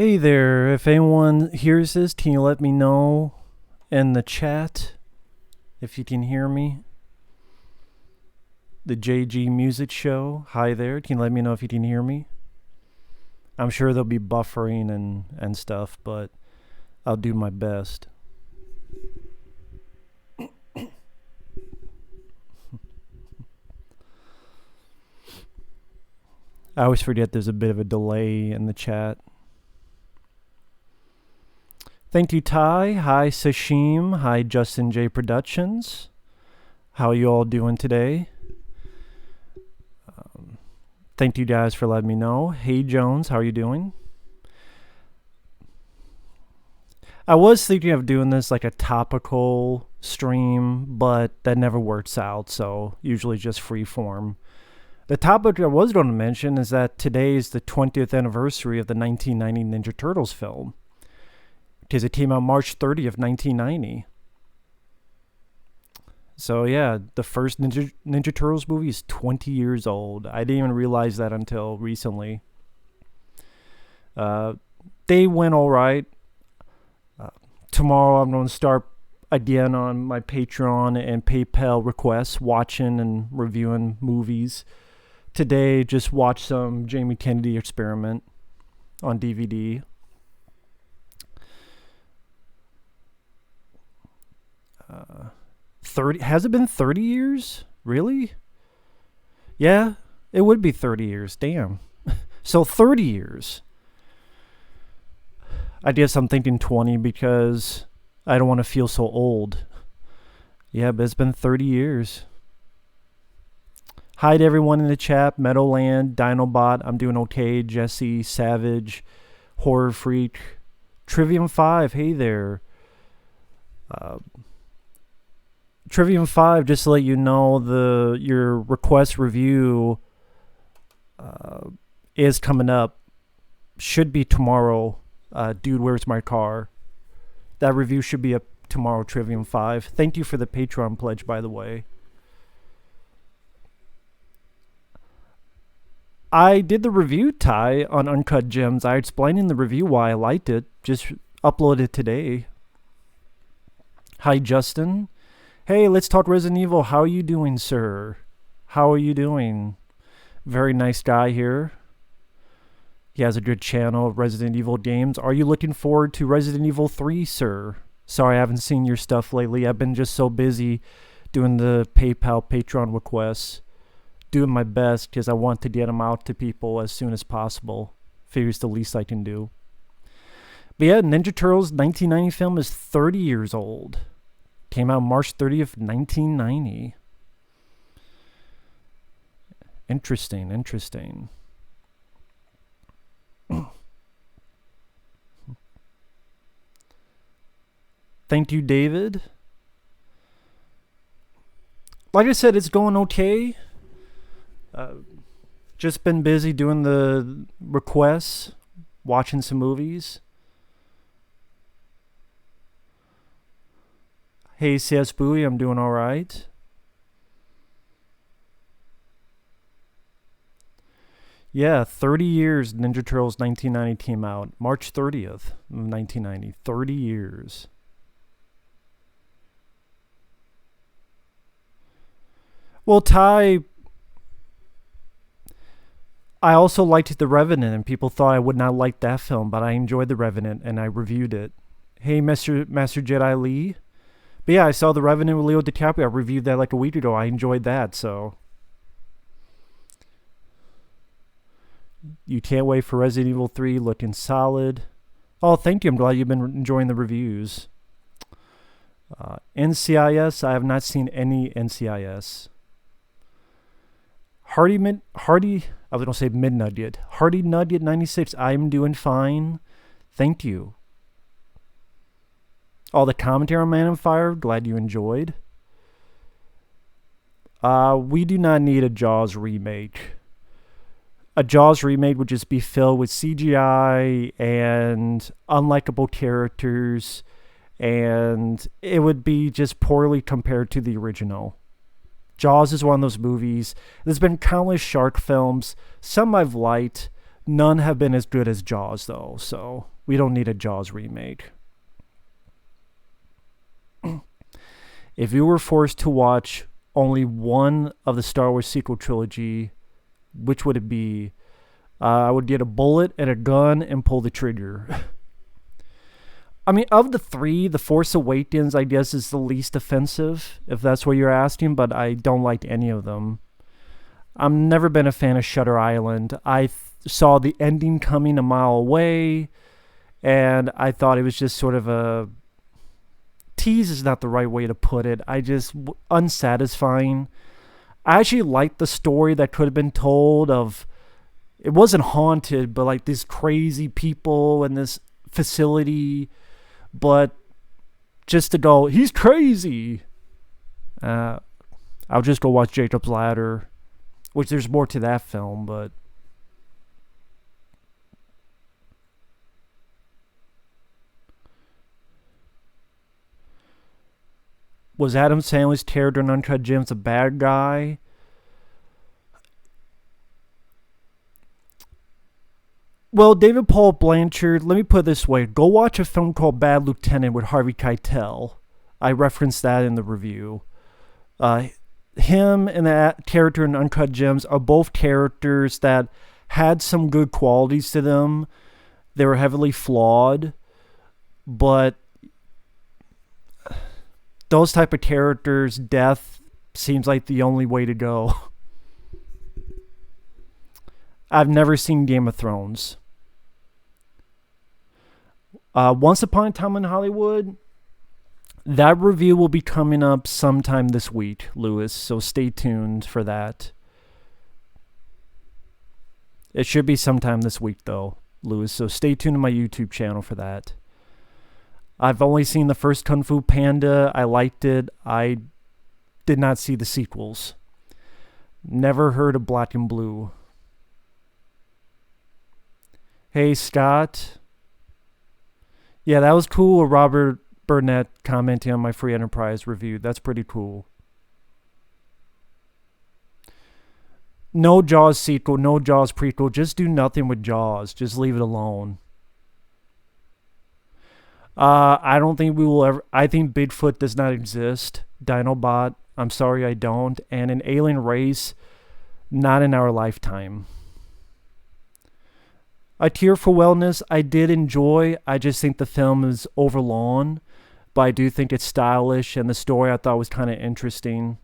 Hey there, if anyone hears this, can you let me know in the chat if you can hear me? The JG Music Show, hi there, can you let me know if you can hear me? I'm sure there'll be buffering and stuff, but I'll do my best. I always forget there's a bit of a delay in the chat. Thank you, Ty. Hi, Sashim. Hi, Justin J Productions. How are you all doing today? Thank you guys for letting me know. Hey, Jones, how are you doing? I was thinking of doing this like a topical stream, but that never works out, so usually just free form. The topic I was going to mention is that today is the 20th anniversary of the 1990 Ninja Turtles film, because it came out March 30th, 1990. So yeah, the first Ninja Turtles movie is 20 years old. I didn't even realize that until recently. They went all right. Tomorrow I'm going to start again on my Patreon and PayPal requests, watching and reviewing movies. Today, just watch some Jamie Kennedy Experiment on DVD. Has it been 30 years? Really? Yeah, it would be 30 years. Damn. So 30 years. I guess I'm thinking 20 because I don't want to feel so old. Yeah, but it's been 30 years. Hi to everyone in the chat. Meadowland, Dinobot, I'm doing okay. Jesse, Savage, Horror Freak, Trivium 5, hey there. Trivium 5, just to let you know, your request review is coming up. Should be tomorrow. Dude, where's my car? That review should be up tomorrow, Trivium 5. Thank you for the Patreon pledge, by the way. I did the review, Ty, on Uncut Gems. I explained in the review why I liked it. Just uploaded it today. Hi, Justin. Hey, let's talk Resident Evil. How are you doing, sir? How are you doing? Very nice guy here. He has a good channel of Resident Evil games. Are you looking forward to Resident Evil 3, sir? Sorry, I haven't seen your stuff lately. I've been just so busy doing the PayPal Patreon requests. Doing my best because I want to get them out to people as soon as possible. Figures the least I can do. But yeah, Ninja Turtles 1990 film is 30 years old. Came out March 30th, 1990. Interesting. Thank you, David. Like I said, it's going okay. Just been busy doing the requests, watching some movies. Hey, CS Bowie, I'm doing alright. Yeah, 30 years Ninja Turtles 1990 came out. March 30th, 1990. 30 years. Well, Ty, I also liked The Revenant, and people thought I would not like that film, but I enjoyed The Revenant, and I reviewed it. Hey, Master Jedi Lee. But yeah, I saw The Revenant with Leo DiCaprio. I reviewed that like a week ago. I enjoyed that, so. You can't wait for Resident Evil 3, looking solid. Oh, thank you. I'm glad you've been enjoying the reviews. NCIS, I have not seen any NCIS. Hardy, I was going to say Mid-Nugget. Hardy Nugget 96, I'm doing fine. Thank you. All the commentary on Man on Fire, glad you enjoyed. We do not need a Jaws remake. A Jaws remake would just be filled with CGI and unlikable characters, and it would be just poorly compared to the original. Jaws is one of those movies. There's been countless shark films. Some I've liked, None have been as good as Jaws, though, so we don't need a Jaws remake. If you were forced to watch only one of the Star Wars sequel trilogy, which would it be? I would get a bullet and a gun and pull the trigger. I mean, of the three, The Force Awakens, I guess, is the least offensive, if that's what you're asking, but I don't like any of them. I've never been a fan of Shutter Island. I saw the ending coming a mile away, and I thought it was just sort of a tease is not the right way to put it. Unsatisfying. I actually liked the story that could have been told of, it wasn't haunted, but like these crazy people in this facility, but just to go, he's crazy. I'll just go watch Jacob's Ladder, which there's more to that film, but was Adam Sandler's character in Uncut Gems a bad guy? Well, David Paul Blanchard, let me put it this way. Go watch a film called Bad Lieutenant with Harvey Keitel. I referenced that in the review. Him and that character in Uncut Gems are both characters that had some good qualities to them. They were heavily flawed, but those type of characters, death seems like the only way to go. I've never seen Game of Thrones. Once Upon a Time in Hollywood, that review will be coming up sometime this week, Lewis, so stay tuned for that. It should be sometime this week, though, Lewis, so stay tuned to my YouTube channel for that. I've only seen the first Kung Fu Panda. I liked it. I did not see the sequels. Never heard of Black and Blue. Hey, Scott. Yeah, that was cool. Robert Burnett commenting on my Free Enterprise review. That's pretty cool. No Jaws sequel, no Jaws prequel. Just do nothing with Jaws. Just leave it alone. I don't think we will ever. I think Bigfoot does not exist. Dinobot, I'm sorry, I don't. And an alien race, not in our lifetime. A Tear for Wellness, I did enjoy. I just think the film is overlong, but I do think it's stylish, and the story I thought was kind of interesting.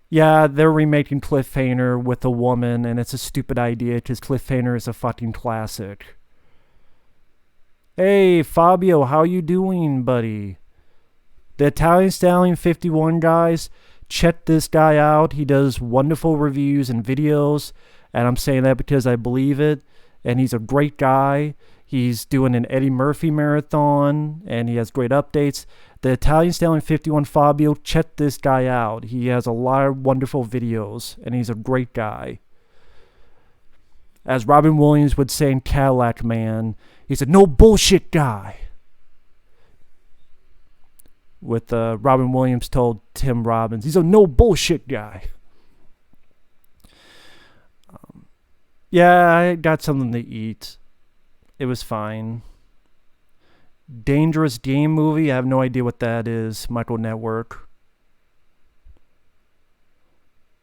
Yeah, they're remaking Cliffhanger with a woman, and it's a stupid idea because Cliffhanger is a fucking classic. Hey, Fabio, how you doing, buddy? The Italian Stallion 51 guys, check this guy out. He does wonderful reviews and videos, and I'm saying that because I believe it, and he's a great guy. He's doing an Eddie Murphy marathon, and he has great updates. The Italian Stallion 51 Fabio, check this guy out. He has a lot of wonderful videos, and he's a great guy. As Robin Williams would say in Cadillac Man, he's a no bullshit guy. With Robin Williams told Tim Robbins, he's a no bullshit guy. Yeah, I got something to eat. It was fine. Dangerous Game movie, I have no idea what that is. Michael Network.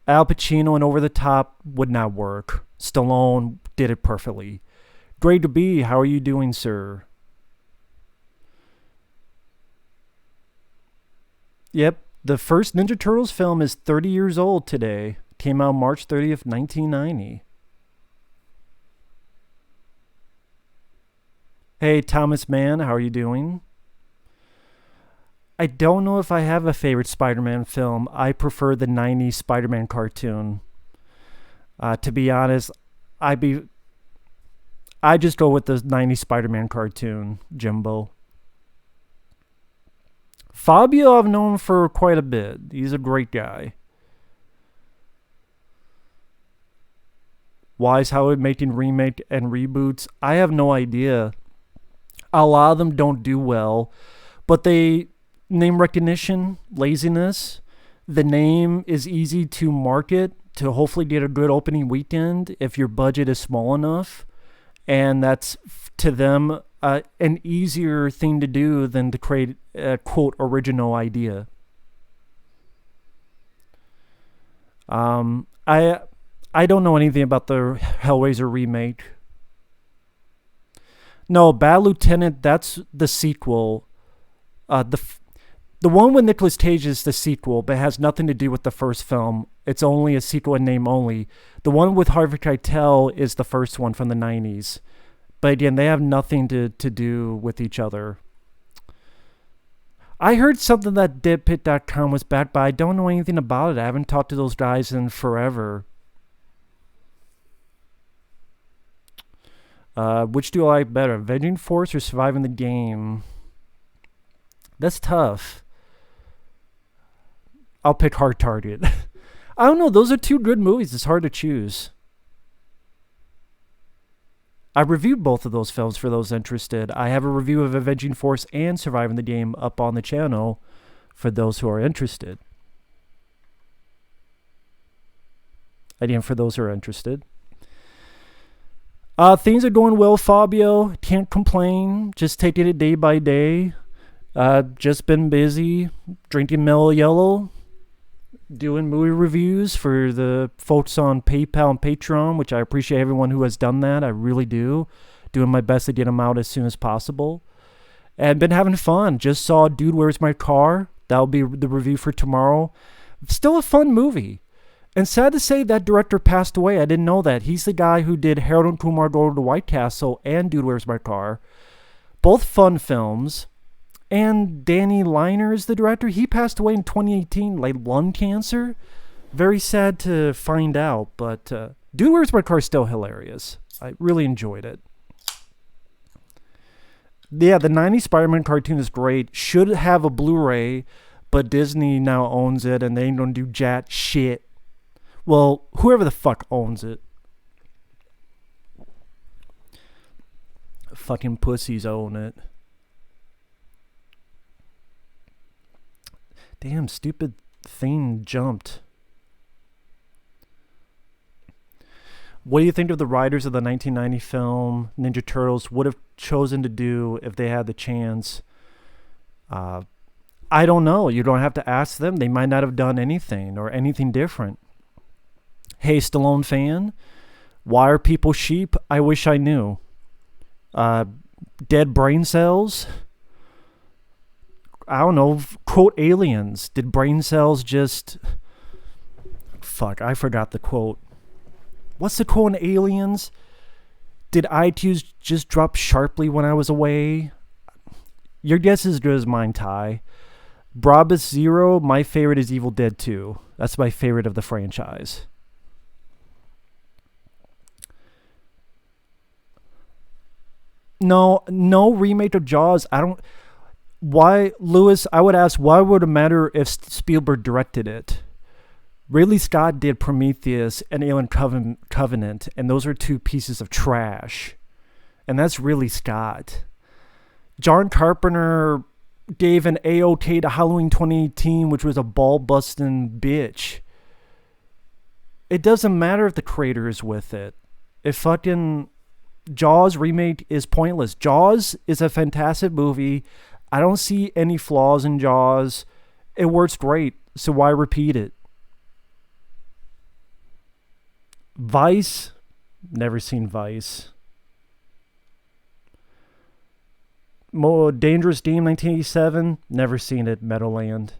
Al Pacino and Over the Top would not work. Stallone did it perfectly. Great to be. How are you doing, sir? Yep, the first Ninja Turtles film is 30 years old today. Came out March 30th, 1990. Hey, Thomas Mann, how are you doing? I don't know if I have a favorite Spider-Man film. I prefer the 90s Spider-Man cartoon. To be honest, I just go with the 90s Spider-Man cartoon, Jimbo. Fabio, I've known for quite a bit. He's a great guy. Why is Howard making remake and reboots? I have no idea. A lot of them don't do well, but they name recognition, laziness. The name is easy to market, to hopefully get a good opening weekend if your budget is small enough. And that's to them an easier thing to do than to create a quote original idea. I don't know anything about the Hellraiser remake. No, Bad Lieutenant, that's the sequel. The one with Nicolas Cage is the sequel, but it has nothing to do with the first film. It's only a sequel in name only. The one with Harvey Keitel is the first one from the 90s. But again, they have nothing to do with each other. I heard something that deadpit.com was back, but I don't know anything about it. I haven't talked to those guys in forever. Which do I like better, Avenging Force or Surviving the Game? That's tough. I'll pick Hard Target. I don't know. Those are two good movies. It's hard to choose. I reviewed both of those films for those interested. I have a review of Avenging Force and Surviving the Game up on the channel for those who are interested. Again, for those who are interested. Things are going well, Fabio. Can't complain. Just taking it day by day. Just been busy drinking Mellow Yellow, doing movie reviews for the folks on PayPal and Patreon, which I appreciate everyone who has done that. I really do. Doing my best to get them out as soon as possible. And been having fun. Just saw Dude, Where's My Car? That'll be the review for tomorrow. Still a fun movie. And sad to say that director passed away. I didn't know that. He's the guy who did Harold and Kumar Go to the White Castle and Dude, Where's My Car? Both fun films. And Danny Liner is the director. He passed away in 2018, like lung cancer. Very sad to find out, but Dude, Where's My Car is still hilarious. I really enjoyed it. Yeah, the 90s Spider-Man cartoon is great. Should have a Blu-ray, but Disney now owns it, and they ain't gonna do jack shit. Well, whoever the fuck owns it. Fucking pussies own it. Damn, stupid thing jumped. What do you think of the writers of the 1990 film Ninja Turtles would have chosen to do if they had the chance? I don't know. You don't have to ask them. They might not have done anything or anything different. Hey, Stallone fan, why are people sheep? I wish I knew. Dead brain cells? I don't know, quote aliens. Did brain cells just... Fuck, I forgot the quote. What's the quote in Aliens? Did IQs just drop sharply when I was away? Your guess is as good as mine, Ty. Brabus Zero, my favorite is Evil Dead 2. That's my favorite of the franchise. No remake of Jaws. I don't... Why, Lewis, I would ask, why would it matter if Spielberg directed it? Ridley Scott did Prometheus and Alien Covenant, and those are two pieces of trash. And that's Ridley Scott. John Carpenter gave an A-OK to Halloween 2018, which was a ball-busting bitch. It doesn't matter if the creator is with it. If fucking Jaws remake is pointless. Jaws is a fantastic movie. I don't see any flaws in Jaws. It works great, so why repeat it? Vice? Never seen Vice. Dangerous Game 1987? Never seen it. Meadowland.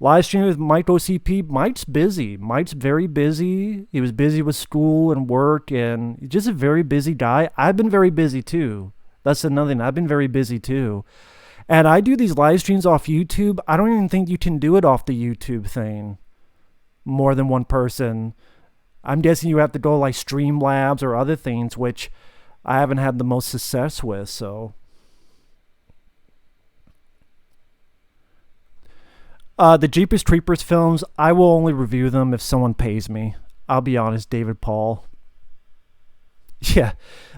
Live stream with Mike OCP. Mike's busy. Mike's very busy. He was busy with school and work, and he's just a very busy guy. I've been very busy too. That's another thing. I've been very busy too. And I do these live streams off YouTube. I don't even think you can do it off the YouTube thing. More than one person. I'm guessing you have to go like Streamlabs or other things, which I haven't had the most success with, so. The Jeepers Creepers films, I will only review them if someone pays me. I'll be honest, David Paul. Yeah,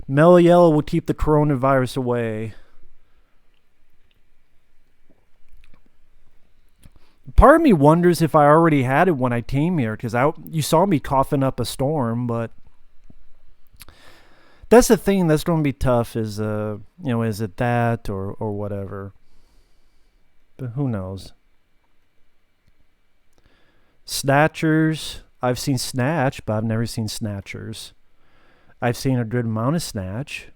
Mellow Yellow will keep the coronavirus away. Part of me wonders if I already had it when I came here, because you saw me coughing up a storm. But that's the thing that's going to be tough. Is it that or whatever? But who knows? Snatchers. I've seen Snatch, but I've never seen Snatchers. I've seen a good amount of Snatch,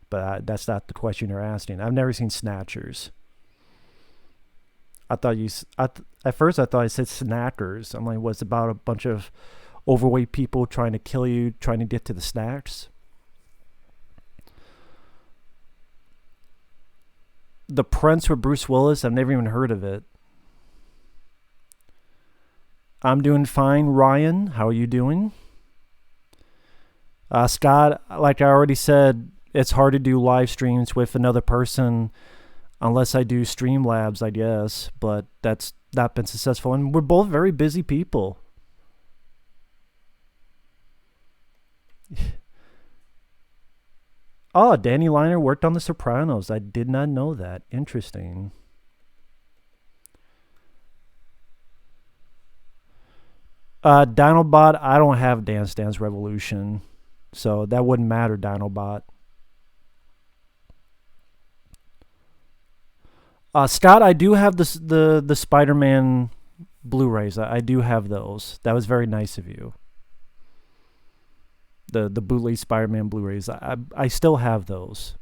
but that's not the question you're asking. I've never seen Snatchers. I thought at first I thought I said Snackers. I'm like, what's about a bunch of overweight people trying to kill you, trying to get to the snacks? The Prince with Bruce Willis. I've never even heard of it. I'm doing fine, Ryan. How are you doing? Scott, like I already said, it's hard to do live streams with another person unless I do Streamlabs, I guess. But that's not been successful. And we're both very busy people. Oh, Danny Liner worked on The Sopranos. I did not know that. Interesting. Dinobot, I don't have Dance Dance Revolution, so that wouldn't matter, Dinobot. Scott, I do have the Spider-Man Blu-rays. I do have those. That was very nice of you. The bootleg Spider-Man Blu-rays. I still have those.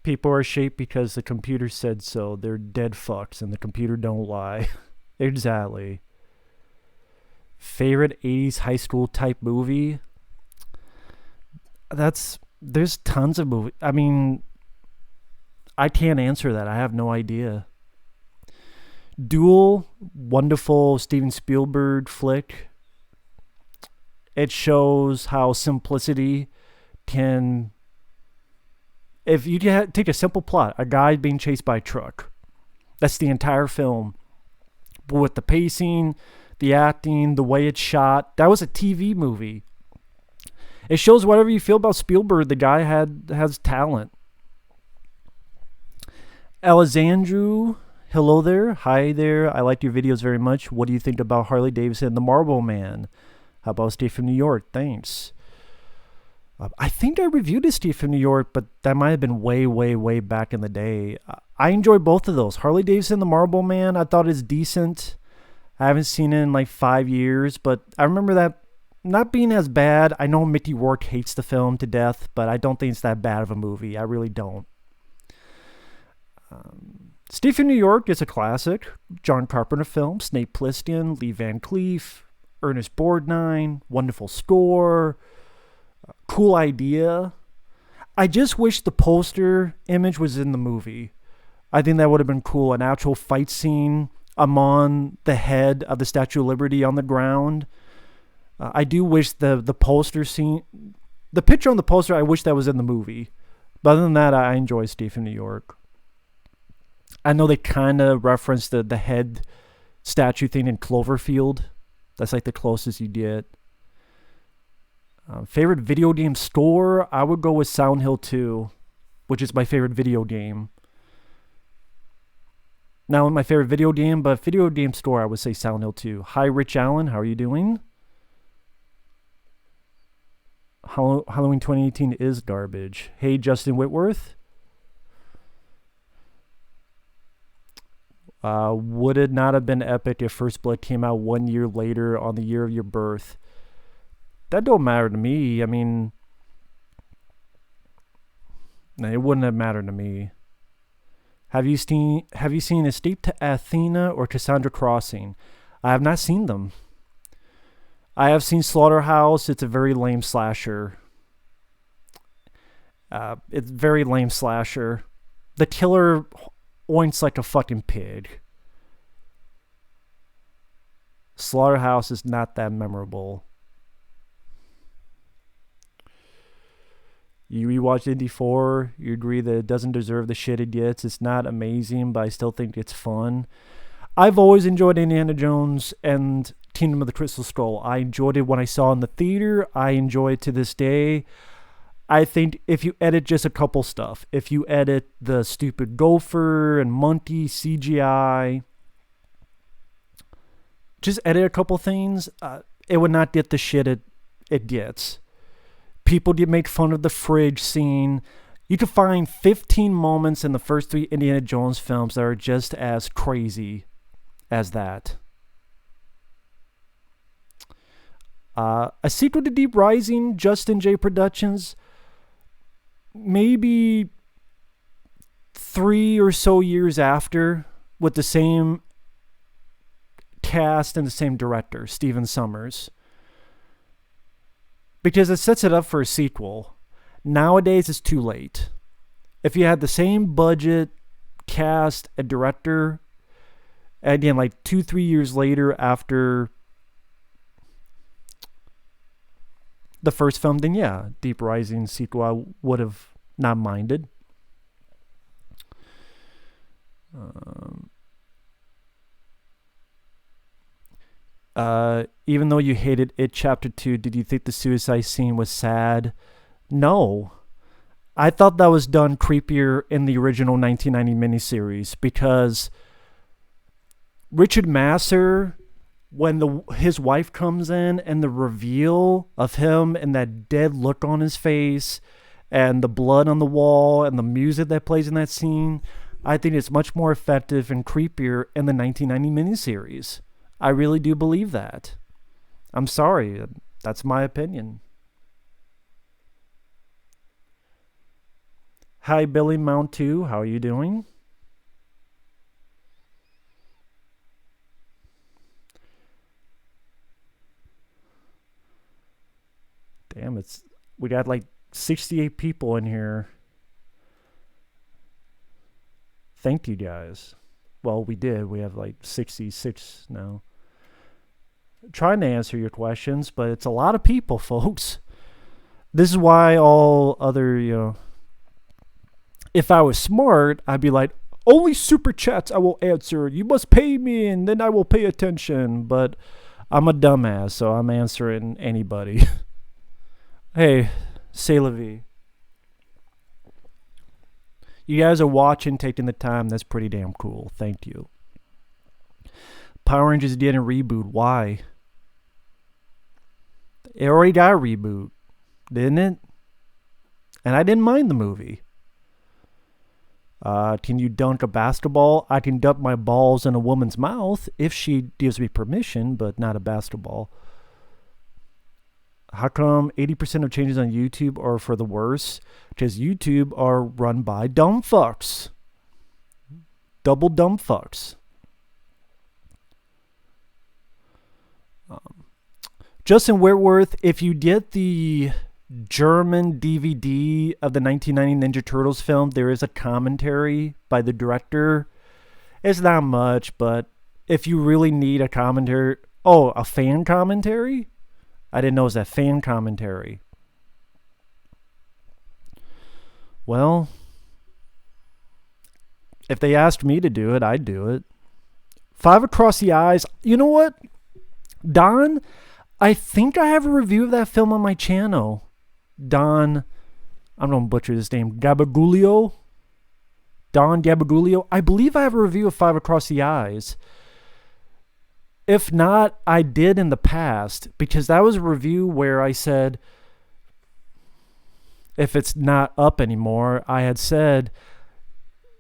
People are shaped because the computer said so. They're dead fucks and the computer don't lie. Exactly. Favorite 80s high school type movie? There's tons of movies. I mean, I can't answer that. I have no idea. Duel, wonderful Steven Spielberg flick. It shows how simplicity can... If you take a simple plot, a guy being chased by a truck, that's the entire film. But with the pacing, the acting, the way it's shot, that was a TV movie. It shows whatever you feel about Spielberg, the guy has talent. Alexandru, hello there. Hi there. I like your videos very much. What do you think about Harley Davidson and the Marlboro Man? How about Steve from New York? Thanks. I think I reviewed a Steve from New York, but that might have been way, way, way back in the day. I enjoy both of those. Harley Davidson, the Marlboro Man, I thought is decent. I haven't seen it in like 5 years, but I remember that not being as bad. I know Mickey Rourke hates the film to death, but I don't think it's that bad of a movie. I really don't. Steve from New York is a classic. John Carpenter film. Snape Plissken, Lee Van Cleef, Ernest Borgnine, wonderful score. Cool idea. I just wish the poster image was in the movie. I think that would have been cool. An actual fight scene. I'm on the head of the Statue of Liberty on the ground. I do wish the poster scene, the picture on the poster, I wish that was in the movie. But other than that, I enjoy Steve from New York. I know they kind of referenced the head statue thing in Cloverfield. That's like the closest you get. Favorite video game score? I would go with Silent Hill 2, which is my favorite video game. Not my favorite video game, but video game score, I would say Silent Hill 2. Hi, Rich Allen. How are you doing? Halloween 2018 is garbage. Hey, Justin Whitworth. Would it not have been epic if First Blood came out 1 year later on the year of your birth? That don't matter to me. I mean, it wouldn't have mattered to me. Have you seen Escape to Athena or Cassandra Crossing? I have not seen them. I have seen Slaughterhouse. It's a very lame slasher. It's very lame slasher. The killer oinks like a fucking pig. Slaughterhouse is not that memorable. You rewatched Indy 4, you agree that it doesn't deserve the shit it gets. It's not amazing, but I still think it's fun. I've always enjoyed Indiana Jones and Kingdom of the Crystal Skull. I enjoyed it when I saw it in the theater. I enjoy it to this day. I think if you edit just a couple stuff, if you edit the stupid gopher and monkey CGI, just edit a couple things, it would not get the shit it gets. People did make fun of the fridge scene. You could find 15 moments in the first 3 Indiana Jones films that are just as crazy as that. A sequel to Deep Rising, Justin J. Productions, maybe 3 or so years after, with the same cast and the same director, Stephen Sommers. Because it sets it up for a sequel. Nowadays, it's too late. If you had the same budget, cast, and director, again, like 2-3 years later after the first film, then yeah, Deep Rising sequel, I would have not minded. Even though you hated It Chapter 2, did you think the suicide scene was sad? No. I thought that was done creepier in the original 1990 miniseries because Richard Masur, when his wife comes in and the reveal of him and that dead look on his face and the blood on the wall and the music that plays in that scene, I think it's much more effective and creepier in the 1990 miniseries. I really do believe that. I'm sorry. That's my opinion. Hi, Billy Mount 2. How are you doing? Damn, we got like 68 people in here. Thank you guys. Well, we did. We have like 66 now. Trying to answer your questions, but it's a lot of people, folks. This is why all other, if I was smart, I'd be like, only super chats I will answer. You must pay me and then I will pay attention. But I'm a dumbass, so I'm answering anybody. Hey, c'est la vie. You guys are watching, taking the time. That's pretty damn cool. Thank you. Power Rangers didn't reboot. Why? It already got a reboot, didn't it? And I didn't mind the movie. Can you dunk a basketball? I can dunk my balls in a woman's mouth if she gives me permission, but not a basketball. How come 80% of changes on YouTube are for the worse? Because YouTube are run by dumb fucks. Double dumb fucks. Justin Whitworth, if you get the German DVD of the 1990 Ninja Turtles film, there is a commentary by the director. It's not much, but if you really need a commentary... Oh, a fan commentary? I didn't know it was a fan commentary. Well, if they asked me to do it, I'd do it. Five Across the Eyes. You know what, Don? I think I have a review of that film on my channel. Don, I'm going to butcher this name, Gabagoolio? Don Gabagoolio? I believe I have a review of Five Across the Eyes. If not, I did in the past, because that was a review where I said, if it's not up anymore, I had said,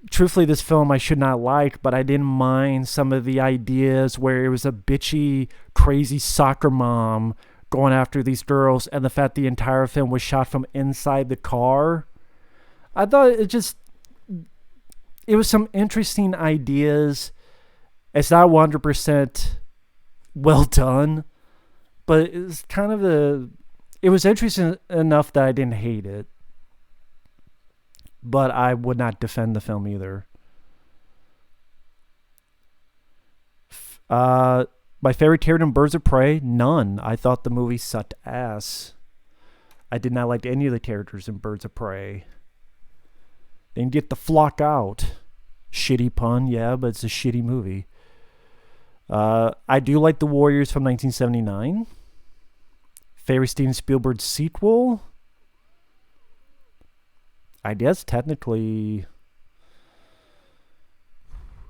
truthfully, this film I should not like, but I didn't mind some of the ideas where it was a bitchy, crazy soccer mom going after these girls, and the fact the entire film was shot from inside the car. I thought it was some interesting ideas. It's not 100% well done, but it's kind of it was interesting enough that I didn't hate it. But I would not defend the film either. My favorite character in Birds of Prey? None. I thought the movie sucked ass. I did not like any of the characters in Birds of Prey. They didn't get the flock out. Shitty pun, yeah, but it's a shitty movie. I do like The Warriors from 1979. Favorite Steven Spielberg sequel? I guess technically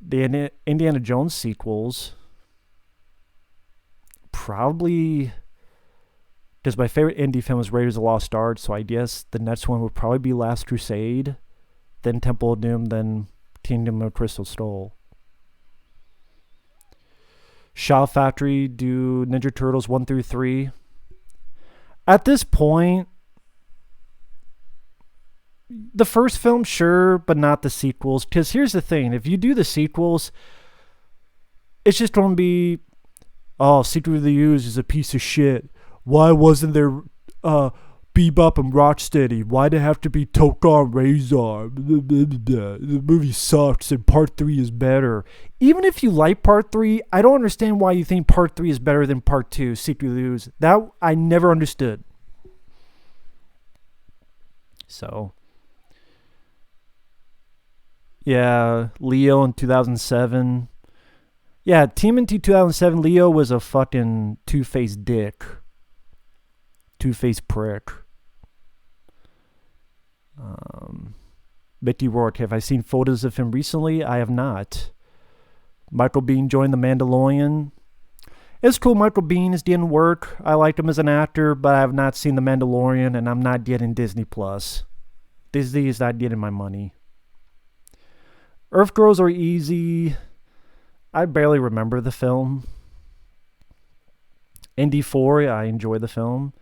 the Indiana Jones sequels. Probably, because my favorite indie film was Raiders of the Lost Ark, so I guess the next one would probably be Last Crusade, then Temple of Doom, then Kingdom of Crystal Skull. Shaw Factory do Ninja Turtles 1 through 3. At this point, the first film, sure, but not the sequels. Because here's the thing. If you do the sequels, it's just going to be, oh, Secret of the Ooze is a piece of shit. Why wasn't there Bebop and Rocksteady? Why'd it have to be Tokar Razor? The movie sucks and part 3 is better. Even if you like part 3, I don't understand why you think part 3 is better than part 2, Secret of the Ooze. That I never understood. So, yeah, Leo in 2007. Yeah, TMNT 2007, Leo was a fucking two-faced dick. Two-faced prick. Mickey Rourke, have I seen photos of him recently? I have not. Michael Biehn joined The Mandalorian. It's cool Michael Biehn is getting work. I liked him as an actor, but I have not seen The Mandalorian, and I'm not getting Disney+. Disney is not getting my money. Earth Girls Are Easy. I barely remember the film. Indy 4, I enjoy the film.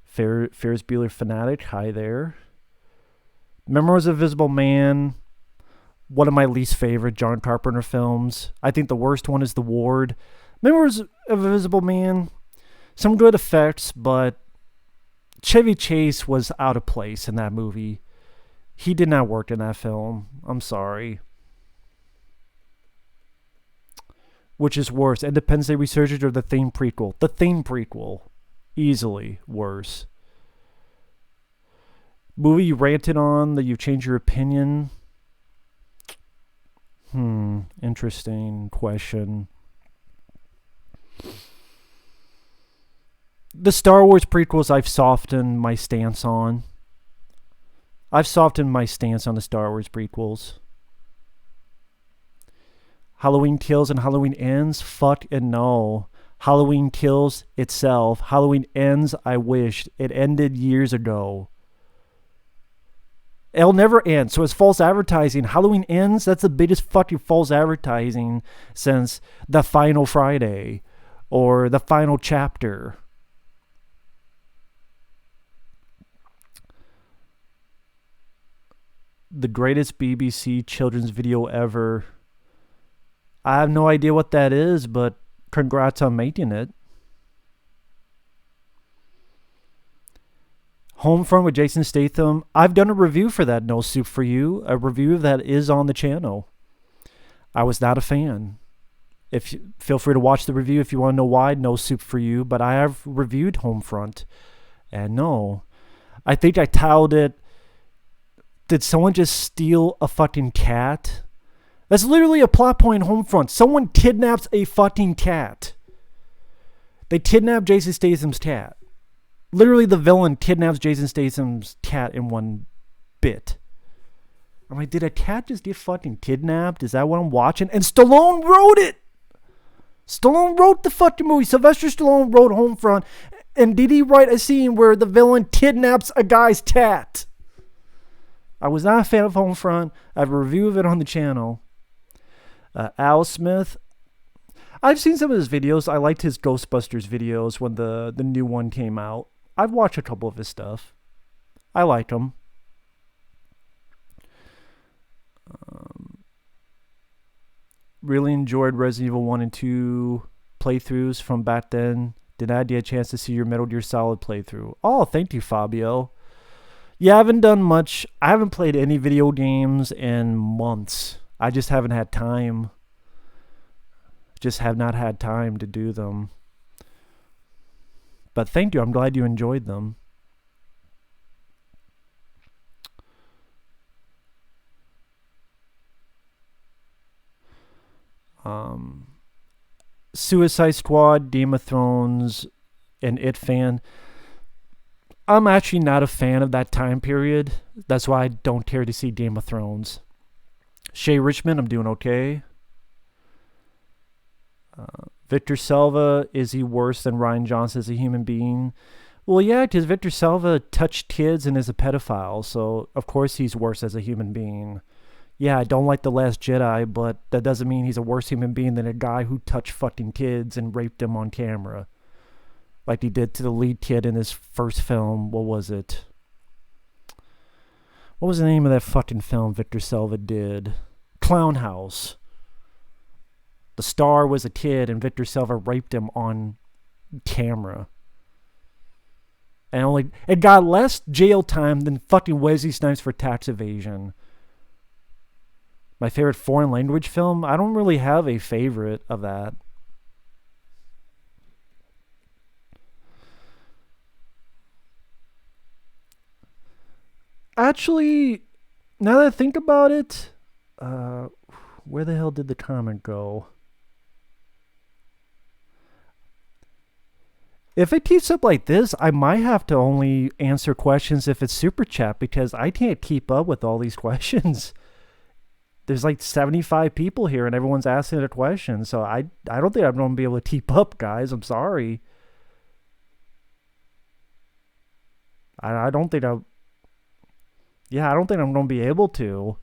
Ferris Bueller Fanatic, hi there. Memoirs of Invisible Man, one of my least favorite John Carpenter films. I think the worst one is The Ward. Memoirs of Invisible Man, some good effects, but Chevy Chase was out of place in that movie. He did not work in that film. I'm sorry. Which is worse, Independence Day Resurgence or The Thing prequel? The Thing prequel. Easily worse. Movie you ranted on that you changed your opinion? Interesting question. The Star Wars prequels I've softened my stance on. I've softened my stance on the Star Wars prequels. Halloween Kills and Halloween Ends? Fuck and no. Halloween Kills itself. Halloween Ends, I wished. It ended years ago. It'll never end. So it's false advertising. Halloween Ends, that's the biggest fucking false advertising since The Final Friday or The Final Chapter. The greatest BBC children's video ever. I have no idea what that is, but congrats on making it. Homefront with Jason Statham. I've done a review for that, No Soup for You. A review that is on the channel. I was not a fan. Feel free to watch the review if you want to know why. No Soup for You. But I have reviewed Homefront. And no. I think I titled it, did someone just steal a fucking cat? That's literally a plot point in Homefront. Someone kidnaps a fucking cat. They kidnap Jason Statham's cat. Literally, the villain kidnaps Jason Statham's cat in one bit. I'm like, did a cat just get fucking kidnapped? Is that what I'm watching? And Stallone wrote it! Stallone wrote the fucking movie. Sylvester Stallone wrote Homefront. And did he write a scene where the villain kidnaps a guy's cat? I was not a fan of Homefront. I have a review of it on the channel. Al Smith. I've seen some of his videos. I liked his Ghostbusters videos when the new one came out. I've watched a couple of his stuff. I like him. Really enjoyed Resident Evil 1 and 2 playthroughs from back then. Did I get a chance to see your Metal Gear Solid playthrough? Oh, thank you, Fabio. Yeah, I haven't done much. I haven't played any video games in months. I just haven't had time. Just have not had time to do them. But thank you. I'm glad you enjoyed them. Suicide Squad, Game of Thrones, and It fan. I'm actually not a fan of that time period. That's why I don't care to see Game of Thrones. Shay Richmond, I'm doing okay. Victor Salva, is he worse than Rian Johnson as a human being? Well, yeah, because Victor Salva touched kids and is a pedophile, so of course he's worse as a human being. Yeah, I don't like The Last Jedi, but that doesn't mean he's a worse human being than a guy who touched fucking kids and raped them on camera. Like he did to the lead kid in his first film. What was it? What was the name of that fucking film Victor Salva did? Clown House. The star was a kid and Victor Salva raped him on camera. And it got less jail time than fucking Wesley Snipes for tax evasion. My favorite foreign language film? I don't really have a favorite of that. Actually, now that I think about it, where the hell did the comment go? If it keeps up like this, I might have to only answer questions if it's super chat because I can't keep up with all these questions. There's like 75 people here and everyone's asking a question, so I don't think I'm going to be able to keep up, guys. I'm sorry. I don't think I don't think I'm going to be able to.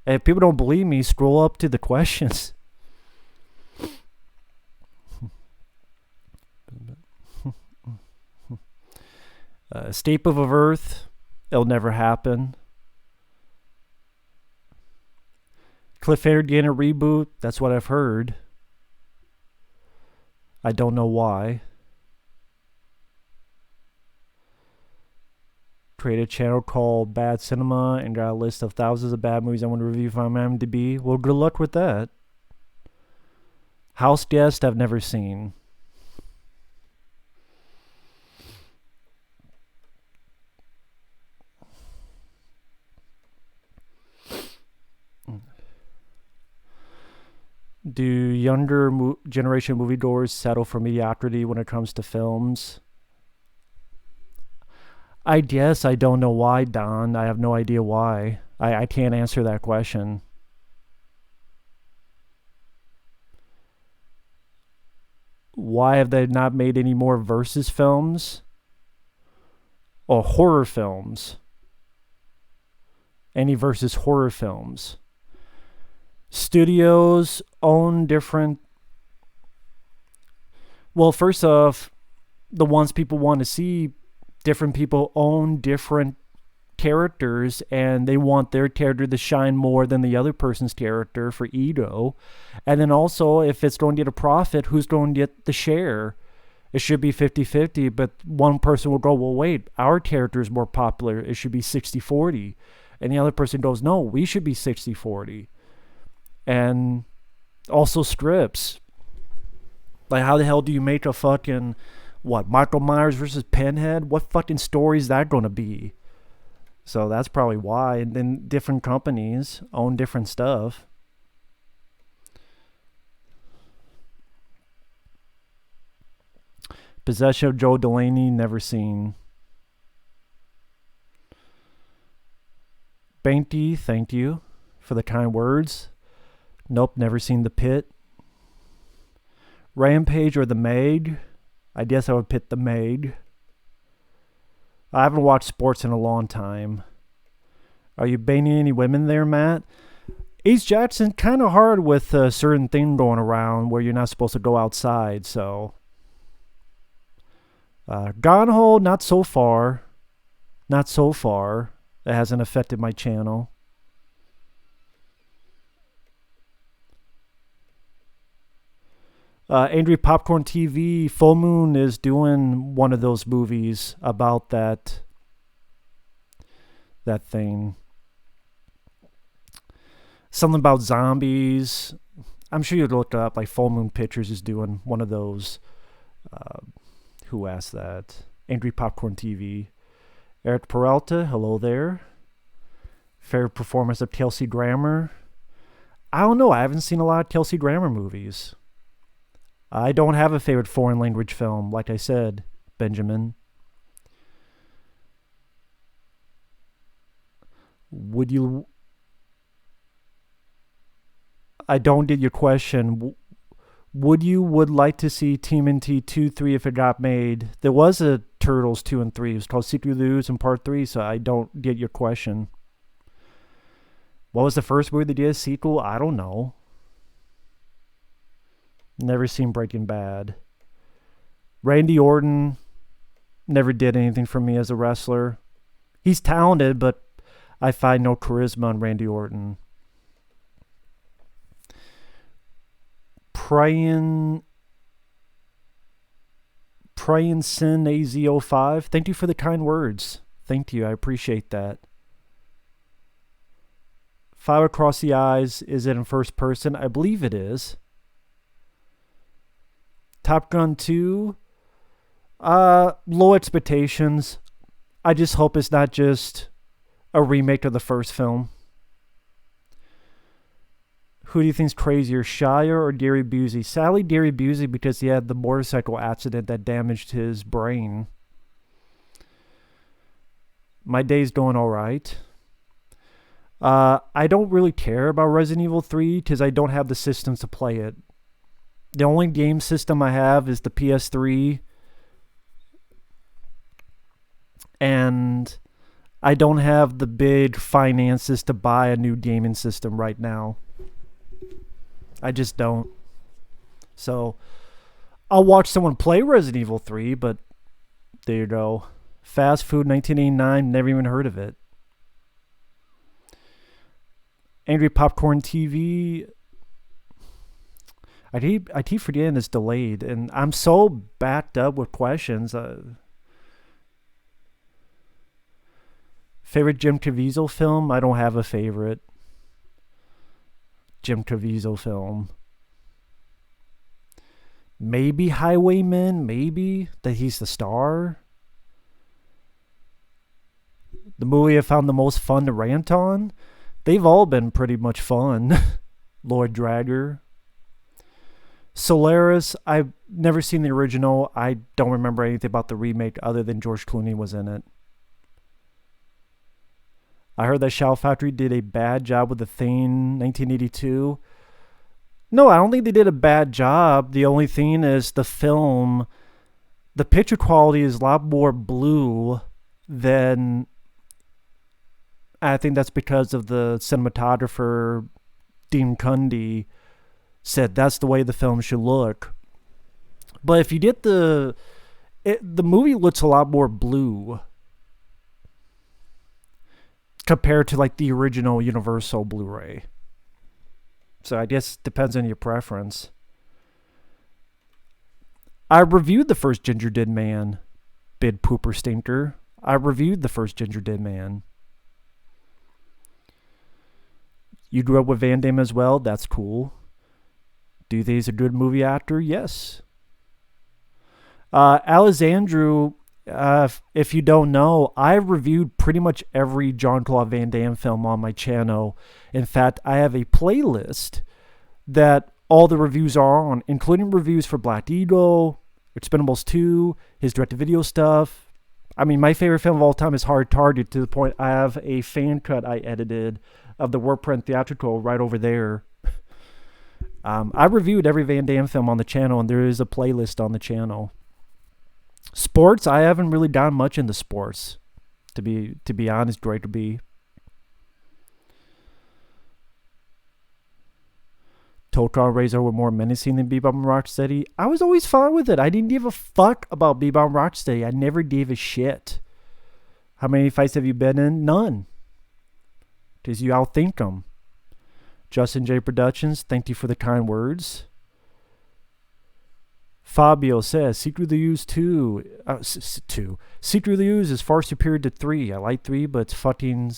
And if people don't believe me, scroll up to the questions. Escape of Earth, it'll never happen. Cliffhanger getting a reboot, that's what I've heard. I don't know why. Create a channel called Bad Cinema and got a list of thousands of bad movies I want to review from IMDb. Well, good luck with that. House Guest, I've never seen. Do younger generation moviegoers settle for mediocrity when it comes to films? I guess. I don't know why, Don. I have no idea why. I can't answer that question. Why have they not made any more versus films? Or horror films? Any versus horror films? Studios own different. Well, first off, the ones people want to see, different people own different characters and they want their character to shine more than the other person's character for ego. And then also, if it's going to get a profit, who's going to get the share? It should be 50-50, but one person will go, well, wait, our character is more popular. It should be 60-40. And the other person goes, no, we should be 60-40. And also scripts. Like, how the hell do you make a fucking, Michael Myers versus Pinhead? What fucking story is that going to be? So that's probably why. And then different companies own different stuff. Possession of Joe Delaney, never seen. Banky, thank you for the kind words. Nope, never seen The Pit. Rampage or The Meg? I guess I would pick The Meg. I haven't watched sports in a long time. Are you banging any women there, Matt? Ace Jackson, kind of hard with a certain thing going around where you're not supposed to go outside, so. Gone Hole, not so far. Not so far. It hasn't affected my channel. Angry Popcorn TV, Full Moon is doing one of those movies about that thing. Something about zombies. I'm sure you'd look up, like Full Moon Pictures is doing one of those. Who asked that? Angry Popcorn TV. Eric Peralta, hello there. Favorite performance of Kelsey Grammer? I don't know. I haven't seen a lot of Kelsey Grammer movies. I don't have a favorite foreign language film, like I said, Benjamin. Would you... I don't get your question. Would like to see TMNT 2, 3 if it got made? There was a Turtles 2 and 3. It was called Secret of the Ooze and Part 3, so I don't get your question. What was the first movie that did a sequel? I don't know. Never seen Breaking Bad. Randy Orton never did anything for me as a wrestler. He's talented, but I find no charisma in Randy Orton. Praying Sin AZ05. Thank you for the kind words. Thank you. I appreciate that. Fire Across the Eyes, is it in first person? I believe it is. Top Gun 2. Low expectations. I just hope it's not just a remake of the first film. Who do you think's crazier, Shire or Gary Busey? Sadly, Gary Busey, because he had the motorcycle accident that damaged his brain. My day's going all right. I don't really care about Resident Evil 3 because I don't have the systems to play it. The only game system I have is the PS3. And I don't have the big finances to buy a new gaming system right now. I just don't. So, I'll watch someone play Resident Evil 3, but there you go. Fast Food 1989, never even heard of it. Angry Popcorn TV. I keep forgetting it's delayed, and I'm so backed up with questions. Favorite Jim Caviezel film? I don't have a favorite Jim Caviezel film. Maybe Highwaymen, maybe that he's the star. The movie I found the most fun to rant on? They've all been pretty much fun. Lord Dragger. Solaris, I've never seen the original. I don't remember anything about the remake other than George Clooney was in it. I heard that Shout Factory did a bad job with The Thing 1982. No, I don't think they did a bad job. The only thing is the film, the picture quality is a lot more blue than... I think that's because of the cinematographer, Dean Cundey, said that's the way the film should look. But if you get the movie looks a lot more blue compared to like the original Universal Blu-ray. So I guess it depends on your preference. I reviewed the first Ginger Dead Man, Bid Pooper Stinker. I reviewed the first Ginger Dead Man. You grew up with Van Damme as well? That's cool. Do you think he's a good movie actor? Yes. Alexandru, if you don't know, I reviewed pretty much every Jean-Claude Van Damme film on my channel. In fact, I have a playlist that all the reviews are on, including reviews for Black Eagle, Expendables 2, his direct-to-video stuff. I mean, my favorite film of all time is Hard Target, to the point I have a fan cut I edited of the Work Print Theatrical right over there. I reviewed every Van Damme film on the channel, and there is a playlist on the channel. Sports, I haven't really gotten much into sports, to be honest, Great to be. Tokar Razor were more menacing than Bebop and Rocksteady. I was always fine with it. I didn't give a fuck about Bebop and Rocksteady. I never gave a shit. How many fights have you been in? None. Because you outthink them. Justin J. Productions, thank you for the kind words. Fabio says, Secret of the Ooze 2. Secret of the Ooze is far superior to 3. I like 3, but it's fucking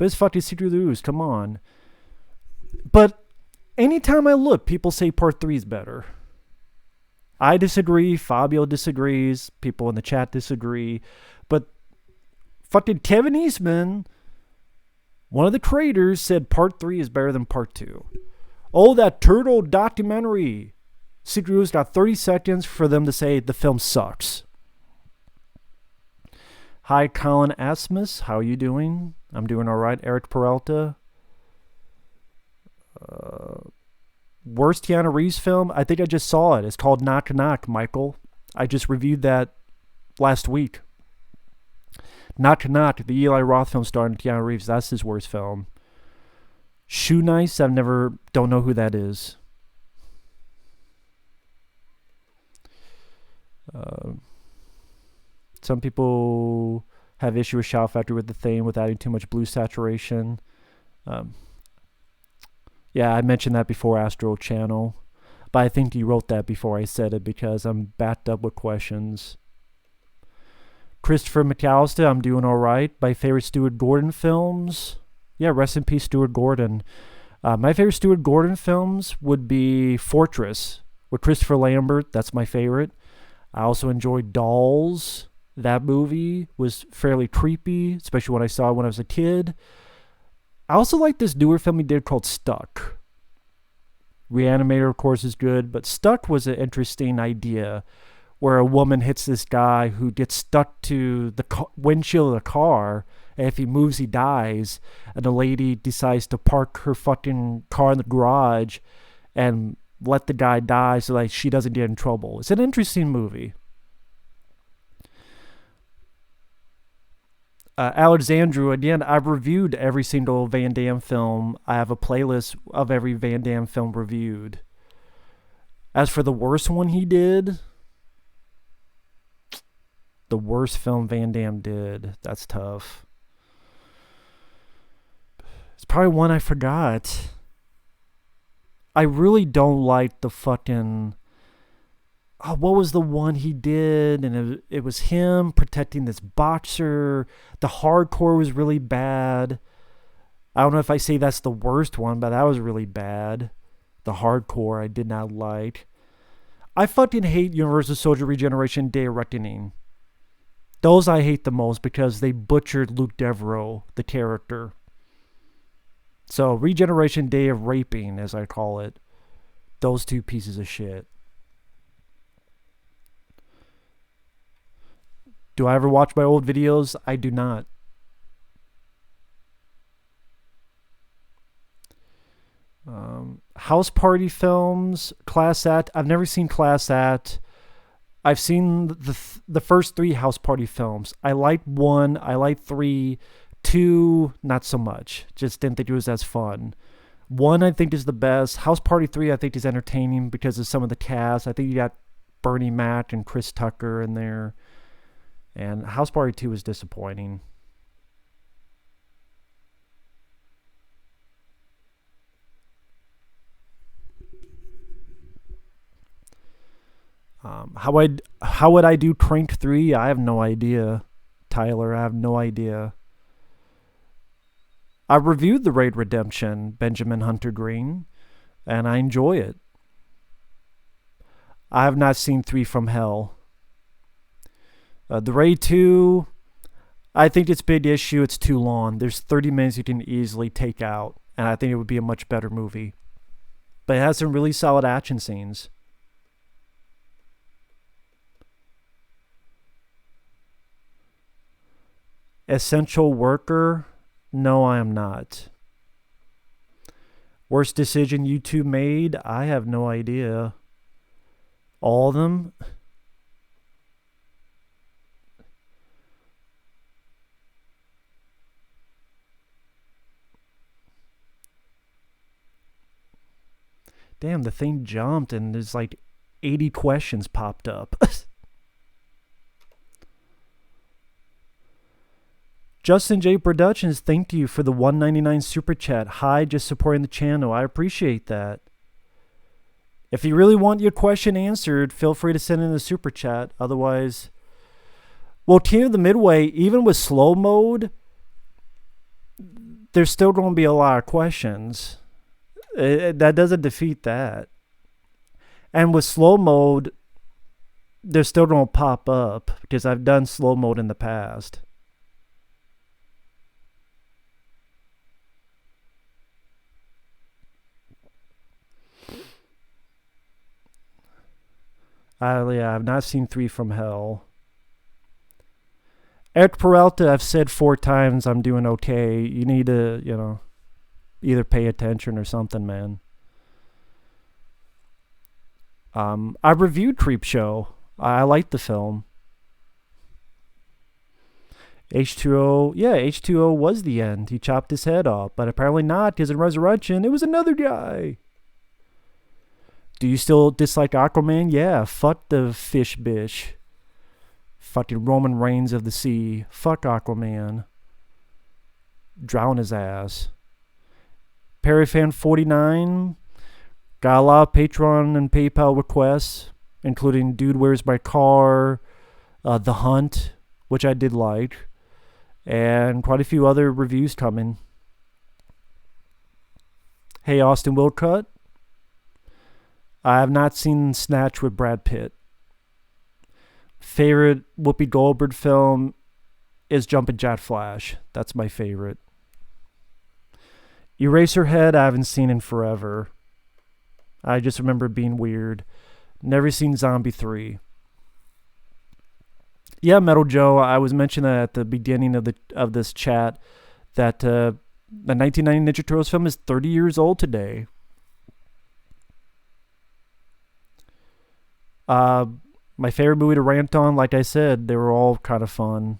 Secret of the Ooze. Come on. But anytime I look, people say Part 3 is better. I disagree. Fabio disagrees. People in the chat disagree. But fucking Kevin Eastman, one of the creators, said Part 3 is better than Part 2. Oh, that turtle documentary. Studios got 30 seconds for them to say the film sucks. Hi, Colin Asmus. How are you doing? I'm doing all right. Eric Peralta. Worst Keanu Reeves film? I think I just saw it. It's called Knock Knock, Michael. I just reviewed that last week. Knock Knock, the Eli Roth film starring Keanu Reeves. That's his worst film. Shoe Nice, don't know who that is. Some people have issue with Shout Factory with the theme with adding too much blue saturation. Yeah, I mentioned that before, Astro Channel. But I think you wrote that before I said it because I'm backed up with questions. Christopher McAllister, I'm doing all right. My favorite Stuart Gordon films. Yeah, rest in peace, Stuart Gordon. My favorite Stuart Gordon films would be Fortress with Christopher Lambert. That's my favorite. I also enjoyed Dolls. That movie was fairly creepy, especially when I saw it when I was a kid. I also like this newer film he did called Stuck. Reanimator, of course, is good, but Stuck was an interesting idea where a woman hits this guy who gets stuck to the windshield of the car, and if he moves, he dies. And the lady decides to park her fucking car in the garage and let the guy die so that she doesn't get in trouble. It's an interesting movie. Alexandru, again, I've reviewed every single Van Damme film. I have a playlist of every Van Damme film reviewed. As for the worst one he did, the worst film Van Damme did, that's tough. It's probably one I forgot. I really don't like the fucking... Oh, what was the one he did? And it was him protecting this boxer. The hardcore was really bad. I don't know if I say that's the worst one, but that was really bad. The hardcore I did not like. I fucking hate Universal Soldier Regeneration Day of Reckoning. Those I hate the most because they butchered Luke Devereaux, the character. So, Regeneration Day of Raping, as I call it. Those two pieces of shit. Do I ever watch my old videos? I do not. House Party films, Class Act. I've never seen Class Act. I've seen the first 3 House Party films. I liked 1. I liked 3. 2, not so much. Just didn't think it was as fun. 1, I think, is the best. House Party 3, I think, is entertaining because of some of the cast. I think you got Bernie Mac and Chris Tucker in there. And House Party 2 is disappointing. How would I do Crank 3? I have no idea. Tyler, I have no idea. I reviewed The Raid Redemption, Benjamin Hunter Green, and I enjoy it. I have not seen 3 from Hell. The Raid 2, I think it's a big issue. It's too long. There's 30 minutes you can easily take out, and I think it would be a much better movie. But it has some really solid action scenes. Essential Worker? No, I am not. Worst decision YouTube made? I have no idea. All of them? Damn, the thing jumped and there's like 80 questions popped up. Justin J. Productions, thank you for the $1.99 super chat. Hi, just supporting the channel. I appreciate that. If you really want your question answered, feel free to send in a super chat. Otherwise, well, Team of the Midway, even with slow mode, there's still going to be a lot of questions. That doesn't defeat that. And with slow mode, they're still going to pop up because I've done slow mode in the past. Yeah, I've not seen Three from Hell. Eric Peralta, I've said 4 times I'm doing okay. You need to, either pay attention or something, man. I reviewed Creepshow. I liked the film. H2O, yeah, H2O was the end. He chopped his head off, but apparently not, because in Resurrection, it was another guy. Do you still dislike Aquaman? Yeah, fuck the fish bish. Fucking Roman Reigns of the sea. Fuck Aquaman. Drown his ass. PerryFan49 got a lot of Patreon and PayPal requests, including Dude Where's My Car, The Hunt, which I did like, and quite a few other reviews coming. Hey, Austin Wilcott. I have not seen Snatch with Brad Pitt. Favorite Whoopi Goldberg film is Jumpin' Jack Flash. That's my favorite. Eraserhead, I haven't seen in forever. I just remember it being weird. Never seen Zombie 3. Yeah, Metal Joe, I was mentioning that at the beginning of this chat that the 1990 Ninja Turtles film is 30 years old today. My favorite movie to rant on, like I said, they were all kind of fun.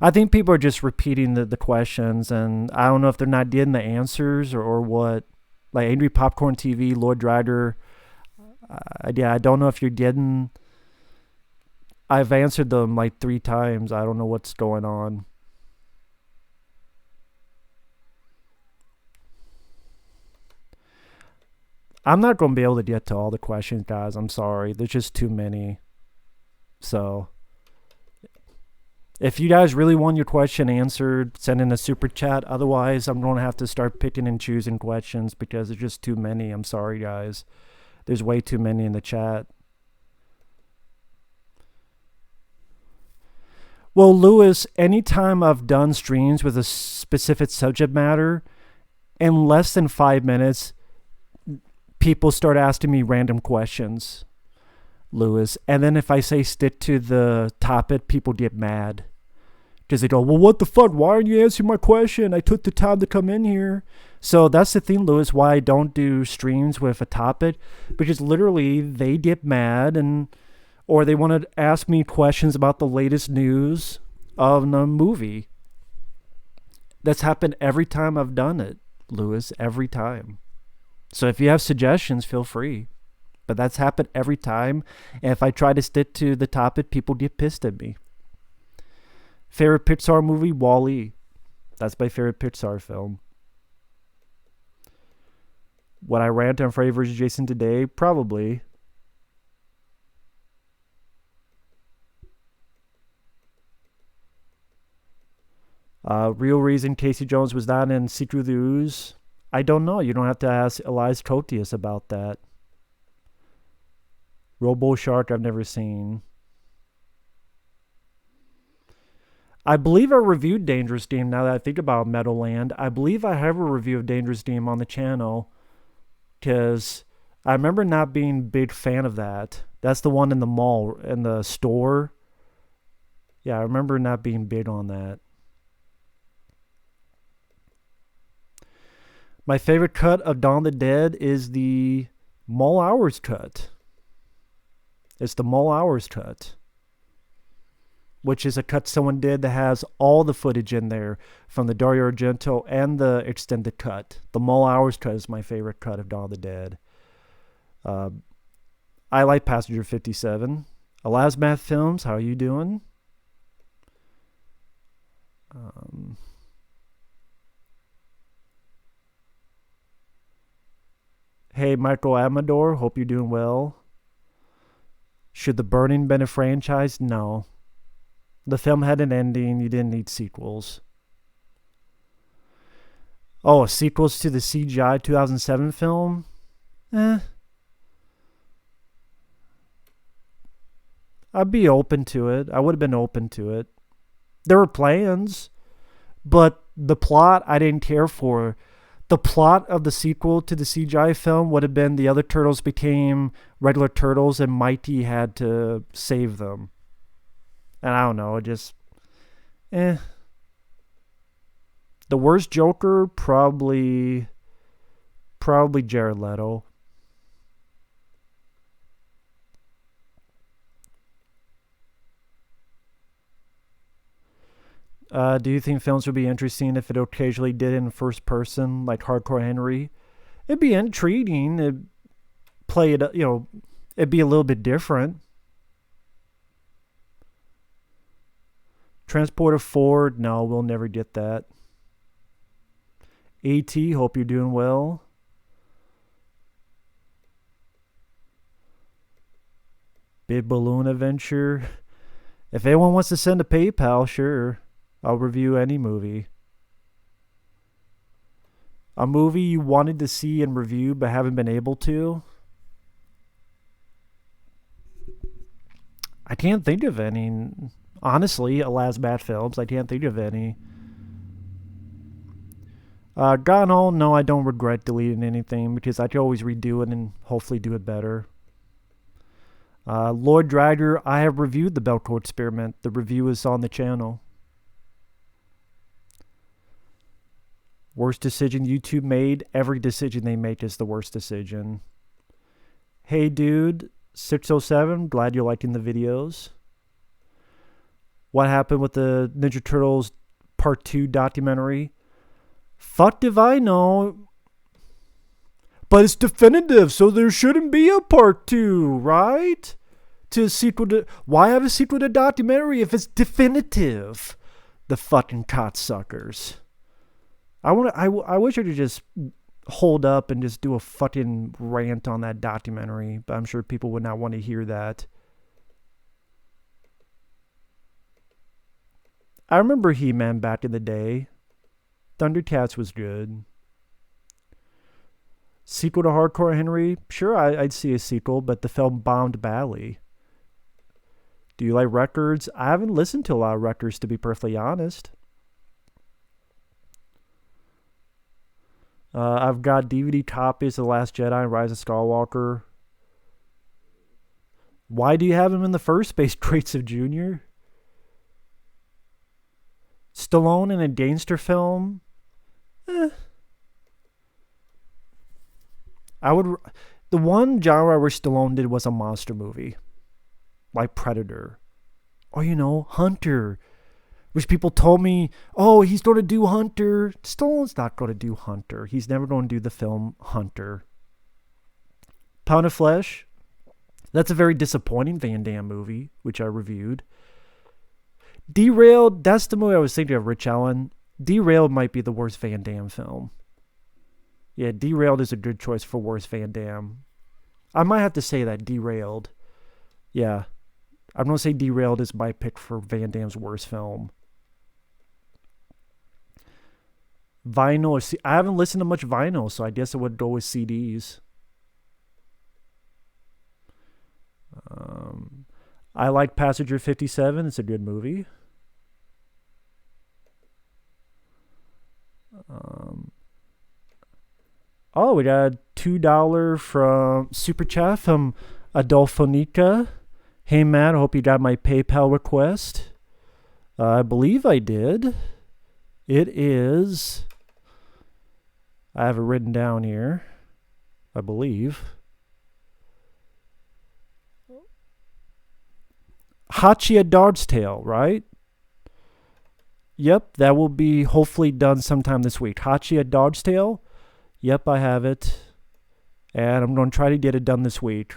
I think people are just repeating the questions, and I don't know if they're not getting the answers or what. Like Angry Popcorn TV, Lord Drider. I don't know if you're getting. I've answered them like 3 times. I don't know what's going on. I'm not going to be able to get to all the questions, guys. I'm sorry. There's just too many. So, if you guys really want your question answered, send in a super chat. Otherwise, I'm going to have to start picking and choosing questions because there's just too many. I'm sorry, guys. There's way too many in the chat. Well, Lewis, anytime I've done streams with a specific subject matter, in less than 5 minutes, people start asking me random questions, Lewis. And then if I say stick to the topic, people get mad. Because they go, well, what the fuck? Why aren't you answering my question? I took the time to come in here. So that's the thing, Lewis, why I don't do streams with a topic. Because literally, they get mad or they want to ask me questions about the latest news of the movie. That's happened every time I've done it, Lewis, every time. So if you have suggestions, feel free. But that's happened every time. And if I try to stick to the topic, people get pissed at me. Favorite Pixar movie? WALL-E. That's my favorite Pixar film. Would I rant on Freddy vs. Jason today? Probably. Real reason Casey Jones was not in Secret of the Ooze? I don't know. You don't have to ask Elias Koteas about that. Robo Shark, I've never seen. I believe I reviewed Dangerous Game now that I think about Metal Land. I believe I have a review of Dangerous Game on the channel because I remember not being a big fan of that. That's the one in the mall, in the store. Yeah, I remember not being big on that. My favorite cut of Dawn of the Dead is the Mall Hours cut. It's the Mall Hours cut, which is a cut someone did that has all the footage in there from the Dario Argento and the extended cut. The Mall Hours cut is my favorite cut of Dawn of the Dead. I like Passenger 57. Elasmath Films, how are you doing? Hey, Michael Amador, hope you're doing well. Should The Burning been a franchise? No. The film had an ending. You didn't need sequels. Oh, sequels to the CGI 2007 film? I'd be open to it. I would have been open to it. There were plans, but the plot I didn't care for. The plot of the sequel to the CGI film would have been the other turtles became regular turtles and Mighty had to save them. And I don't know, it just eh. The worst Joker, probably Jared Leto. Do you think films would be interesting if it occasionally did in first person, like Hardcore Henry? It'd be intriguing. It'd play it, it'd be a little bit different. Transporter Ford, no, we'll never get that. AT, hope you're doing well. Big Balloon Adventure. If anyone wants to send a PayPal, sure. I'll review any movie. A movie you wanted to see and review but haven't been able to? I can't think of any. Honestly, Alas Bad Films, I can't think of any. Gone Home, no, I don't regret deleting anything because I could always redo it and hopefully do it better. Lord Dragger, I have reviewed the Belko Experiment. The review is on the channel. Worst decision YouTube made. Every decision they make is the worst decision. Hey dude, 607, glad you're liking the videos. What happened with the Ninja Turtles Part 2 documentary? Fuck if I know. But it's definitive, so there shouldn't be a Part 2, right? To a sequel to... Why have a sequel to a documentary if it's definitive? The fucking cocksuckers. I wish I could just hold up and just do a fucking rant on that documentary, but I'm sure people would not want to hear that. I remember He-Man back in the day. Thundercats was good. Sequel to Hardcore Henry? Sure, I'd see a sequel, but the film bombed badly. Do you like records? I haven't listened to a lot of records, to be perfectly honest. I've got DVD copies of The Last Jedi and Rise of Skywalker. Why do you have him in the first place, Greats Jr.? Stallone in a gangster film? The one genre where Stallone did was a monster movie. Like Predator. Or, Hunter. Which people told me, oh, he's going to do Hunter. Stallone's not going to do Hunter. He's never going to do the film Hunter. Pound of Flesh. That's a very disappointing Van Damme movie, which I reviewed. Derailed. That's the movie I was thinking of, Rich Allen. Derailed might be the worst Van Damme film. Yeah, Derailed is a good choice for worst Van Damme. I might have to say that, Derailed. Yeah. I'm going to say Derailed is my pick for Van Damme's worst film. Vinyl. I haven't listened to much vinyl, so I guess I would go with CDs. I like Passenger 57. It's a good movie. We got $2 from Super Chat from Adolfonica. Hey Matt, I hope you got my PayPal request. I believe I did. It is... I have it written down here. I believe. Hachi a Dog's Tale, right? Yep, that will be hopefully done sometime this week. Hachi a Dog's Tale. Yep, I have it. And I'm going to try to get it done this week.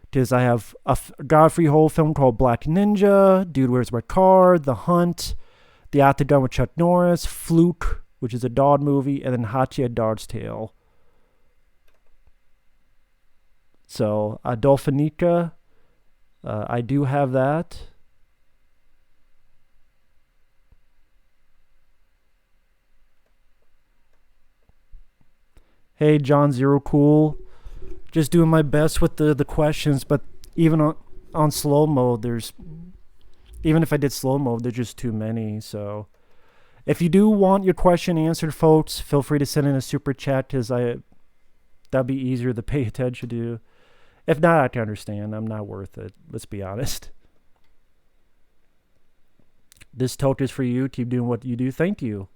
Because I have a Godfrey Ho film called Black Ninja, Dude, Where's My Car, The Hunt, The Octagon with Chuck Norris, Fluke, which is a dog movie, and then Hachi a Dog's Tale. So, Adolfonica, I do have that. Hey, John Zero Cool. Just doing my best with the questions, but even on slow mode, even if I did slow mode, there's just too many. So If you do want your question answered, folks, feel free to send in a super chat because that'd be easier to pay attention to. If not, I can understand. I'm not worth it. Let's be honest. This tote is for you. Keep doing what you do. Thank you.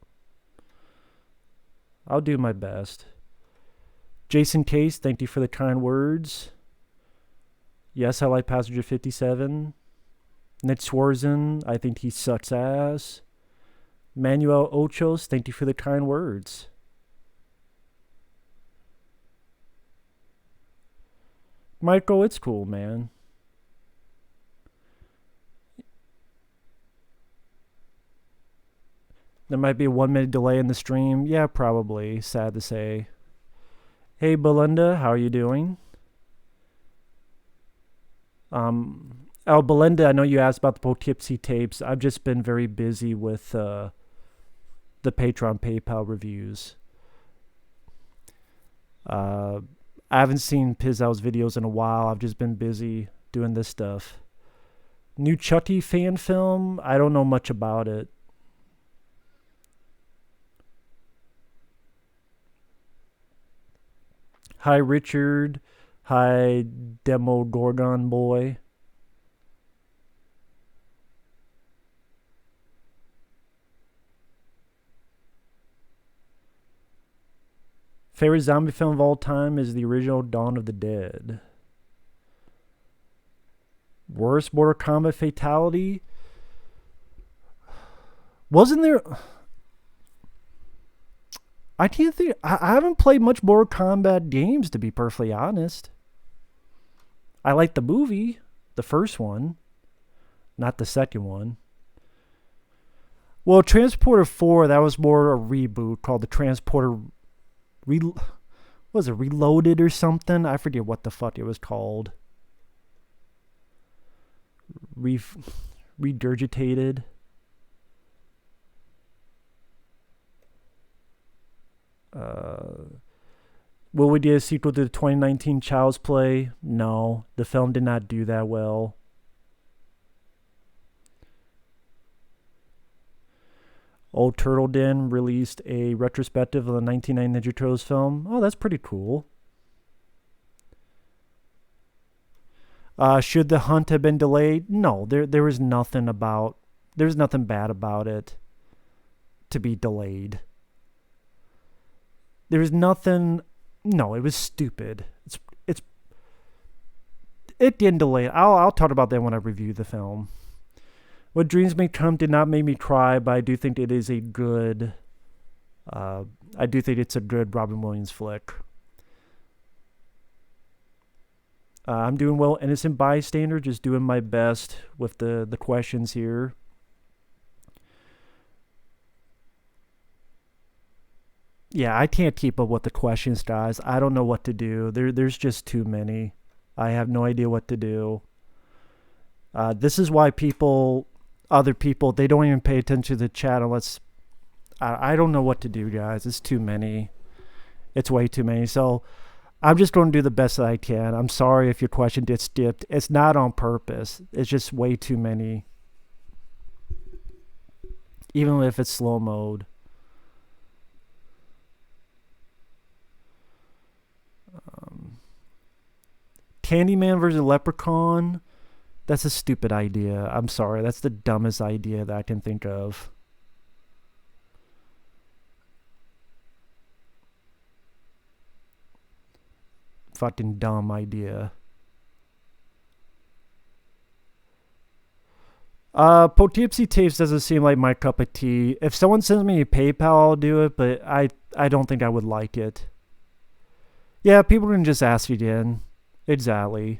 I'll do my best. Jason Case, thank you for the kind words. Yes, I like Passenger 57. Nick Swarzen, I think he sucks ass. Manuel Ochos, thank you for the kind words. Michael, it's cool, man. There might be a 1 minute delay in the stream. Yeah, probably. Sad to say. Hey, Belinda, how are you doing? Belinda, I know you asked about the Poughkeepsie tapes. I've just been very busy with the Patreon PayPal reviews. I haven't seen Pizzel's videos in a while. I've just been busy doing this stuff. New Chucky fan film? I don't know much about it. Hi, Richard. Hi, Demogorgon boy. Favorite zombie film of all time is the original Dawn of the Dead. Worst Mortal Kombat fatality? Wasn't there... I can't think... I haven't played much Mortal Kombat games, to be perfectly honest. I like the movie, the first one, not the second one. Well, Transporter 4, that was more a reboot called the Transporter... was it Reloaded or something? I forget what the fuck it was called. Regurgitated. Will we do a sequel to the 2019 Child's Play? No, the film did not do that well. Old Turtle Den released a retrospective of the 1990 Ninja Turtles film. Oh, that's pretty cool. Should the hunt have been delayed? No, there was nothing bad about it to be delayed. There was nothing. No, it was stupid. It didn't delay. I'll talk about that when I review the film. What Dreams May Come did not make me cry, but I do think it is a good. I do think it's a good Robin Williams flick. I'm doing well. Innocent Bystander, just doing my best with the questions here. Yeah, I can't keep up with the questions, guys. I don't know what to do. There's just too many. I have no idea what to do. This is why other people, they don't even pay attention to the chat unless... I don't know what to do, guys. It's too many. It's way too many. So I'm just going to do the best that I can. I'm sorry if your question gets skipped. It's not on purpose. It's just way too many. Even if it's slow mode. Candyman versus Leprechaun. That's a stupid idea. I'm sorry. That's the dumbest idea that I can think of. Fucking dumb idea. Poughkeepsie tapes doesn't seem like my cup of tea. If someone sends me a PayPal, I'll do it, but I don't think I would like it. Yeah, people can just ask again. Exactly.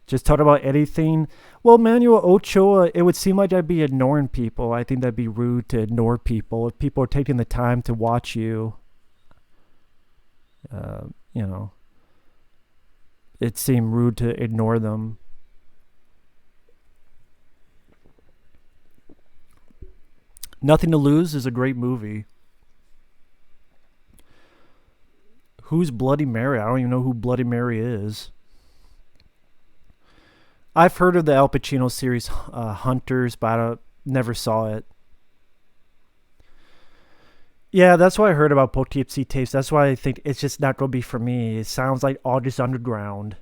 Just talk about anything. Well, Manuel Ochoa, it would seem like I'd be ignoring people. I think that'd be rude to ignore people. If people are taking the time to watch you, it seemed rude to ignore them. Nothing to Lose is a great movie. Who's Bloody Mary? I don't even know who Bloody Mary is. I've heard of the Al Pacino series Hunters, but never saw it. Yeah, that's why I heard about Poughkeepsie Tapes. That's why I think it's just not going to be for me. It sounds like August Underground,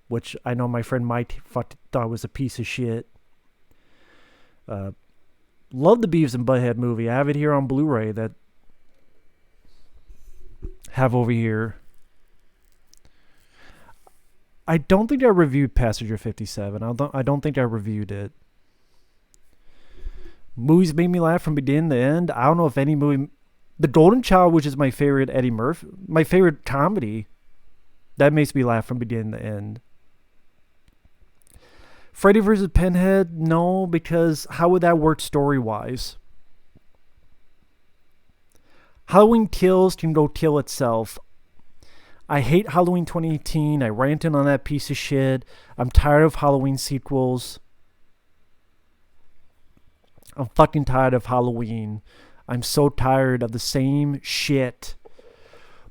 which I know my friend Mike thought was a piece of shit. Love the Beavis and Butthead movie. I have it here on Blu-ray that have over here. I don't think I reviewed Passenger 57. I don't think I reviewed it. Movies made me laugh from beginning to end. I don't know if any movie... The Golden Child, which is my favorite Eddie Murphy... My favorite comedy. That makes me laugh from beginning to end. Freddy vs. Pinhead, no, because how would that work story-wise? Halloween Kills can go kill itself. I hate Halloween 2018. I ranted on that piece of shit. I'm tired of Halloween sequels. I'm fucking tired of Halloween. I'm so tired of the same shit.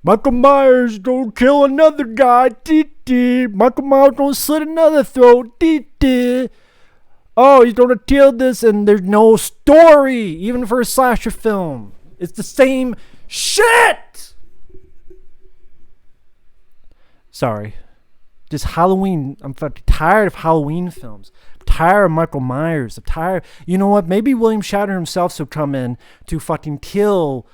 Michael Myers gonna kill another guy. Michael Myers gonna slit another throat. Oh, he's gonna kill this, and there's no story, even for a slasher film. It's the same shit. Sorry. Just Halloween. I'm fucking tired of Halloween films. I'm tired of Michael Myers. I'm tired. You know what? Maybe William Shatner himself should come in to fucking kill.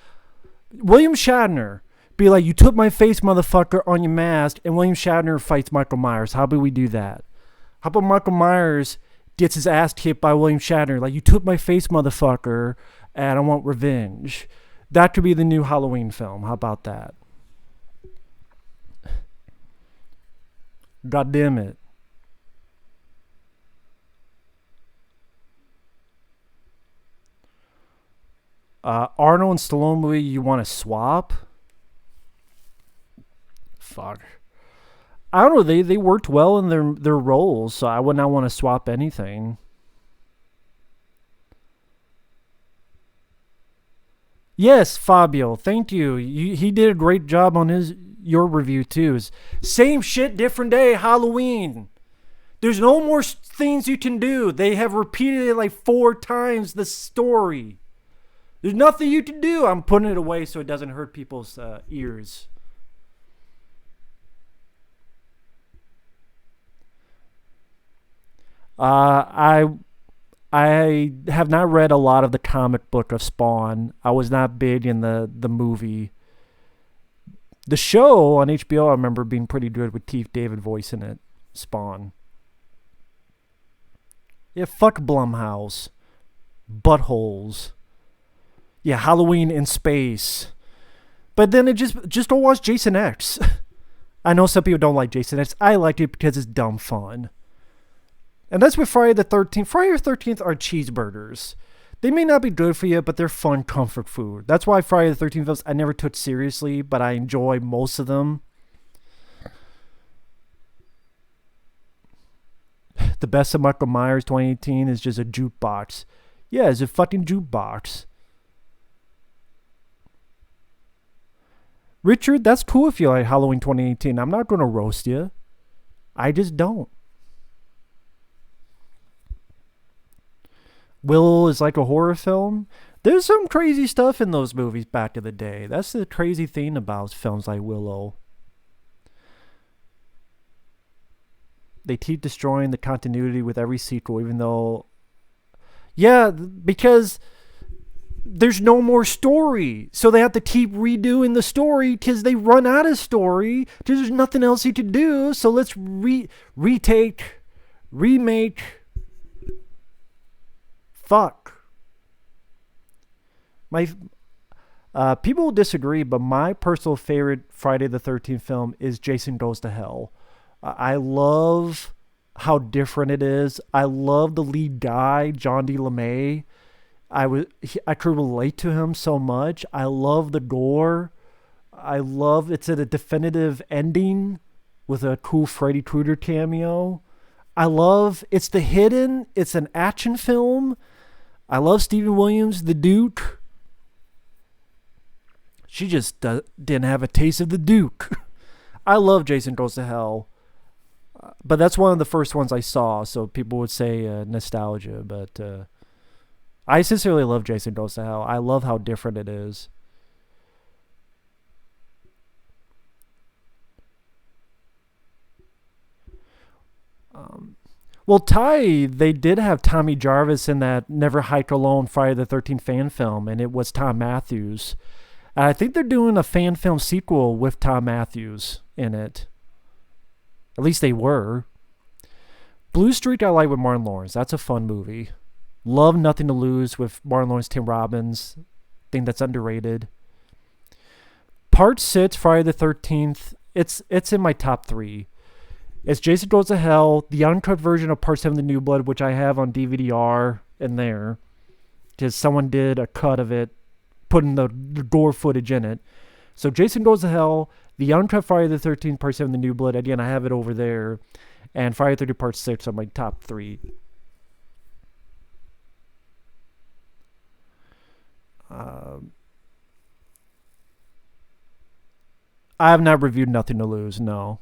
William Shatner. Be like, you took my face, motherfucker, on your mask, and William Shatner fights Michael Myers. How about we do that? How about Michael Myers gets his ass kicked by William Shatner? Like, you took my face, motherfucker, and I want revenge. That could be the new Halloween film. How about that? God damn it. Arnold and Stallone movie you want to swap? Fuck. I don't know. They worked well in their roles, so I would not want to swap anything. Yes, Fabio. Thank you. He did a great job on your review too. Same shit, different day. Halloween. There's no more things you can do. They have repeated it like 4 times the story. There's nothing you can do. I'm putting it away so it doesn't hurt people's ears. I have not read a lot of the comic book of Spawn. I was not big in the movie. The show on HBO I remember being pretty good with Keith David voicing it. Spawn. Yeah, fuck Blumhouse. Buttholes. Yeah, Halloween in space. But then it just don't watch Jason X. I know some people don't like Jason X. I like it because it's dumb fun. And that's with Friday the 13th. Friday the 13th are cheeseburgers. They may not be good for you, but they're fun comfort food. That's why Friday the 13th films I never took seriously, but I enjoy most of them. The best of Michael Myers 2018 is just a jukebox. Yeah, it's a fucking jukebox. Richard, that's cool if you like Halloween 2018. I'm not going to roast you. I just don't. Willow is like a horror film. There's some crazy stuff in those movies back in the day. That's the crazy thing about films like Willow. They keep destroying the continuity with every sequel, even though... Yeah, because there's no more story. So they have to keep redoing the story because they run out of story. Because there's nothing else you can do. So let's retake, remake... Fuck. My people will disagree, but my personal favorite Friday the 13th film is Jason Goes to Hell. I love how different it is. I love the lead guy, John D. LeMay. I could relate to him so much. I love the gore. I love it's a definitive ending with a cool Freddy Krueger cameo. I love it's the hidden. It's an action film. I love Stephen Williams, the Duke. She just didn't have a taste of the Duke. I love Jason Goes to Hell. but that's one of the first ones I saw, so people would say nostalgia. But I sincerely love Jason Goes to Hell. I love how different it is. Well, Ty, they did have Tommy Jarvis in that Never Hike Alone Friday the 13th fan film, and it was Tom Matthews. And I think they're doing a fan film sequel with Tom Matthews in it. At least they were. Blue Streak I like with Martin Lawrence. That's a fun movie. Love Nothing to Lose with Martin Lawrence, Tim Robbins. Think that's underrated. Part 6, Friday the 13th. It's in my top 3. It's Jason Goes to Hell, the uncut version of Part 7 The New Blood, which I have on DVD-R in there. Because someone did a cut of it, putting the gore footage in it. So Jason Goes to Hell, the uncut Friday the 13th, Part 7 The New Blood. Again, I have it over there. And Friday the 13th, Part 6 are my top 3. I have not reviewed Nothing to Lose, no.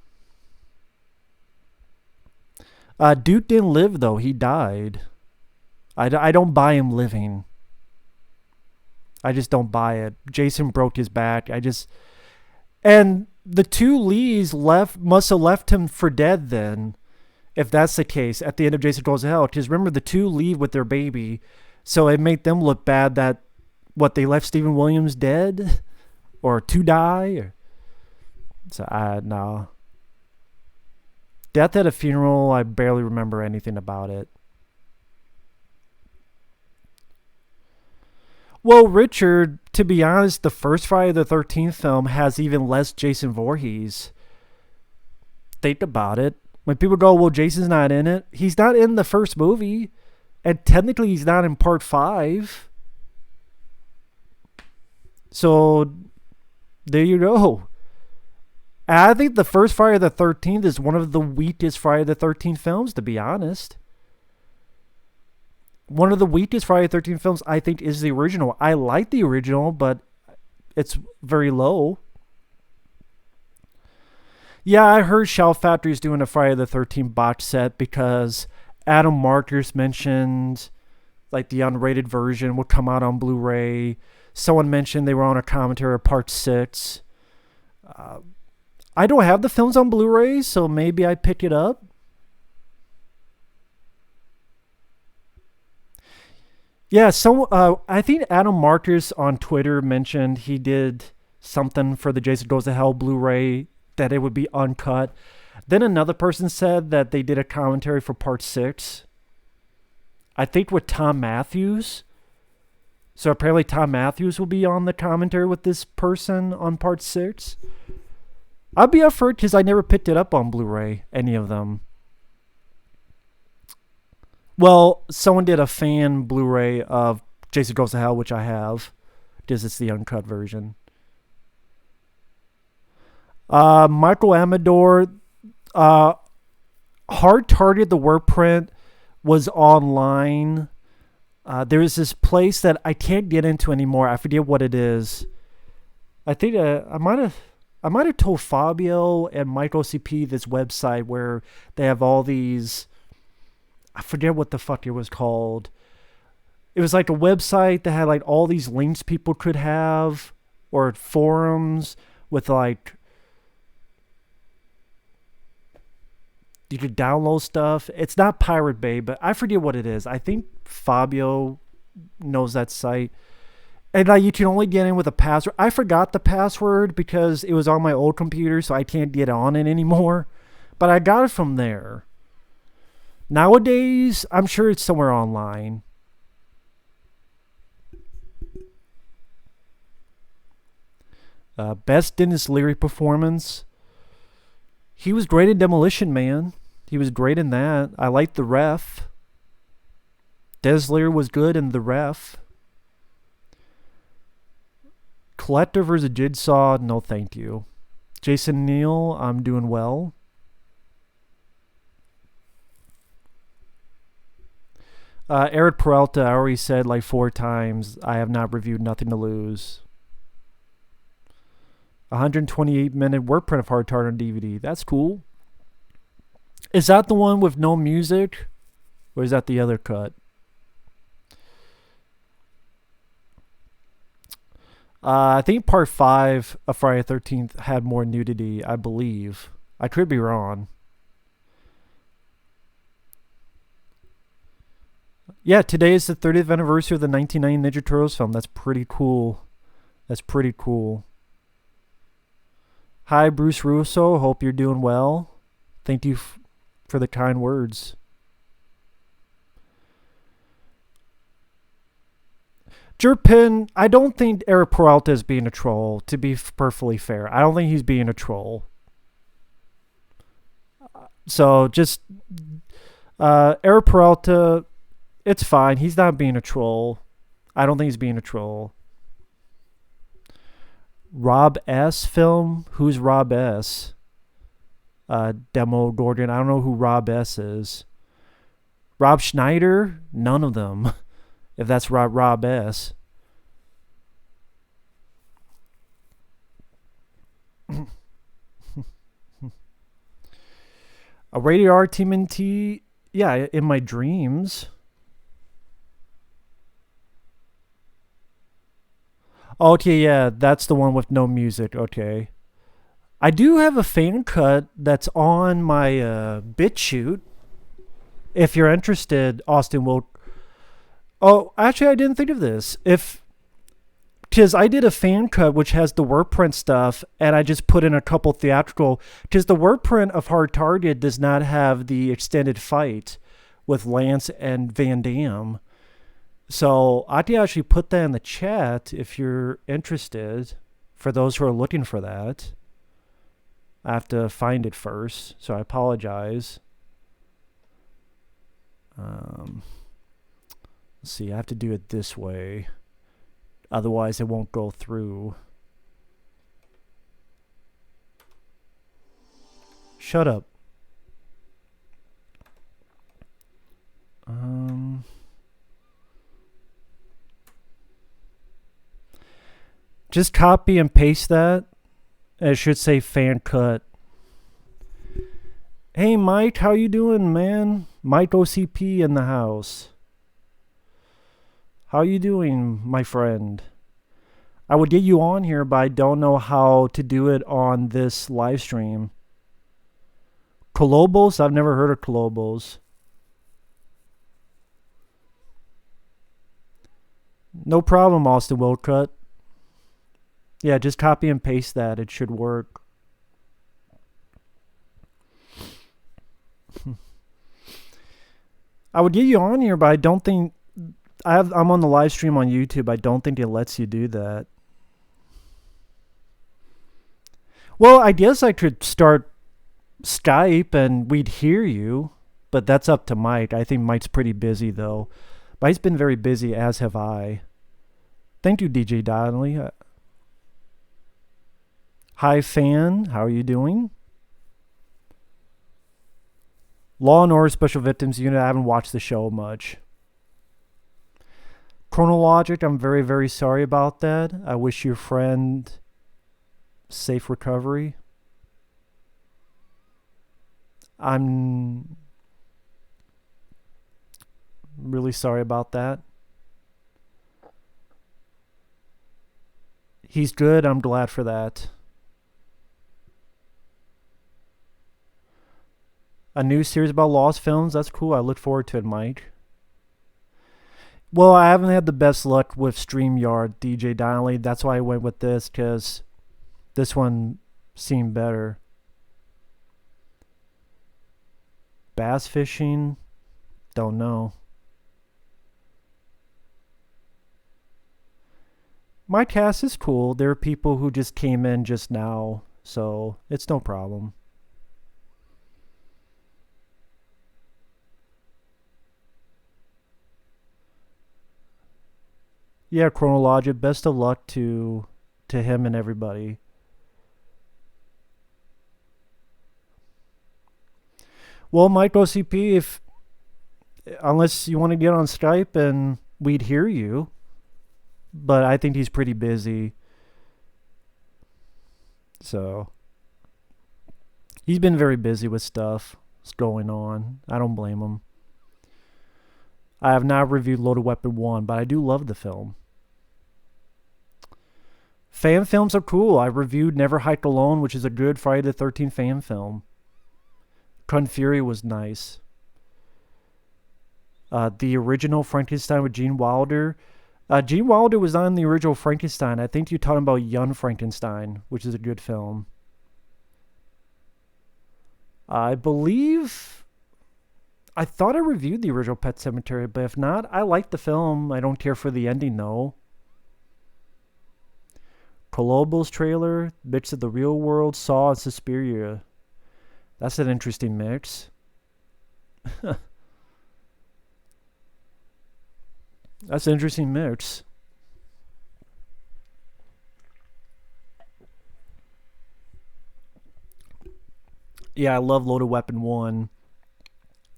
Duke didn't live, though. He died. I don't buy him living. I just don't buy it. Jason broke his back. And the two Lees must have left him for dead then, if that's the case, at the end of Jason Goes to Hell. Because remember, the two leave with their baby, so it made them look bad that, they left Stephen Williams dead? Or to die? So, no. Death at a Funeral, I barely remember anything about it. Well, Richard, to be honest, the first Friday the 13th film has even less Jason Voorhees. Think about it. When people go, well, Jason's not in it. He's not in the first movie. And technically he's not in part 5. So, there you go. I think the first Friday the 13th is one of the weakest Friday the 13th films, to be honest. One of the weakest Friday the 13th films, I think, is the original. I like the original, but it's very low. Yeah, I heard Shout Factory's doing a Friday the 13th box set because Adam Marcus mentioned the unrated version will come out on Blu-ray. Someone mentioned they were on a commentary of Part 6. I don't have the films on Blu-ray, so maybe I pick it up. Yeah, I think Adam Marcus on Twitter mentioned he did something for the Jason Goes to Hell Blu-ray, that it would be uncut. Then another person said that they did a commentary for Part 6. I think with Tom Matthews. So apparently Tom Matthews will be on the commentary with this person on Part 6. I'd be up for it because I never picked it up on Blu-ray, any of them. Well, someone did a fan Blu-ray of Jason Goes to Hell, which I have, because it's the uncut version. Michael Amador, Hard Target, the work print, was online. There is this place that I can't get into anymore. I forget what it is. I think I might have told Fabio and Michael CP this website where they have all these. I forget what the fuck it was called. It was like a website that had all these links people could have, or forums with you could download stuff. It's not Pirate Bay, but I forget what it is. I think Fabio knows that site. And you can only get in with a password. I forgot the password because it was on my old computer, so I can't get on it anymore. But I got it from there. Nowadays, I'm sure it's somewhere online. Best Dennis Leary performance. He was great in Demolition Man. He was great in that. I liked The Ref. Dennis Leary was good in The Ref. Collector vs. Jigsaw, no thank you. Jason Neal, I'm doing well. Eric Peralta, I already said 4 times, I have not reviewed Nothing to Lose. 128-minute work print of Hard Target on DVD. That's cool. Is that the one with no music? Or is that the other cut? I think part 5 of Friday the 13th had more nudity, I believe. I could be wrong. Yeah, today is the 30th anniversary of the 1990 Ninja Turtles film. That's pretty cool. That's pretty cool. Hi, Bruce Russo. Hope you're doing well. Thank you for the kind words. Jerpin, I don't think Eric Peralta is being a troll, to be perfectly fair. I don't think he's being a troll. So just Eric Peralta, it's fine. He's not being a troll. I don't think he's being a troll. Rob S. film? Who's Rob S? Demo Gordon. I don't know who Rob S. is. Rob Schneider? None of them. If that's Rob S. A Rated R TMNT? Yeah, in my dreams. Okay, yeah, that's the one with no music. Okay. I do have a fan cut that's on my BitChute. If you're interested, Austin will. Oh, actually, I didn't think of this. Because I did a fan cut which has the word print stuff, and I just put in a couple theatrical. Because the word print of Hard Target does not have the extended fight with Lance and Van Damme. So I can actually put that in the chat if you're interested. For those who are looking for that, I have to find it first, so I apologize. Let's see, I have to do it this way. Otherwise, it won't go through. Shut up. Just copy and paste that. It should say fan cut. Hey Mike, how you doing, man? Mike OCP in the house. How you doing, my friend? I would get you on here, but I don't know how to do it on this live stream. Colobos? I've never heard of Colobos. No problem, Austin Wilcutt. Yeah, just copy and paste that. It should work. I would get you on here, but I don't think... I'm on the live stream on YouTube. I don't think it lets you do that. Well, I guess I could start Skype and we'd hear you, but that's up to Mike. I think Mike's pretty busy, though. Mike's been very busy, as have I. Thank you, DJ Donnelly. Hi, fan. How are you doing? Law and Order Special Victims Unit. I haven't watched the show much. Chronologic, I'm very, very sorry about that. I wish your friend safe recovery. I'm really sorry about that. He's good. I'm glad for that. A new series about lost films. That's cool. I look forward to it, Mike. Well, I haven't had the best luck with StreamYard, DJ Donnelly. That's why I went with this, because this one seemed better. Bass fishing? Don't know. My cast is cool. There are people who just came in just now, so it's no problem. Yeah, Chronologic, best of luck to him and everybody. Well, Mike OCP, unless you want to get on Skype and we'd hear you, but I think he's pretty busy. So, he's been very busy with stuff. going on. I don't blame them. I have not reviewed Loaded Weapon 1, but I do love the film. Fan films are cool. I reviewed Never Hike Alone, which is a good Friday the 13th fan film. Kung Fury was nice. The original Frankenstein with Gene Wilder. Gene Wilder was on the original Frankenstein. I think you're talking about Young Frankenstein, which is a good film. I believe... I thought I reviewed the original Pet Sematary, but if not, I like the film. I don't care for the ending, though. Colossus trailer, bits of the real world, Saw, and Suspiria. That's an interesting mix. That's an interesting mix. Yeah, I love Loaded Weapon 1.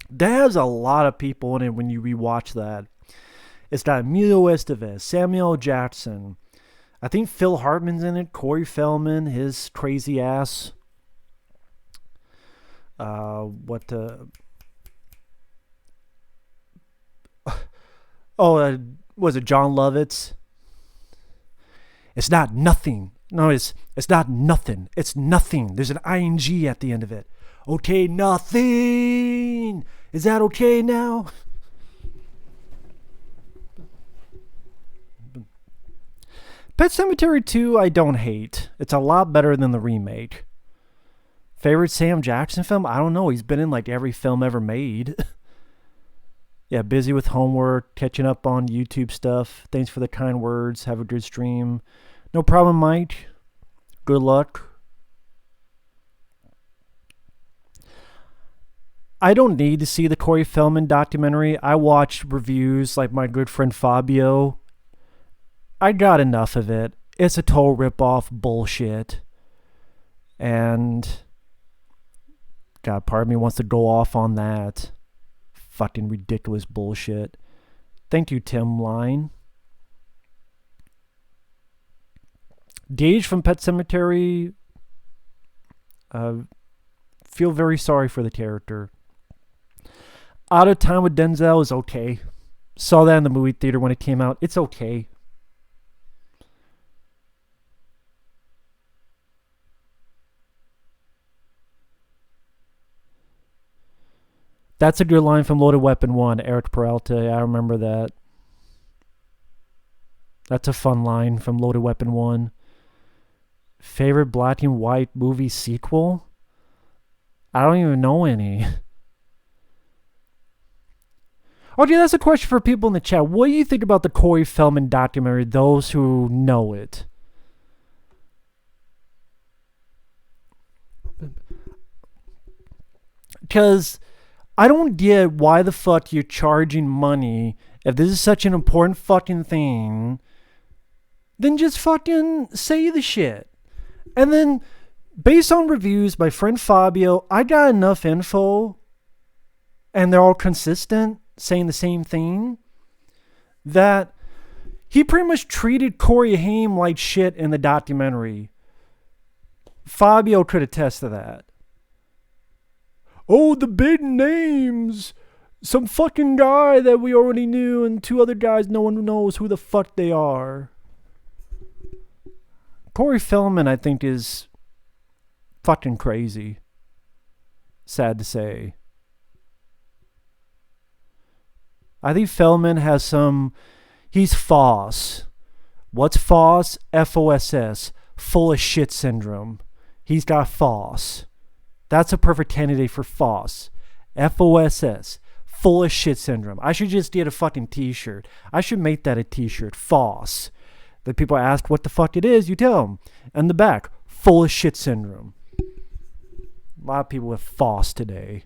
That has a lot of people in it when you rewatch that. It's got Emilio Estevez, Samuel L. Jackson. I think Phil Hartman's in it. Corey Feldman, his crazy ass. Was it John Lovitz? It's not nothing. No, it's not nothing. It's nothing. There's an ing at the end of it. Okay, nothing. Is that okay now? Pet Sematary 2, I don't hate. It's a lot better than the remake. Favorite Sam Jackson film? I don't know. He's been in like every film ever made. Yeah, busy with homework, catching up on YouTube stuff. Thanks for the kind words. Have a good stream. No problem, Mike. Good luck. I don't need to see the Corey Feldman documentary. I watched reviews like my good friend Fabio. I got enough of it. It's a total rip-off bullshit. And God, part of me wants to go off on that. Fucking ridiculous bullshit. Thank you, Tim Line. Gage from Pet Sematary. Feel very sorry for the character. Out of Time with Denzel is okay. Saw that in the movie theater when it came out. It's okay. That's a good line from Loaded Weapon 1, Eric Peralta. I remember that. That's a fun line from Loaded Weapon 1. Favorite black and white movie sequel? I don't even know any. Okay, that's a question for people in the chat. What do you think about the Corey Feldman documentary, those who know it? Because I don't get why the fuck you're charging money. If this is such an important fucking thing, then just fucking say the shit. And then, based on reviews by friend Fabio, I got enough info, and they're all consistent, saying the same thing, that he pretty much treated Corey Haim like shit in the documentary. Fabio could attest to that. Oh, the big names. Some fucking guy that we already knew and two other guys no one knows who the fuck they are. Corey Feldman, I think, is fucking crazy. Sad to say. I think Feldman has some... He's FOSS. What's FOSS? F-O-S-S. Full of shit syndrome. He's got FOSS. That's a perfect candidate for FOSS. F-O-S-S. Full of shit syndrome. I should just get a fucking t-shirt. I should make that a t-shirt. FOSS. The people ask what the fuck it is, you tell them. And the back, full of shit syndrome. A lot of people with FOSS today.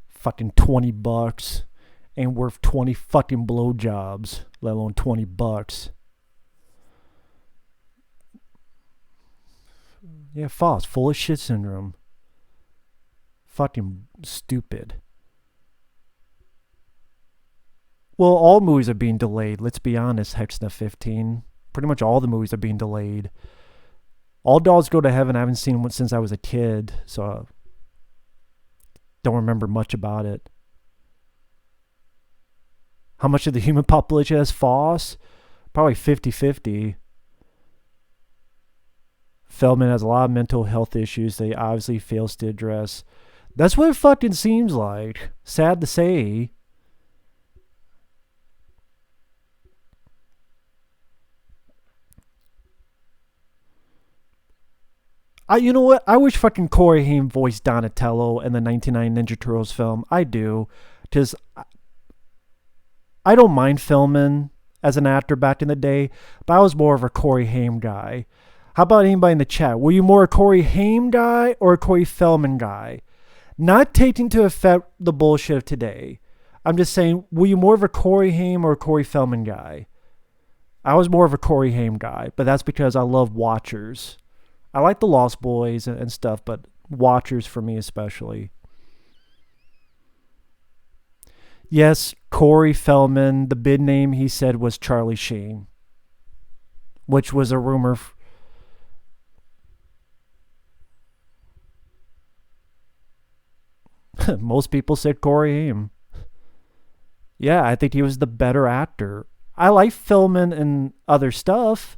Fucking $20 ain't worth 20 fucking blowjobs, let alone $20. Yeah, FOSS, full of shit syndrome. Fucking stupid. Well, all movies are being delayed. Let's be honest, Hexna 15. Pretty much all the movies are being delayed. All Dolls Go to Heaven, I haven't seen one since I was a kid, so I don't remember much about it. How much of the human population has FOSS? Probably 50-50. Feldman has a lot of mental health issues that he obviously fails to address. That's what it fucking seems like. Sad to say. You know what? I wish fucking Corey Haim voiced Donatello in the 1999 Ninja Turtles film. I do. Because I don't mind Feldman as an actor back in the day, but I was more of a Corey Haim guy. How about anybody in the chat? Were you more a Corey Haim guy or a Corey Feldman guy? Not taking to effect the bullshit of today. I'm just saying, were you more of a Corey Haim or a Corey Feldman guy? I was more of a Corey Haim guy, but that's because I love Watchers. I like the Lost Boys and stuff, but Watchers for me especially. Yes, Corey Feldman, the bid name he said was Charlie Sheen, which was a rumor. Most people said Corey Haim. Yeah, I think he was the better actor. I like Feldman and other stuff,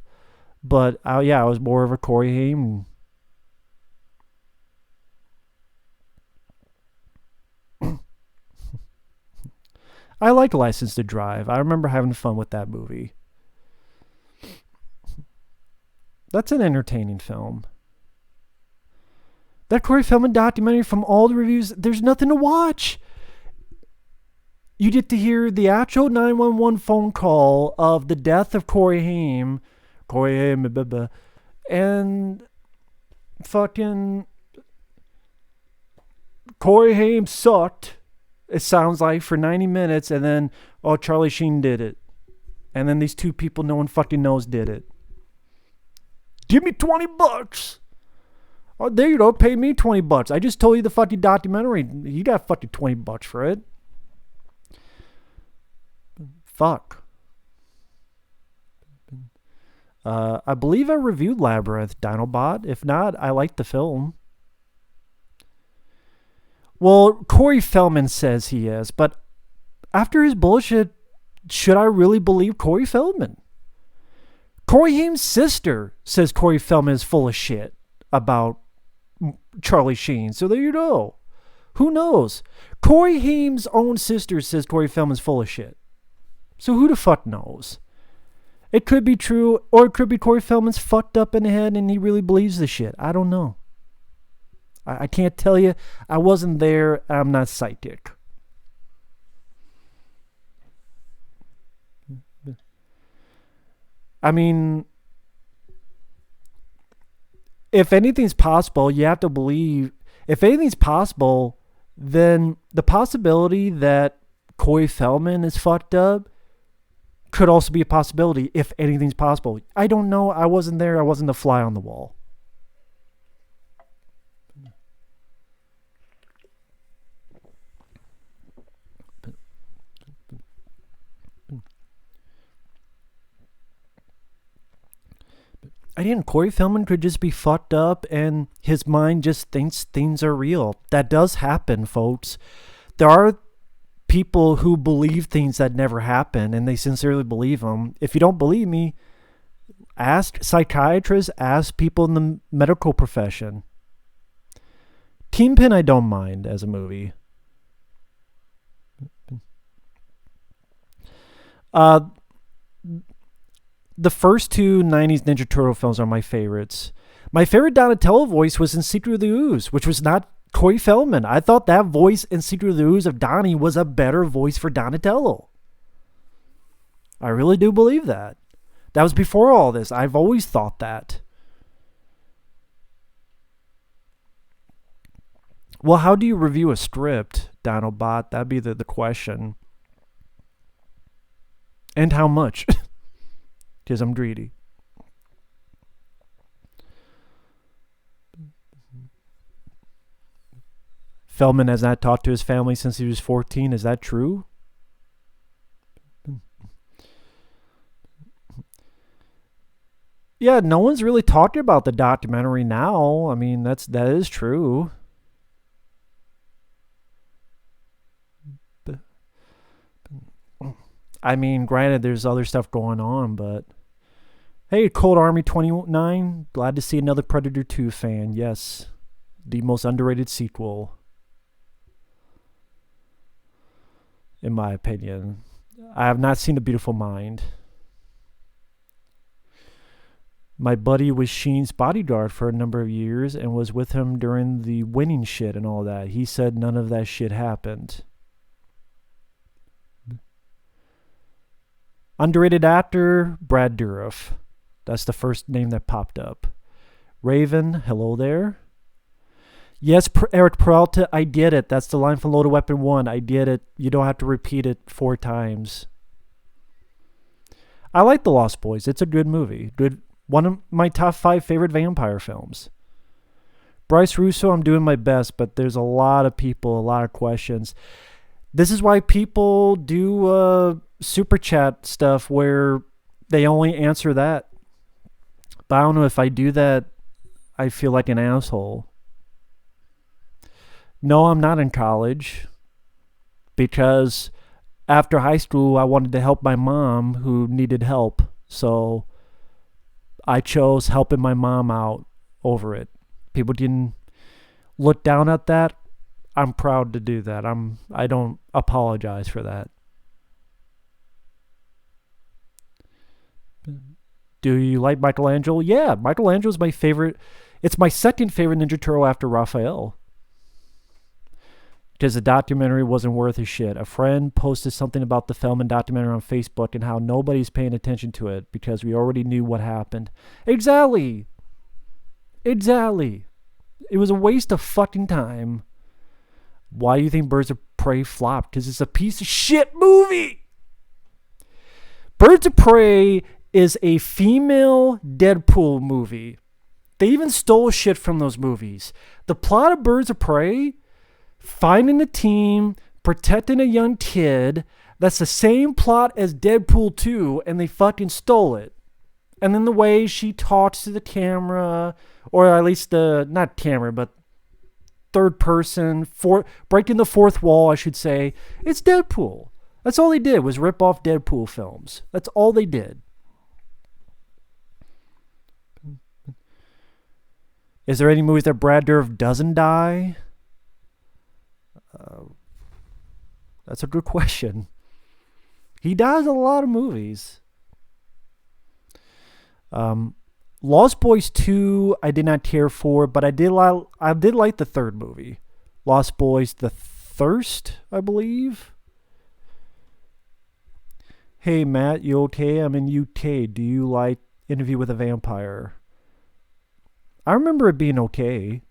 but I was more of a Corey Haim. I like License to Drive. I remember having fun with that movie. That's an entertaining film. That Corey Feldman documentary, from all the reviews, there's nothing to watch. You get to hear the actual 911 phone call of the death of Corey Haim. Corey Haim, and fucking Corey Haim sucked. It sounds like for 90 minutes, and then Charlie Sheen did it, and then these two people no one fucking knows did it. Give me $20. Oh, there you go. Pay me $20. I just told you the fucking documentary. You got fucking $20 for it. Fuck. I believe I reviewed Labyrinth, Dinobot. If not, I like the film. Well, Corey Feldman says he is, but after his bullshit, should I really believe Corey Feldman? Corey Haim's sister says Corey Feldman is full of shit about Charlie Sheen. So there you go. Who knows? Corey Haim's own sister says Corey Feldman's full of shit. So who the fuck knows? It could be true, or it could be Corey Feldman's fucked up in the head and he really believes the shit. I don't know. I can't tell you. I wasn't there. I'm not psychic. I mean, if anything's possible, you have to believe. If anything's possible, then the possibility that Corey Feldman is fucked up could also be a possibility if anything's possible. I don't know. I wasn't there. I wasn't the fly on the wall. Again, Corey Feldman could just be fucked up and his mind just thinks things are real. That does happen, folks. There are people who believe things that never happen and they sincerely believe them. If you don't believe me, ask psychiatrists, ask people in the medical profession. Kingpin I don't mind as a movie. The first two 90s Ninja Turtle films are my favorites. My favorite Donatello voice was in Secret of the Ooze, which was not Corey Feldman. I thought that voice in Secret of the Ooze of Donnie was a better voice for Donatello. I really do believe that. That was before all this. I've always thought that. Well, how do you review a script, Dinobot? That'd be the question. And how much? Because I'm greedy. Feldman has not talked to his family since he was 14. Is that true? Yeah, no one's really talking about the documentary now. I mean, that is true. I mean, granted, there's other stuff going on, but hey, Cold Army 29, glad to see another Predator 2 fan. Yes, the most underrated sequel, in my opinion. I have not seen A Beautiful Mind. My buddy was Sheen's bodyguard for a number of years and was with him during the winning shit and all that. He said none of that shit happened. Underrated actor, Brad Dourif. That's the first name that popped up. Raven, hello there. Yes, Eric Peralta, I get it. That's the line from Loaded Weapon 1. I get it. You don't have to repeat it 4 times. I like The Lost Boys. It's a good movie. Good. One of my top 5 favorite vampire films. Bryce Russo, I'm doing my best, but there's a lot of people, a lot of questions. This is why people do super chat stuff where they only answer that. But I don't know, if I do that, I feel like an asshole. No, I'm not in college because after high school, I wanted to help my mom who needed help. So I chose helping my mom out over it. People didn't look down at that. I'm proud to do that. I don't apologize for that. Do you like Michelangelo? Yeah, Michelangelo's my favorite. It's my second favorite Ninja Turtle after Raphael. Because the documentary wasn't worth a shit. A friend posted something about the film and documentary on Facebook and how nobody's paying attention to it because we already knew what happened. Exactly. Exactly. It was a waste of fucking time. Why do you think Birds of Prey flopped? Because it's a piece of shit movie. Birds of Prey is a female Deadpool movie. They even stole shit from those movies. The plot of Birds of Prey, finding a team, protecting a young kid, that's the same plot as Deadpool 2, and they fucking stole it. And then the way she talks to the camera, or at least the, not camera, but third person, breaking the fourth wall, I should say, it's Deadpool. That's all they did was rip off Deadpool films. That's all they did. Is there any movies that Brad Dourif doesn't die? That's a good question. He dies in a lot of movies. Lost Boys 2, I did not care for, but I did like the third movie. Lost Boys, The Thirst, I believe. Hey, Matt, you okay? I'm in UK. Do you like Interview with a Vampire? I remember it being okay.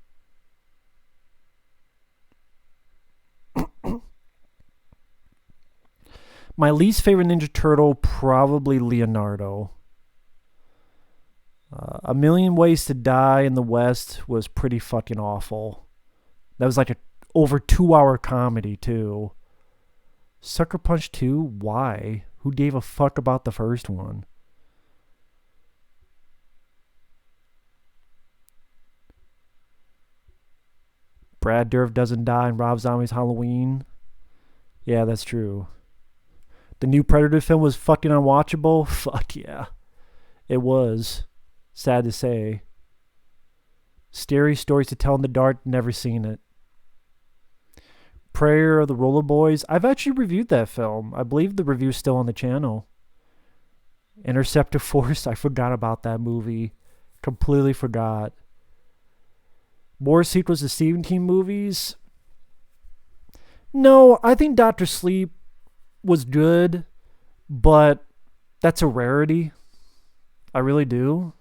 My least favorite Ninja Turtle, probably Leonardo. A Million Ways to Die in the West was pretty fucking awful. That was like a over 2-hour comedy, too. Sucker Punch 2? Why? Who gave a fuck about the first one? Brad Dourif doesn't die in Rob Zombie's Halloween. Yeah, that's true. The new Predator film was fucking unwatchable. Fuck yeah. It was. Sad to say. Scary Stories to Tell in the Dark. Never seen it. Prayer of the Roller Boys. I've actually reviewed that film. I believe the review's still on the channel. Interceptor Force. I forgot about that movie. Completely forgot. More sequels to Stephen King movies. No, I think Dr. Sleep was good, but that's a rarity. I really do.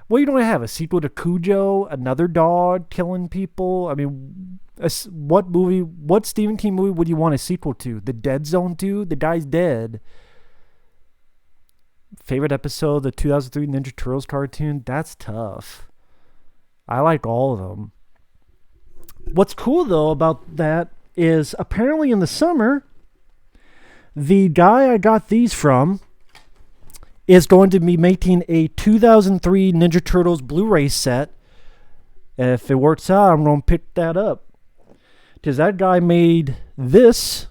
Well, you don't have a sequel to Cujo, another dog killing people. I mean, what Stephen King movie would you want a sequel to? The Dead Zone 2? The guy's dead. Favorite episode, the 2003 Ninja Turtles cartoon? That's tough. I like all of them. What's cool, though, about that is apparently in the summer, the guy I got these from is going to be making a 2003 Ninja Turtles Blu-ray set. And if it works out, I'm going to pick that up. Because that guy made this,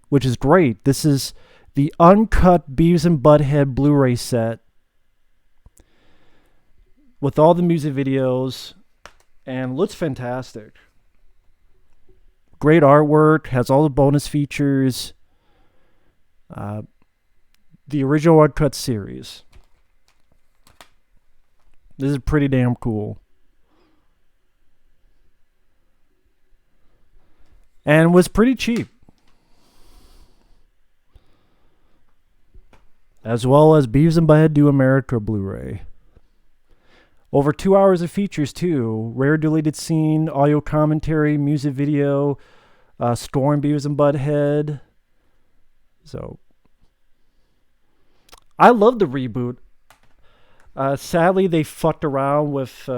which is great. This is the uncut Beavis and Butthead Blu-ray set with all the music videos, and looks fantastic. Great artwork, has all the bonus features. The original uncut series. This is pretty damn cool. And was pretty cheap. As well as Beavis and Butthead Do America Blu-ray. Over 2 hours of features too. Rare deleted scene, audio commentary, music video, scoring Beavis and Butthead. So, I love the reboot. Sadly, they fucked around with...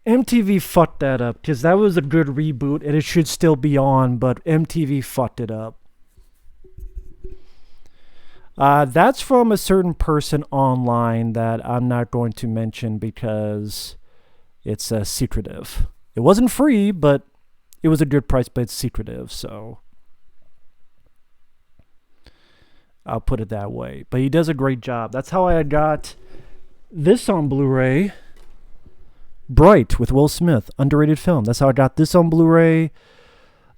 MTV fucked that up, because that was a good reboot and it should still be on, but MTV fucked it up. That's from a certain person online that I'm not going to mention because it's secretive. It wasn't free, but it was a good price, but it's secretive, so I'll put it that way. But he does a great job. That's how I got this on Blu-ray. Bright with Will Smith, underrated film. That's how I got this on Blu-ray.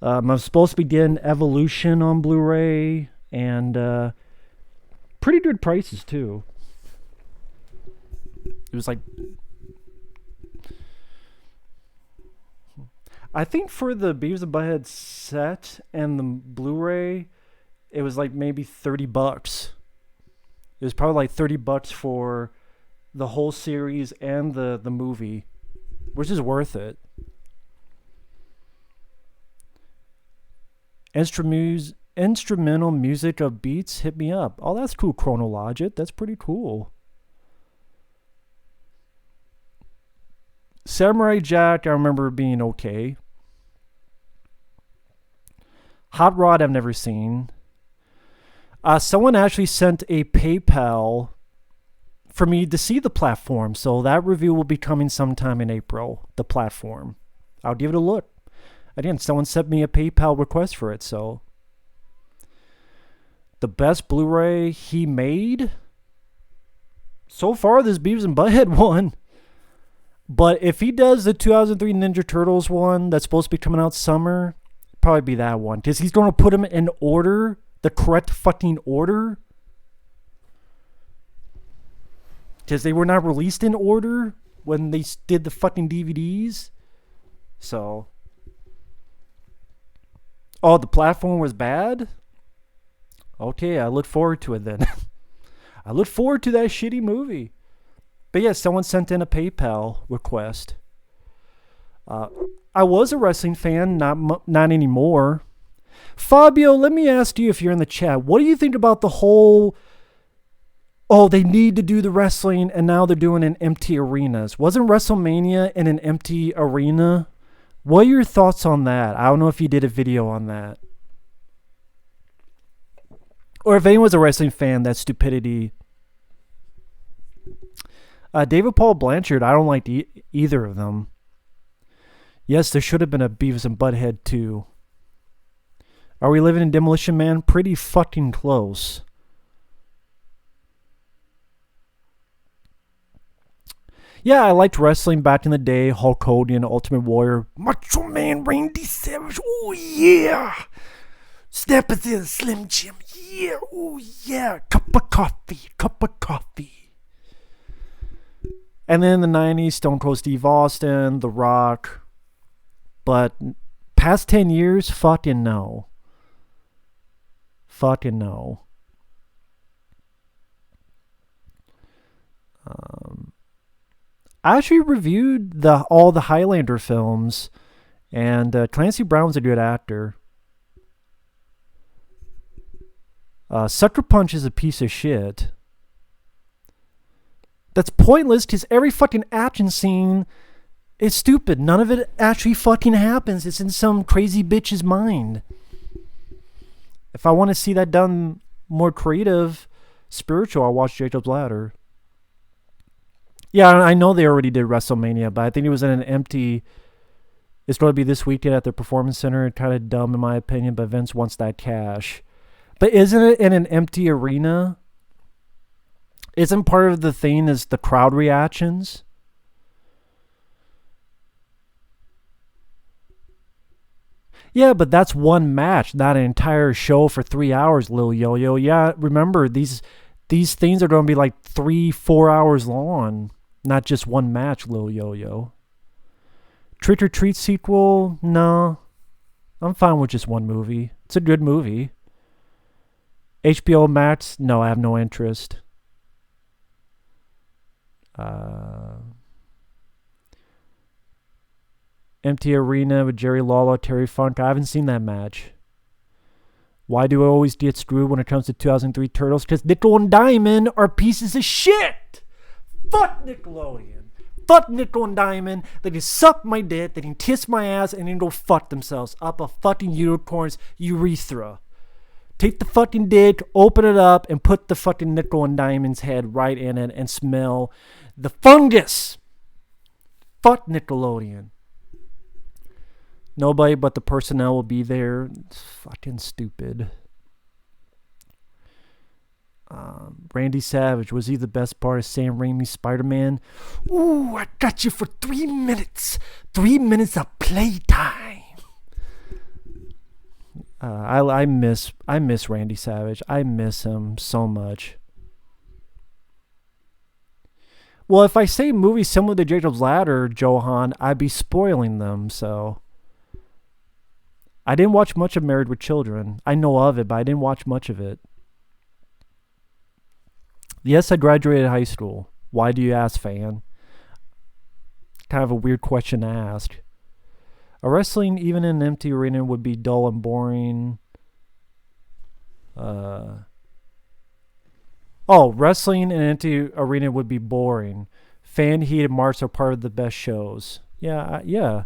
I'm supposed to be getting Evolution on Blu-ray, and pretty good prices too. It was like, I think for the Beavis and Butthead set and the Blu-ray, it was like maybe $30. It was probably like $30 for the whole series and the movie, which is worth it. Instrumental music of Beats, hit me up. Oh, that's cool, Chronologic. That's pretty cool. Samurai Jack, I remember being okay. Hot Rod, I've never seen. Someone actually sent a PayPal for me to see the platform, so that review will be coming sometime in April. The platform, I'll give it a look. Again, someone sent me a PayPal request for it, so the best Blu-ray he made so far, this Beavis and Butthead one. But if he does the 2003 Ninja Turtles one that's supposed to be coming out summer, probably be that one, because he's going to put them in order, the correct fucking order. Because they were not released in order when they did the fucking DVDs. So, oh, the platform was bad? Okay, I look forward to it then. I look forward to that shitty movie. But yeah, someone sent in a PayPal request. I was a wrestling fan, not anymore. Fabio, let me ask you, if you're in the chat, what do you think about the whole, oh, they need to do the wrestling and now they're doing in empty arenas? Wasn't WrestleMania in an empty arena? What are your thoughts on that? I don't know if you did a video on that. Or if anyone's a wrestling fan, that's stupidity. David Paul Blanchard, I don't like either of them. Yes, there should have been a Beavis and Butthead 2. Are we living in Demolition Man? Pretty fucking close. Yeah, I liked wrestling back in the day. Hulk Hogan, Ultimate Warrior, Macho Man, Randy Savage. Oh yeah. Snappers in Slim Jim. Yeah, oh yeah. Cup of coffee. And then in the 90s, Stone Cold Steve Austin, The Rock. But past 10 years, fucking no. Fucking no. I actually reviewed all the Highlander films, and Clancy Brown's a good actor. Sucker Punch is a piece of shit. That's pointless because every fucking action scene is stupid. None of it actually fucking happens. It's in some crazy bitch's mind. If I want to see that done more creative, spiritual, I'll watch Jacob's Ladder. Yeah, I know they already did WrestleMania, but I think it was in an empty. It's going to be this weekend at the Performance Center. Kind of dumb in my opinion, but Vince wants that cash. But isn't it in an empty arena? Isn't part of the thing is the crowd reactions? Yeah, but that's one match, not an entire show for 3 hours, Lil Yo-Yo. Yeah, remember, these things are going to be like 3-4 hours long, not just one match, Lil Yo-Yo. Trick or Treat sequel? No. I'm fine with just one movie. It's a good movie. HBO Max? No, I have no interest. Empty Arena with Jerry Lawler, Terry Funk. I haven't seen that match. Why do I always get screwed when it comes to 2003 Turtles? Because Nickel and Diamond are pieces of shit. Fuck Nickelodeon. Fuck Nickel and Diamond. They can suck my dick, they can kiss my ass, and then go fuck themselves up a fucking unicorn's urethra. Take the fucking dick, open it up, and put the fucking Nickel and Diamond's head right in it and smell the fungus. Fuck Nickelodeon. Nobody but the personnel will be there. It's fucking stupid. Randy Savage, was he the best part of Sam Raimi's Spider-Man? Ooh, I got you for 3 minutes. 3 minutes of playtime. I miss Randy Savage. I miss him so much. Well, if I say movies similar to Jacob's Ladder, Johan, I'd be spoiling them, so... I didn't watch much of Married with Children. I know of it, but I didn't watch much of it. Yes, I graduated high school. Why do you ask, fan? Kind of a weird question to ask. A wrestling, even in an empty arena, would be dull and boring. Wrestling in an empty arena would be boring. Fan-heated marks are part of the best shows. Yeah.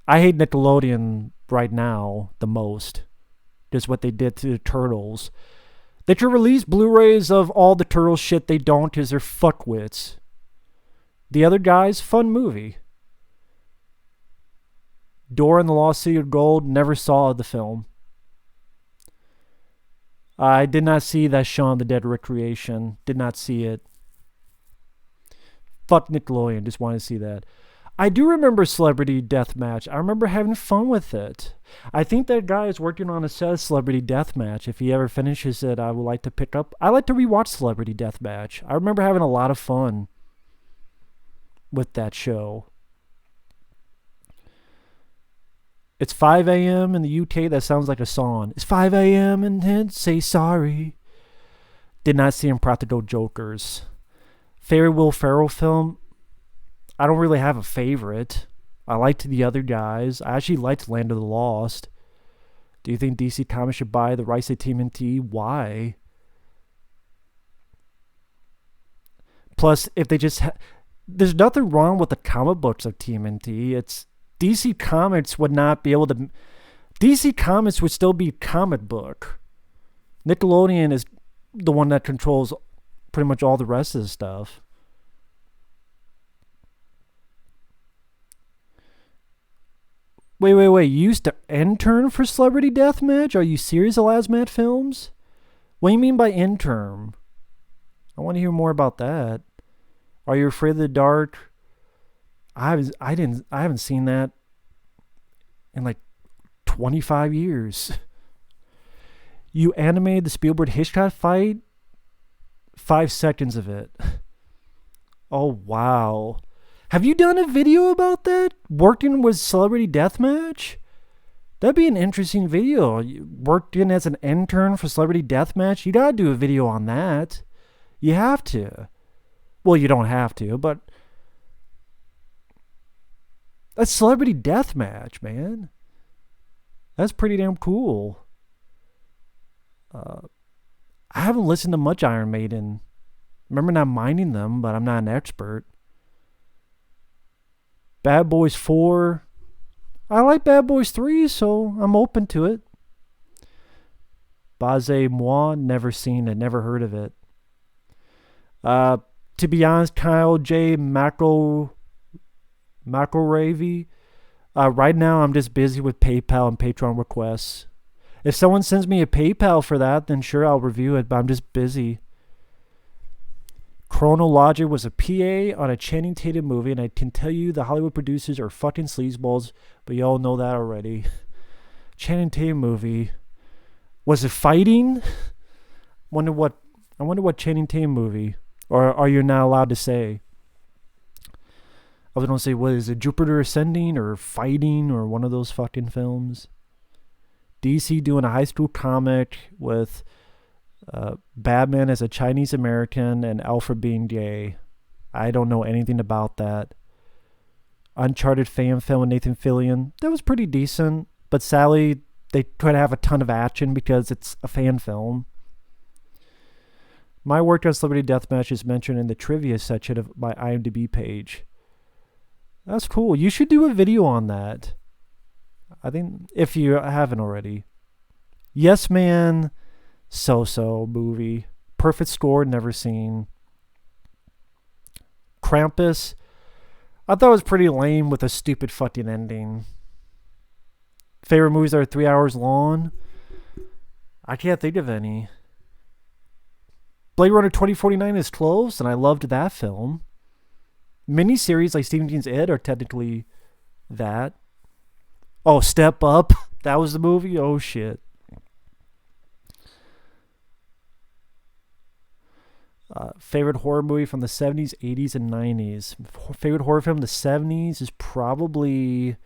I hate Nickelodeon right now the most. Just what they did to the Turtles. They could release Blu-rays of all the Turtles shit. They don't because they're fuckwits. The Other Guys, fun movie. Dora and the Lost City of Gold, never saw the film. I did not see that Shaun of the Dead recreation. Did not see it. Fuck Nickelodeon, just wanted to see that. I do remember Celebrity Deathmatch. I remember having fun with it. I think that guy is working on a set of Celebrity Deathmatch. If he ever finishes it, I would like to pick up. I like to rewatch Celebrity Deathmatch. I remember having a lot of fun with that show. It's 5 a.m. in the UK. That sounds like a song. It's 5 a.m. and then say sorry. Did not see Impractical Jokers. Favorite Will Ferrell film? I don't really have a favorite. I liked The Other Guys. I actually liked Land of the Lost. Do you think DC Comics should buy the rights to TMNT? Why? Plus, if they just... there's nothing wrong with the comic books of TMNT. It's... DC Comics would not be able to... DC Comics would still be comic book. Nickelodeon is the one that controls pretty much all the rest of the stuff. Wait. You used to intern for Celebrity Deathmatch? Are you serious, Elasmat Films? What do you mean by intern? I want to hear more about that. Are You Afraid of the Dark? I haven't seen that in like 25 years. You animated the Spielberg Hitchcock fight? 5 seconds of it. Oh, wow. Have you done a video about that? Working with Celebrity Deathmatch? That'd be an interesting video. You worked in as an intern for Celebrity Deathmatch? You gotta do a video on that. You have to. Well, you don't have to, but... that's Celebrity Deathmatch, man. That's pretty damn cool. I haven't listened to much Iron Maiden. Remember not minding them, but I'm not an expert. Bad Boys 4. I like Bad Boys 3, so I'm open to it. Baze Moi, never seen it, never heard of it. Uh, to be honest, Kyle J. McElravy, right now I'm just busy with PayPal and Patreon requests. If someone sends me a PayPal for that, then sure, I'll review it, but I'm just busy. Chronologic was a PA on a Channing Tatum movie, and I can tell you the Hollywood producers are fucking sleazeballs, but y'all know that already. Channing Tatum movie. Was it fighting? I wonder what Channing Tatum movie. Or are you not allowed to say? I was going to say, what is it, Jupiter Ascending or Fighting or one of those fucking films? DC doing a high school comic with Batman as a Chinese American and Alfred being gay. I don't know anything about that. Uncharted fan film with Nathan Fillion. That was pretty decent, but sadly, they try to have a ton of action because it's a fan film. My work on Celebrity Deathmatch is mentioned in the trivia section of my IMDb page. That's cool. You should do a video on that. I think if you haven't already. Yes Man, so-so movie. Perfect Score, never seen. Krampus, I thought it was pretty lame with a stupid fucking ending. Favorite movies that are 3 hours long? I can't think of any. Blade Runner 2049 is close, and I loved that film. Miniseries like Stephen King's Ed are technically that. Oh, Step Up. That was the movie? Oh, shit. Favorite horror movie from the 70s, 80s, and 90s. Favorite horror film from the 70s is probably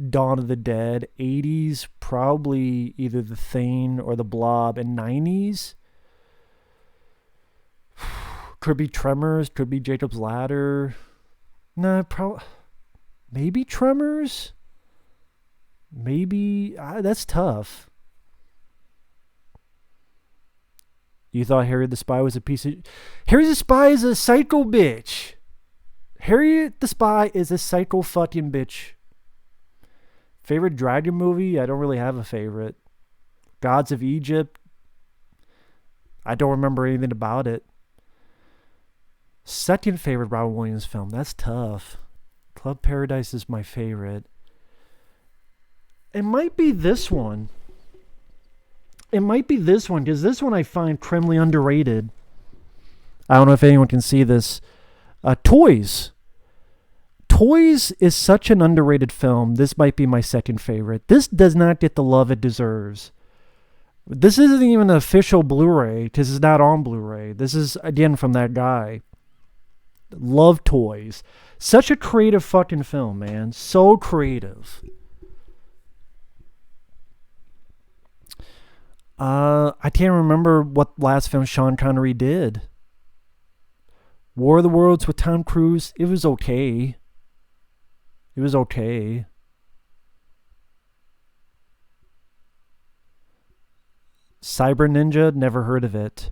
Dawn of the Dead. 80s, probably either The Thing or The Blob. And 90s, could be Tremors, could be Jacob's Ladder. No, maybe Tremors? Maybe. That's tough. You thought Harriet the Spy was a piece of... Harriet the Spy is a psycho bitch. Harriet the Spy is a psycho fucking bitch. Favorite dragon movie? I don't really have a favorite. Gods of Egypt? I don't remember anything about it. Second favorite Robin Williams film? That's tough. Club Paradise is my favorite. It might be this one. It might be this one, because this one I find criminally underrated. I don't know if anyone can see this. Toys. Toys is such an underrated film. This might be my second favorite. This does not get the love it deserves. This isn't even an official Blu-ray, because it's not on Blu-ray. This is, again, from that guy. Love Toys. Such a creative fucking film, man. So creative. I can't remember what last film Sean Connery did. War of the Worlds with Tom Cruise. It was okay. It was okay. Cyber Ninja, never heard of it.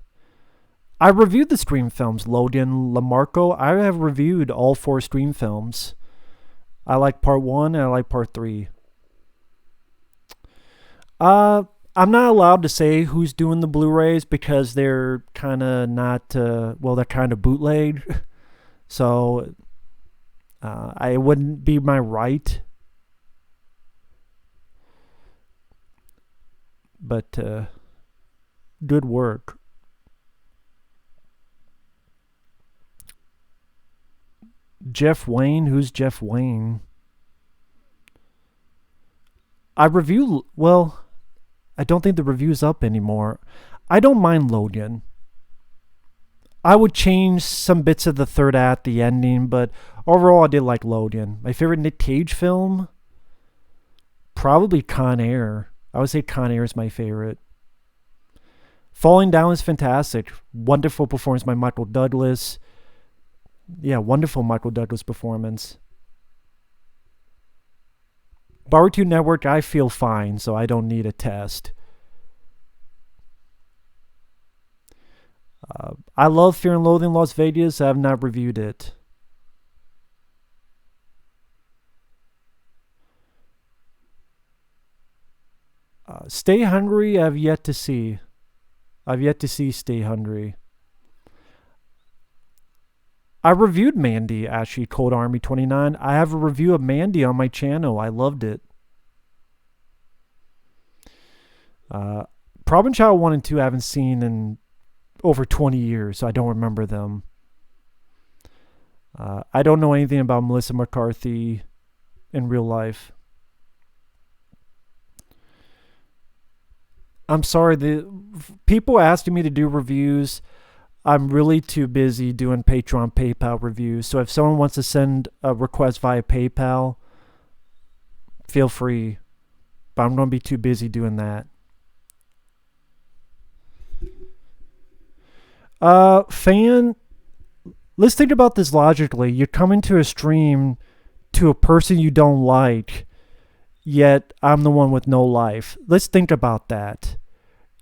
I reviewed the Scream films. Logan, LaMarco. I have reviewed all 4 Scream films. I like part 1 and I like part 3. I'm not allowed to say who's doing the Blu-rays because they're kind of not, they're kind of bootleg. So, it wouldn't be my right. But, good work. Jeff Wayne? Who's Jeff Wayne? I don't think the review's up anymore. I don't mind Logan. I would change some bits of the third act, the ending, but overall I did like Logan. My favorite Nick Cage film? Probably Con Air. I would say Con Air is my favorite. Falling Down is fantastic. Wonderful performance by Michael Douglas. Yeah, wonderful Michael Douglas performance. Barbecue Network, I feel fine, so I don't need a test. I love Fear and Loathing Las Vegas. I have not reviewed it. Stay Hungry, I've yet to see. I've yet to see Stay Hungry. I reviewed Mandy, actually, Cold Army 29. I have a review of Mandy on my channel. I loved it. Problem Child 1 and 2 I haven't seen in over 20 years, so I don't remember them. I don't know anything about Melissa McCarthy in real life. I'm sorry, the people asking me to do reviews, I'm really too busy doing Patreon, PayPal reviews. So if someone wants to send a request via PayPal, feel free. But I'm going to be too busy doing that. Fan, let's think about this logically. You're coming to a stream to a person you don't like, yet I'm the one with no life. Let's think about that.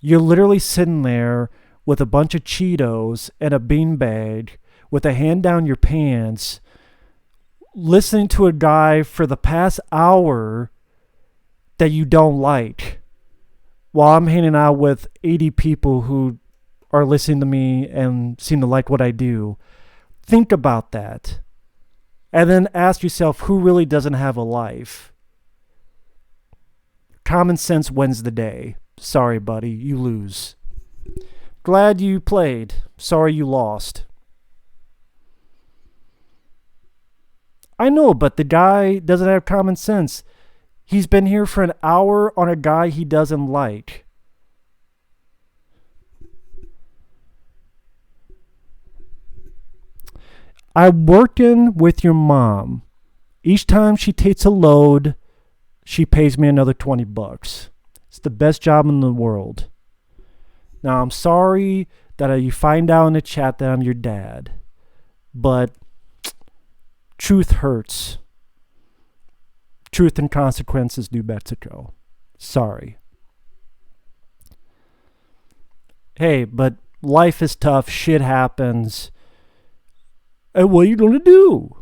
You're literally sitting there with a bunch of Cheetos and a beanbag with a hand down your pants, listening to a guy for the past hour that you don't like, while I'm hanging out with 80 people who are listening to me and seem to like what I do. Think about that. And then ask yourself, who really doesn't have a life? Common sense wins the day. Sorry, buddy, you lose. Glad you played. Sorry you lost. I know, but the guy doesn't have common sense. He's been here for an hour on a guy he doesn't like. I'm working with your mom. Each time she takes a load, she pays me another $20. It's the best job in the world. Now, I'm sorry that you find out in the chat that I'm your dad, but truth hurts. Truth and consequences, New Mexico. Sorry. Hey, but life is tough. Shit happens. And what are you going to do?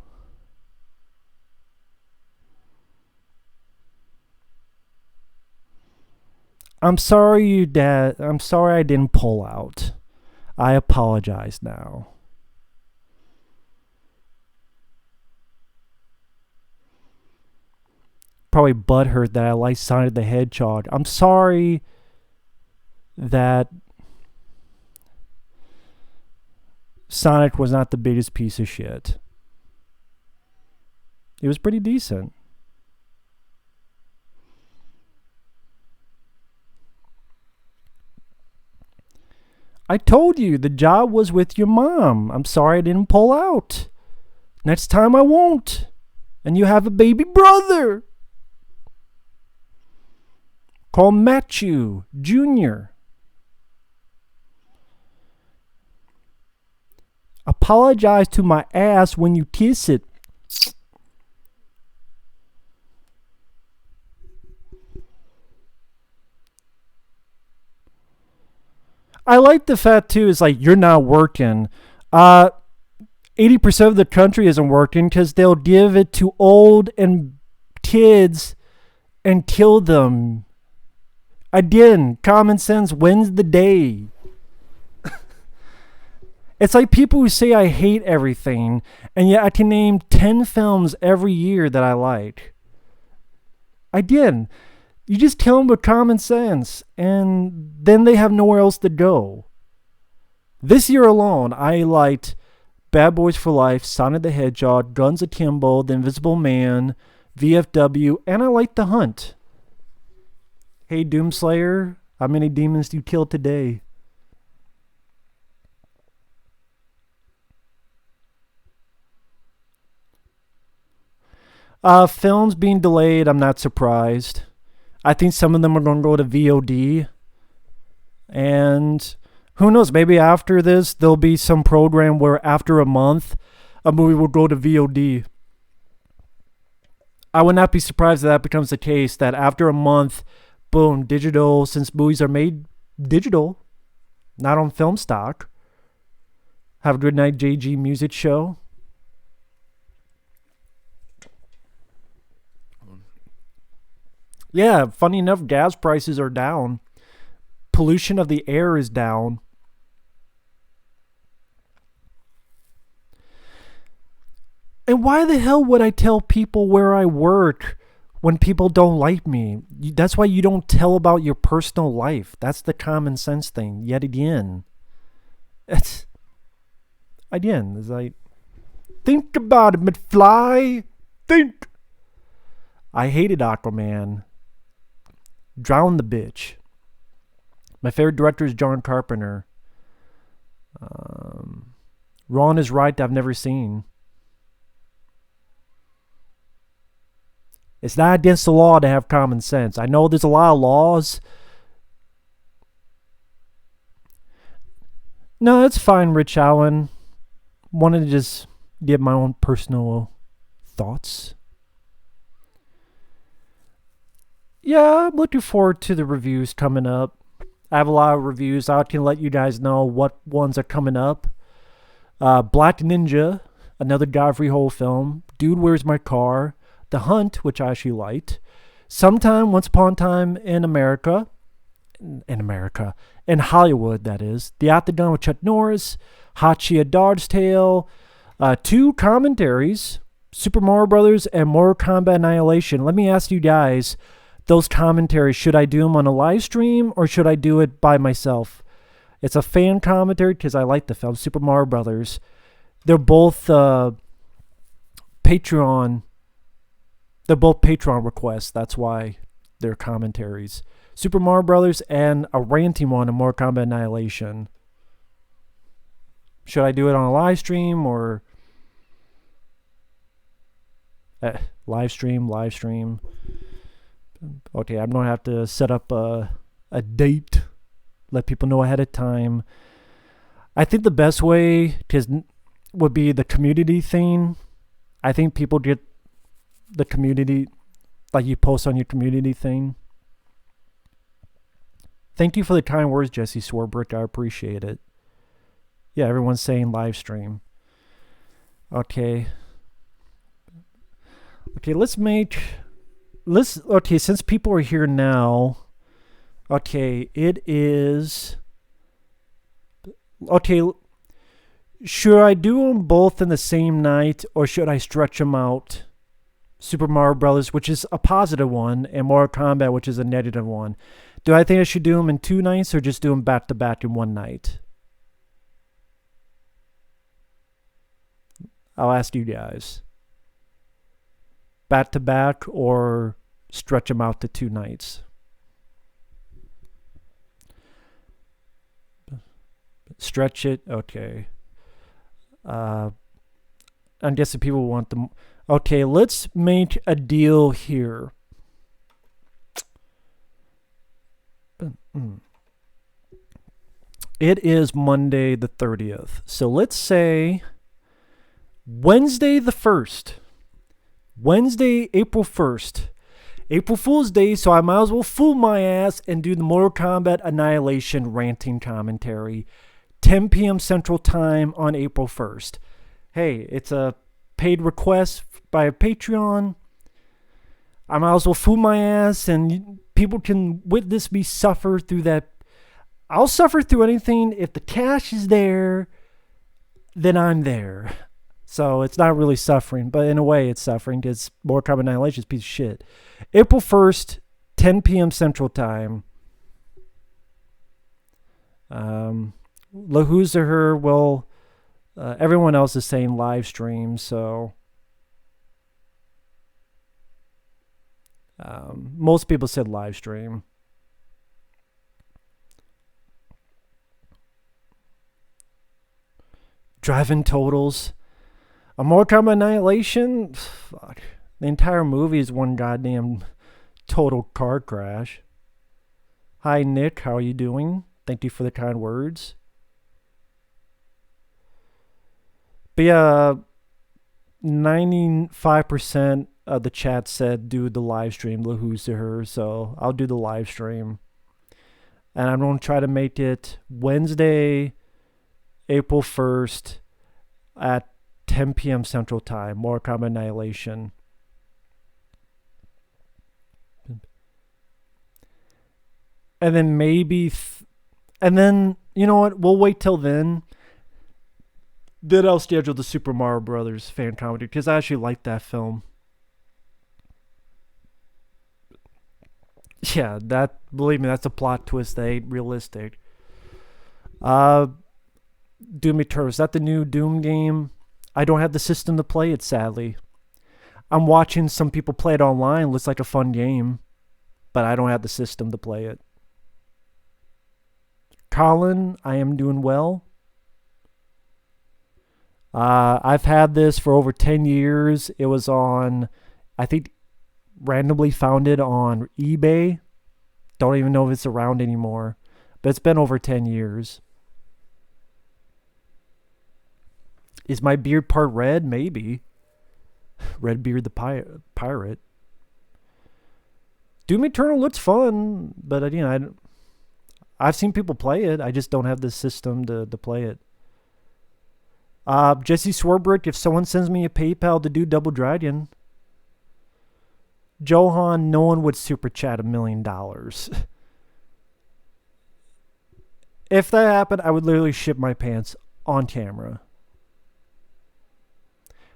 I'm sorry, Dad. I'm sorry I didn't pull out. I apologize now. Probably butthurt that I like Sonic the Hedgehog. I'm sorry that Sonic was not the biggest piece of shit. It was pretty decent. I told you the job was with your mom. I'm sorry I didn't pull out. Next time I won't. And you have a baby brother. Call Matthew Jr. Apologize to my ass when you kiss it. I like the fact too is like you're not working. 80% of the country isn't working because they'll give it to old and kids and kill them. Again, common sense wins the day. It's like people who say I hate everything, and yet I can name 10 films every year that I like. Again, you just kill them with common sense, and then they have nowhere else to go. This year alone, I liked Bad Boys for Life, Sonic the Hedgehog, Guns Akimbo, The Invisible Man, VFW, and I liked The Hunt. Hey, Doomslayer, how many demons do you kill today? Films being delayed, I'm not surprised. I think some of them are going to go to VOD. And who knows, maybe after this, there'll be some program where after a month, a movie will go to VOD. I would not be surprised if that becomes the case, that after a month, boom, digital, since movies are made digital, not on film stock. Have a good night, JG Music Show. Yeah, funny enough, gas prices are down. Pollution of the air is down. And why the hell would I tell people where I work when people don't like me? That's why you don't tell about your personal life. That's the common sense thing. Yet again, it's like, think about it, McFly. Think. I hated Aquaman. Drown the bitch. My favorite director is John Carpenter. Ron is Right, I've never seen. It's not against the law to have common sense. I know there's a lot of laws. No, it's fine, Rich Allen. Wanted to just give my own personal thoughts. Yeah, I'm looking forward to the reviews coming up. I have a lot of reviews. I can let you guys know what ones are coming up. Black Ninja, another Godfrey Ho film. Dude, Where's My Car? The Hunt, which I actually liked. Sometime, Once Upon a Time in America. In Hollywood, that is. The Octagon with Chuck Norris. Hachi, A Dog's Tale. 2 commentaries. Super Mario Brothers and Mortal Kombat Annihilation. Let me ask you guys, those commentaries, should I do them on a live stream or should I do it by myself? It's a fan commentary because I like the film. Super Mario Brothers. They're both Patreon. They're both Patreon requests. That's why they're commentaries. Super Mario Brothers and a ranting one on Mortal Kombat Annihilation. Should I do it on a live stream or live stream? Okay, I'm gonna have to set up a date. Let people know ahead of time. I think the best way would be the community thing. I think people get the community, like you post on your community thing. Thank you for the kind words, Jesse Swarbrick. I appreciate it. Yeah, everyone's saying live stream. Okay, since people are here now, okay, it is, okay, should I do them both in the same night or should I stretch them out? Super Mario Brothers, which is a positive one, and Mortal Kombat, which is a negative one. Do I think I should do them in 2 nights or just do them back to back in 1 night? I'll ask you guys. Back to back or stretch them out to 2 nights? Stretch it? Okay. I'm guessing people want them. Okay, let's make a deal here. It is Monday the 30th. So let's say Wednesday the 1st. Wednesday, April 1st. April Fool's Day, so I might as well fool my ass and do the Mortal Kombat Annihilation ranting commentary. 10 p.m. Central Time on April 1st. Hey, it's a paid request by a Patreon. I might as well fool my ass and people can witness me suffer through that. I'll suffer through anything. If the cash is there, then I'm there. So it's not really suffering, but in a way it's suffering because Mortal Kombat Annihilation is a piece of shit. April 1st, 10 p.m. Central Time. Who's or her? Well, everyone else is saying live stream, so most people said live stream. Driving totals. A Mortal Kombat Annihilation? Fuck. The entire movie is one goddamn total car crash. Hi, Nick. How are you doing? Thank you for the kind words. But yeah, 95% of the chat said do the live stream, who's to her. So I'll do the live stream. And I'm going to try to make it Wednesday, April 1st at 10 p.m. Central Time. Mortal Kombat Annihilation. And then maybe, and then, you know what? We'll wait till then. Then I'll schedule the Super Mario Brothers fan comedy because I actually like that film. Yeah, that, believe me, that's a plot twist that ain't realistic. Uh, Doom Eternal, is that the new Doom game? I don't have the system to play it, sadly. I'm watching some people play it online. Looks like a fun game, but I don't have the system to play it. Colin, I am doing well. I've had this for over 10 years. It was on, I think, randomly found it on eBay. Don't even know if it's around anymore, but it's been over 10 years. Is my beard part red? Maybe. Redbeard the pirate. Doom Eternal looks fun, but again, I've seen people play it. I just don't have the system to play it. Jesse Swarbrick, if someone sends me a PayPal to do Double Dragon, Johan, no one would super chat $1,000,000. If that happened, I would literally shit my pants on camera.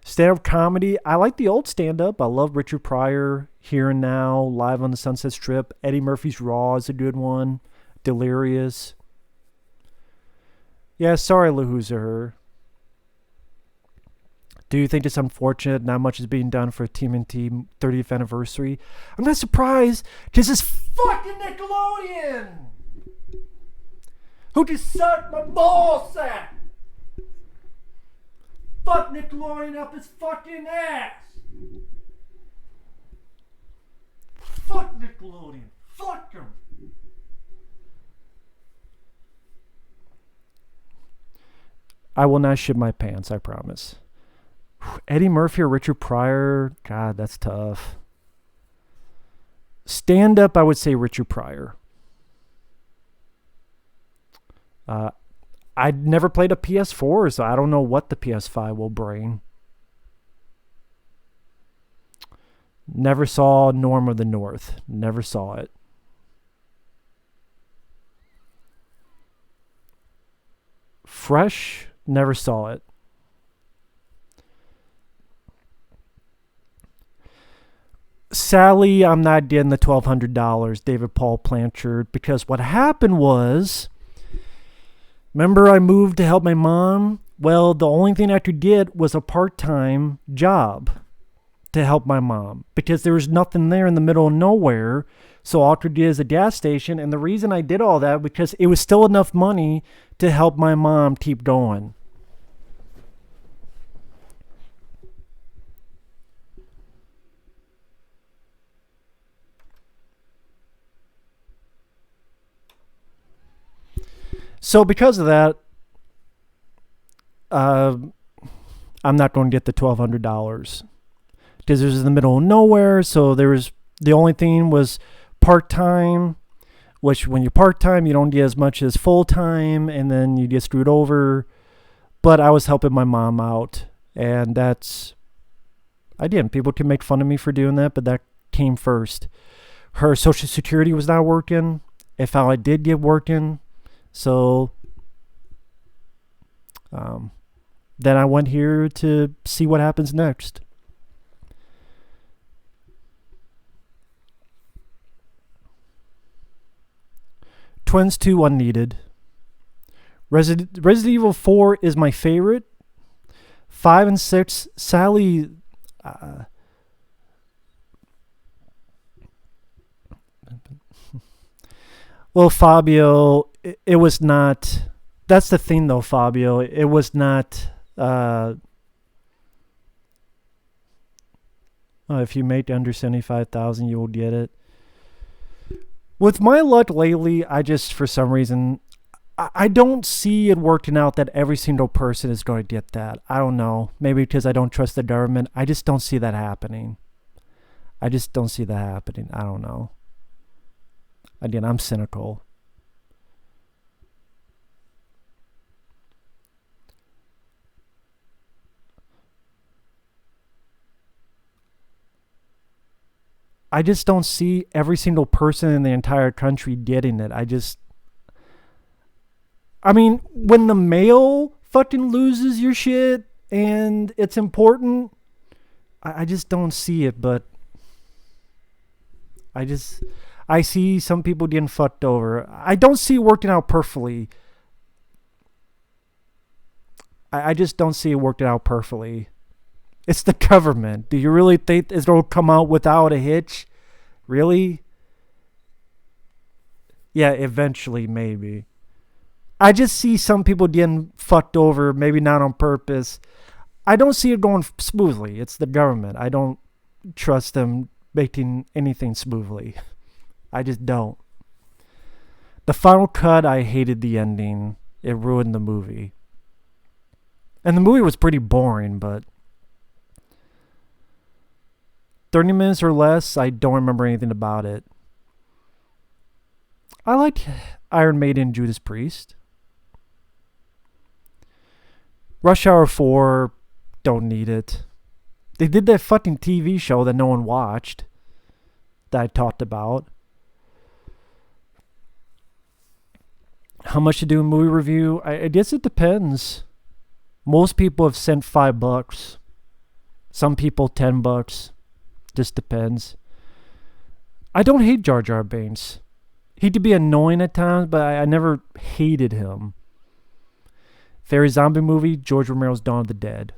Stand-up comedy, I like the old stand-up. I love Richard Pryor, Here and Now, Live on the Sunset Strip. Eddie Murphy's Raw is a good one. Delirious. Yeah, sorry, Loser. Do you think it's unfortunate not much is being done for TMNT 30th anniversary? I'm not surprised, because it's fucking Nickelodeon! Who just sucked my ballsack? Fuck Nickelodeon up his fucking ass! Fuck Nickelodeon. Fuck them. I will not shit my pants, I promise. Eddie Murphy or Richard Pryor? God, that's tough. Stand up, I would say Richard Pryor. I never played a PS4, so I don't know what the PS5 will bring. Never saw Norm of the North. Never saw it. Fresh? Never saw it. Sally, I'm not getting the $1,200, David Paul Blanchard, because what happened was, remember I moved to help my mom? Well, the only thing I could get was a part-time job to help my mom because there was nothing there in the middle of nowhere. So all I could get is a gas station. And the reason I did all that because it was still enough money to help my mom keep going. So because of that, I'm not going to get the $1,200 because it was in the middle of nowhere. So there was the only thing was part time, which when you're part time, you don't get as much as full time, and then you get screwed over. But I was helping my mom out, and that's I didn't. People can make fun of me for doing that, but that came first. Her Social Security was not working. If I did get working, so then I went here to see what happens next. Twins 2 unneeded. Resident Evil 4 is my favorite. 5 and 6, Sally. Well, Fabio, it was not. That's the thing, though, Fabio. It was not. If you make under 75,000, you will get it. With my luck lately, I just, for some reason, I don't see it working out that every single person is going to get that. I don't know. Maybe because I don't trust the government. I just don't see that happening. I don't know. Again, I'm cynical. I just don't see every single person in the entire country getting it. I mean, when the mail fucking loses your shit and it's important, I just don't see it, but I see some people getting fucked over. I don't see it working out perfectly. I just don't see it working out perfectly. It's the government. Do you really think it'll come out without a hitch? Really? Yeah, eventually, maybe. I just see some people getting fucked over, maybe not on purpose. I don't see it going smoothly. It's the government. I don't trust them making anything smoothly. I just don't. The final cut, I hated the ending. It ruined the movie. And the movie was pretty boring, but 30 minutes or less, I don't remember anything about it. I liked Iron Maiden, Judas Priest. Rush Hour 4, don't need it. They did that fucking TV show that no one watched, that I talked about. How much to do a movie review? I guess it depends. Most people have sent $5. Some people $10. Just depends. I don't hate Jar Jar Binks. He could be annoying at times, but I never hated him. Favorite zombie movie? George Romero's Dawn of the Dead.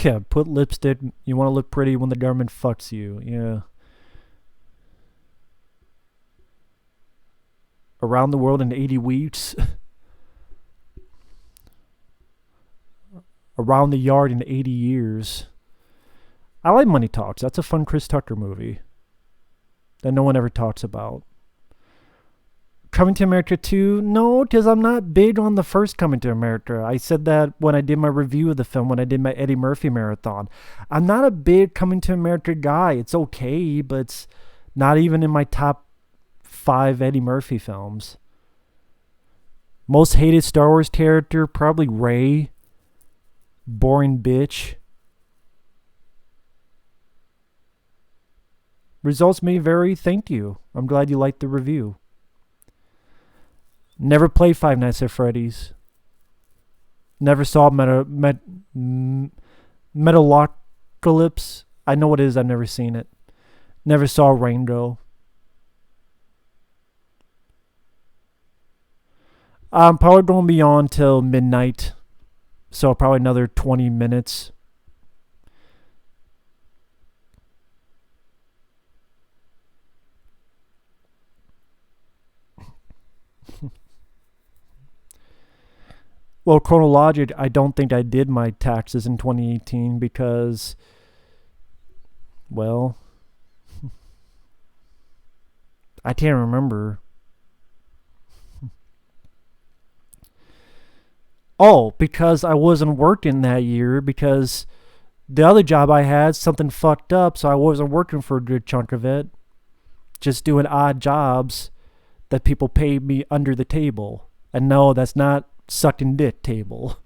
Yeah, put lipstick. You want to look pretty when the government fucks you. Yeah. Around the World in 80 Weeks. Around the Yard in 80 Years. I like Money Talks. That's a fun Chris Tucker movie that no one ever talks about. Coming to America 2? No, because I'm not big on the first Coming to America. I said that when I did my review of the film, when I did my Eddie Murphy marathon. I'm not a big Coming to America guy. It's okay, but it's not even in my top 5 Eddie Murphy films. Most hated Star Wars character? Probably Rey. Boring bitch. Results may vary. Thank you. I'm glad you liked the review. Never played Five Nights at Freddy's. Never saw Metalocalypse. I know what it is. I've never seen it. Never saw Rango. I'm probably going to be on till midnight. So probably another 20 minutes. Well, chronologic, I don't think I did my taxes in 2018 because, well, I can't remember. Oh, because I wasn't working that year because the other job I had, something fucked up, so I wasn't working for a good chunk of it. Just doing odd jobs that people paid me under the table. And no, that's not sucking dick table.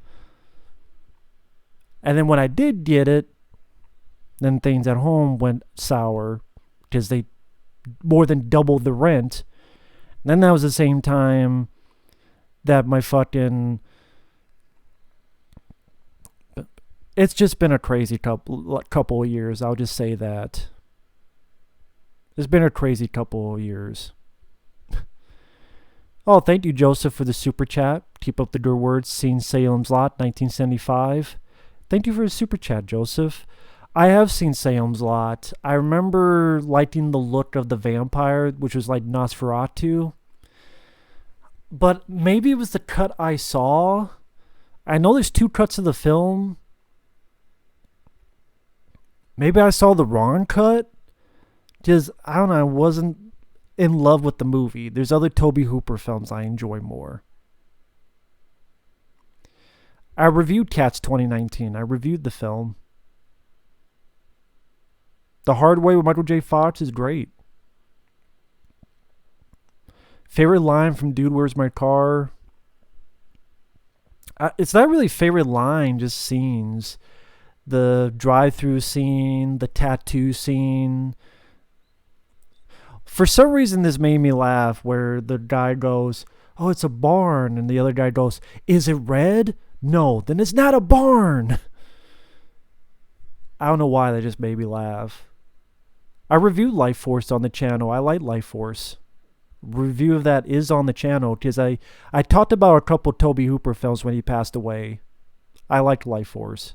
And then when I did get it, then things at home went sour because they more than doubled the rent. And then that was the same time that my fucking... It's just been a crazy couple of years. I'll just say that. It's been a crazy couple of years. Oh, thank you, Joseph, for the super chat. Keep up the good words. Seen Salem's Lot, 1975. Thank you for the super chat, Joseph. I have seen Salem's Lot. I remember liking the look of the vampire, which was like Nosferatu. But maybe it was the cut I saw. I know there's 2 cuts of the film. Maybe I saw the wrong cut. Because, I don't know, I wasn't in love with the movie. There's other Tobe Hooper films I enjoy more. I reviewed Cats 2019. I reviewed the film. The Hard Way with Michael J. Fox is great. Favorite line from Dude, Where's My Car? It's not really favorite line, just scenes. The drive-through scene, the tattoo scene. For some reason, this made me laugh. Where the guy goes, "Oh, it's a barn," and the other guy goes, "Is it red? No, then it's not a barn." I don't know why that just made me laugh. I reviewed Life Force on the channel. I like Life Force. Review of that is on the channel because I talked about a couple Tobe Hooper films when he passed away. I liked Life Force.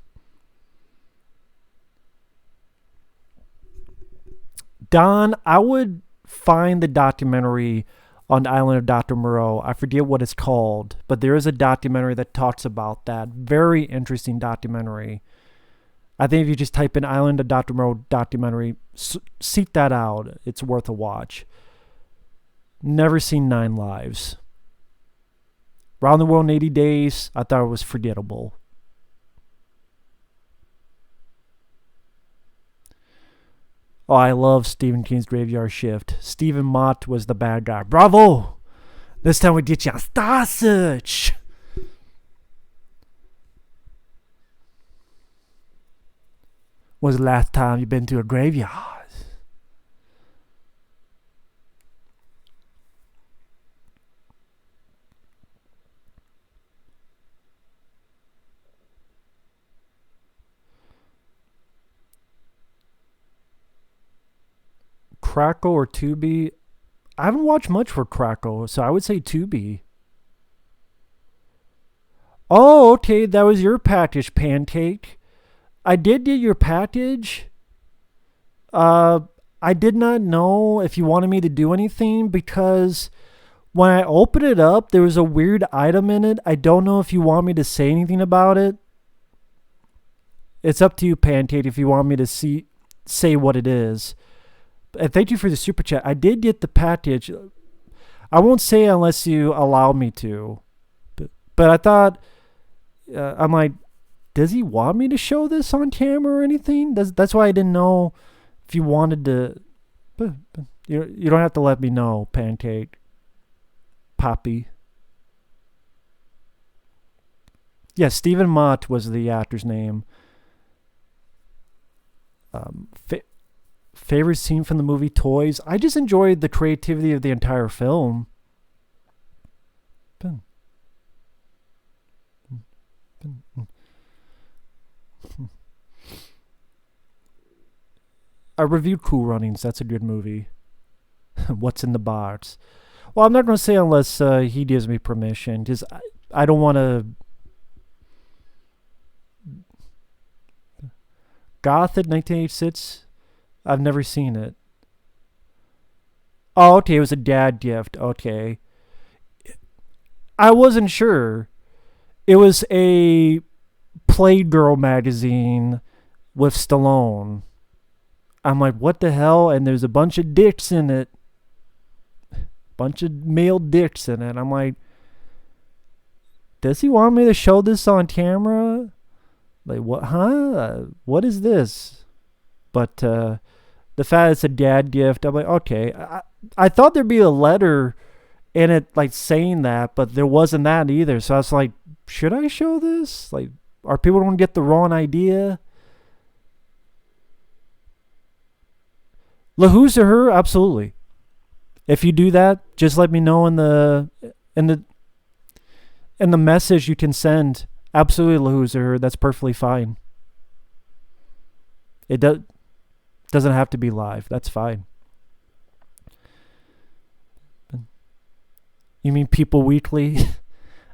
Don, I would find the documentary on the Island of Dr. Moreau. I forget what it's called, but there is a documentary that talks about that. Very interesting documentary. I think if you just type in Island of Dr. Moreau documentary, seek that out. It's worth a watch. Never seen 9 Lives. Round the World in 80 Days, I thought it was forgettable. Oh, I love Stephen King's Graveyard Shift. Stephen Mott was the bad guy. Bravo! This time we get you a Star Search. When's the last time you've been to a graveyard? Crackle or Tubi? I haven't watched much for Crackle, so I would say Tubi. Oh, okay, that was your package, Pancake. I did get your package. I did not know if you wanted me to do anything because when I opened it up, there was a weird item in it. I don't know if you want me to say anything about it. It's up to you, Pancake, if you want me to say what it is. And thank you for the super chat. I did get the package. I won't say unless you allow me to. But I thought, I'm like, does he want me to show this on camera or anything? That's why I didn't know if you wanted to. But you don't have to let me know, Pancake. Poppy. Yeah, Stephen Mott was the actor's name. Favorite scene from the movie Toys? I just enjoyed the creativity of the entire film. I reviewed Cool Runnings. That's a good movie. What's in the box? Well, I'm not going to say unless he gives me permission, because I don't want to. Goth at 1986. I've never seen it. Oh, okay. It was a dad gift. Okay. I wasn't sure. It was a Playgirl magazine with Stallone. I'm like, what the hell? And there's a bunch of dicks in it. Bunch of male dicks in it. I'm like, does he want me to show this on camera? Like, what? Huh? What is this? But the fact it's a dad gift, I'm like, okay. I thought there'd be a letter in it, like, saying that, but there wasn't that either. So I was like, should I show this? Like, are people going to get the wrong idea? LaWho's or her? Absolutely. If you do that, just let me know in the message you can send. Absolutely, LaWho's or her. That's perfectly fine. It doesn't have to be live. That's fine. You mean People Weekly?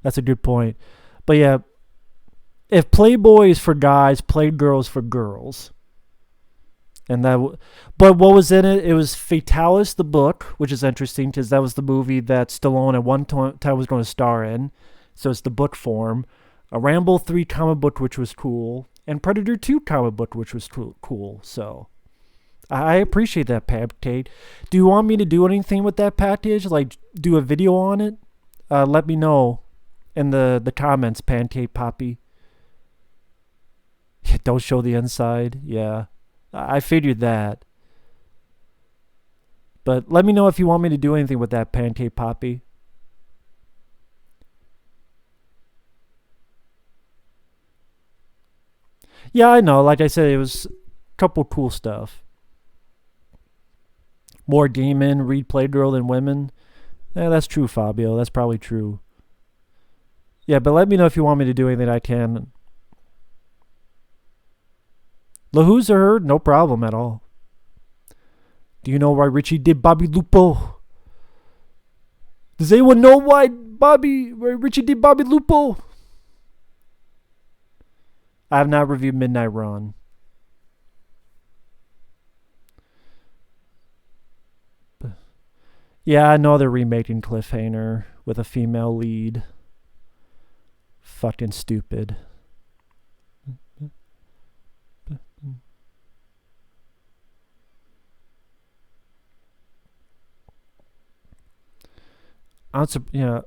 That's a good point. But yeah, if Playboy is for guys, Playgirl is for girls. And but what was in it? It was Fatalis, the book, which is interesting because that was the movie that Stallone at one time was going to star in. So it's the book form. A Rambo 3 comic book, which was cool. And Predator 2 comic book, which was cool. So I appreciate that, Pancake. Do you want me to do anything with that package? Like do a video on it? Let me know in the comments, Pancake Poppy. Don't show the inside. Yeah. I figured that. But let me know if you want me to do anything with that Pancake Poppy. Yeah, I know. Like I said, it was a couple cool stuff. More demon, read Playgirl than women. Yeah, that's true, Fabio. That's probably true. Yeah, but let me know if you want me to do anything I can. LaHoo's are heard, no problem at all. Do you know why Richie did Bobby Lupo? Does anyone know why Richie did Bobby Lupo? I have not reviewed Midnight Run. Yeah, I know they're remaking Cliffhanger with a female lead. Fucking stupid. Yeah,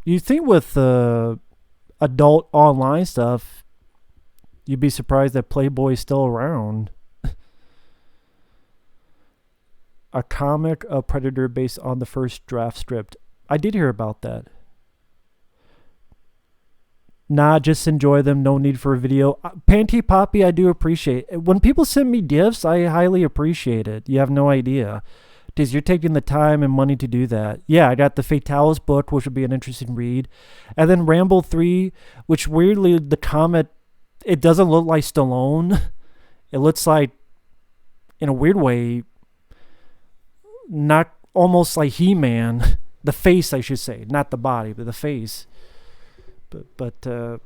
you think with adult online stuff, you'd be surprised that Playboy's still around. A comic of Predator based on the first draft script. I did hear about that. Nah, just enjoy them. No need for a video. Panty Poppy, I do appreciate. When people send me gifts, I highly appreciate it. You have no idea. Because you're taking the time and money to do that. Yeah, I got the Fatalis book, which would be an interesting read. And then Rambo 3, which weirdly, the comic, it doesn't look like Stallone. It looks like, in a weird way, not almost like He-Man. The face, I should say. Not the body, but the face. But and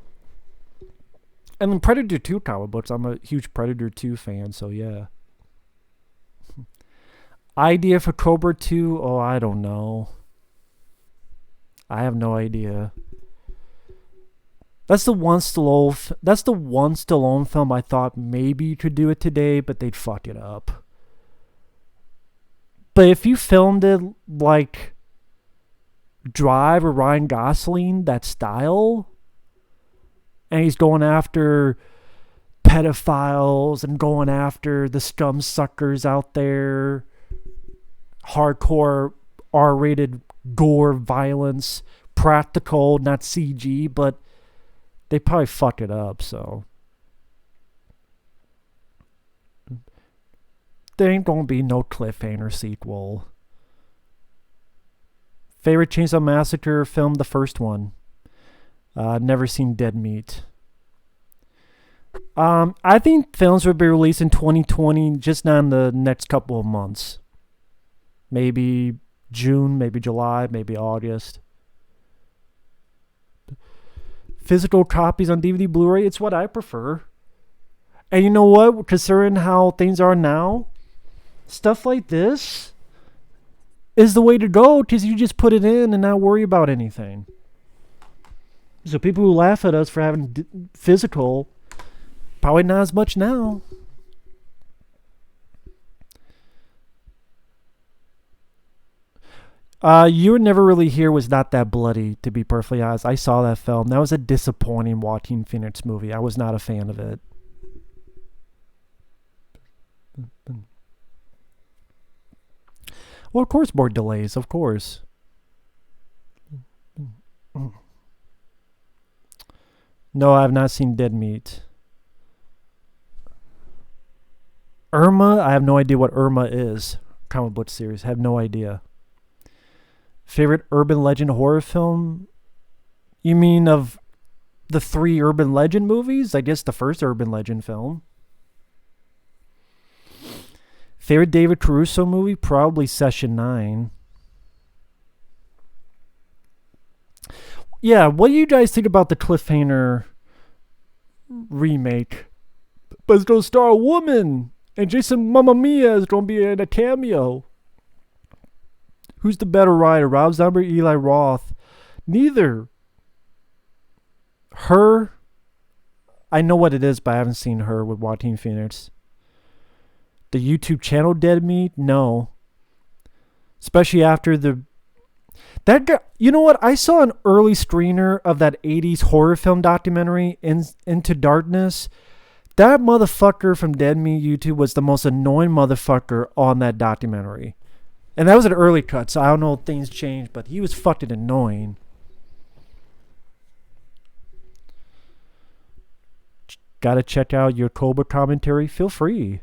then Predator 2 comic books. I'm a huge Predator 2 fan, so yeah. Idea for Cobra 2? Oh, I don't know. I have no idea. That's the one Stallone film I thought maybe you could do it today, but they'd fuck it up. But if you filmed it like Drive or Ryan Gosling, that style, and he's going after pedophiles and going after the scum suckers out there, hardcore R-rated gore violence, practical, not CG, but they probably fuck it up, so there ain't gonna be no Cliffhanger sequel. Favorite Chainsaw Massacre film? The first one. Never seen Dead Meat. I think films will be released in 2020, just not in the next couple of months. Maybe June, maybe July, maybe August. Physical copies on DVD, Blu-ray, it's what I prefer. And you know what? Considering how things are now, stuff like this is the way to go, because you just put it in and not worry about anything. So people who laugh at us for having physical, probably not as much now. You Were Never Really Here was not that bloody, to be perfectly honest. I saw that film. That was a disappointing Joaquin Phoenix movie. I was not a fan of it. Well, of course, more delays, of course. No, I have not seen Dead Meat. Irma, I have no idea what Irma is. Comic book series, I have no idea. Favorite urban legend horror film? You mean of the 3 urban legend movies? I guess the first urban legend film. Favorite David Caruso movie? Probably Session 9. Yeah, what do you guys think about the Cliffhanger remake? But it's going to star a woman, and Jason Mamma Mia is going to be in a cameo. Who's the better writer, Rob Zombie or Eli Roth? Neither. Her, I know what it is, but I haven't seen Her with Joaquin Phoenix. The YouTube channel Dead Meat? No. Especially after that guy, you know what? I saw an early screener of that 80s horror film documentary, Into Darkness. That motherfucker from Dead Meat YouTube was the most annoying motherfucker on that documentary. And that was an early cut, so I don't know if things changed, but he was fucking annoying. Gotta check out your Cobra commentary. Feel free.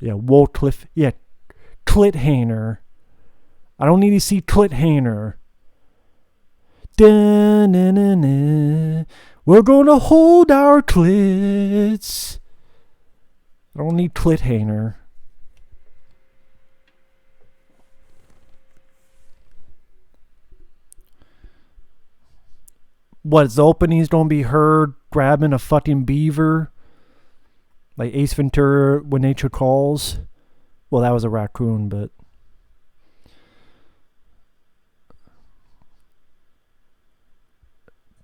Yeah, Wolcliffe. Yeah, Clithainer. I don't need to see Clithainer. We're gonna hold our clits. I don't need Clithainer. What, is the opening's gonna be her grabbing a fucking beaver? Like Ace Ventura When Nature Calls? Well, that was a raccoon, but...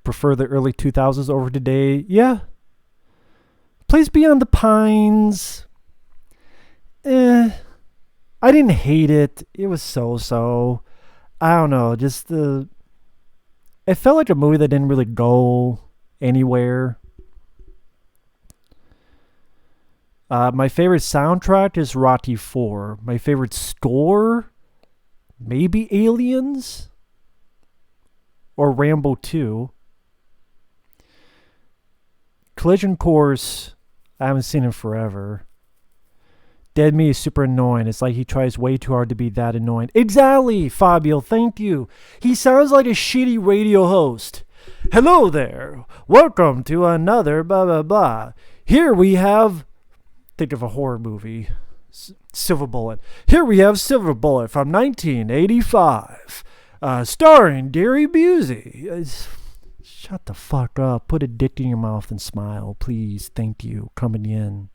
Prefer the early 2000s over today? Yeah. Place Beyond the Pines. I didn't hate it. It was so-so. I don't know, just the... It felt like a movie that didn't really go anywhere. My favorite soundtrack is Rocky IV. My favorite score? Maybe Aliens? Or Rambo 2. Collision Course, I haven't seen it forever. Dead Meat is super annoying. It's like he tries way too hard to be that annoying. Exactly, Fabio, thank you. He sounds like a shitty radio host. Hello there. Welcome to another blah blah blah. Here we have... Think of a horror movie. Silver Bullet. Here we have Silver Bullet from 1985. Starring Gary Busey. Shut the fuck up. Put a dick in your mouth and smile, please. Thank you. Coming in.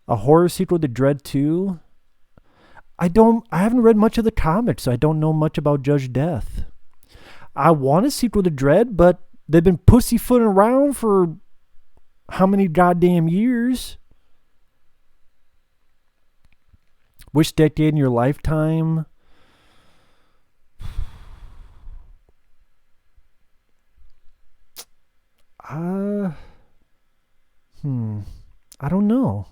A horror sequel to Dread 2? I haven't read much of the comics, so I don't know much about Judge Death. I want a sequel to Dread, but they've been pussyfooting around for how many goddamn years? Which decade in your lifetime? I don't know.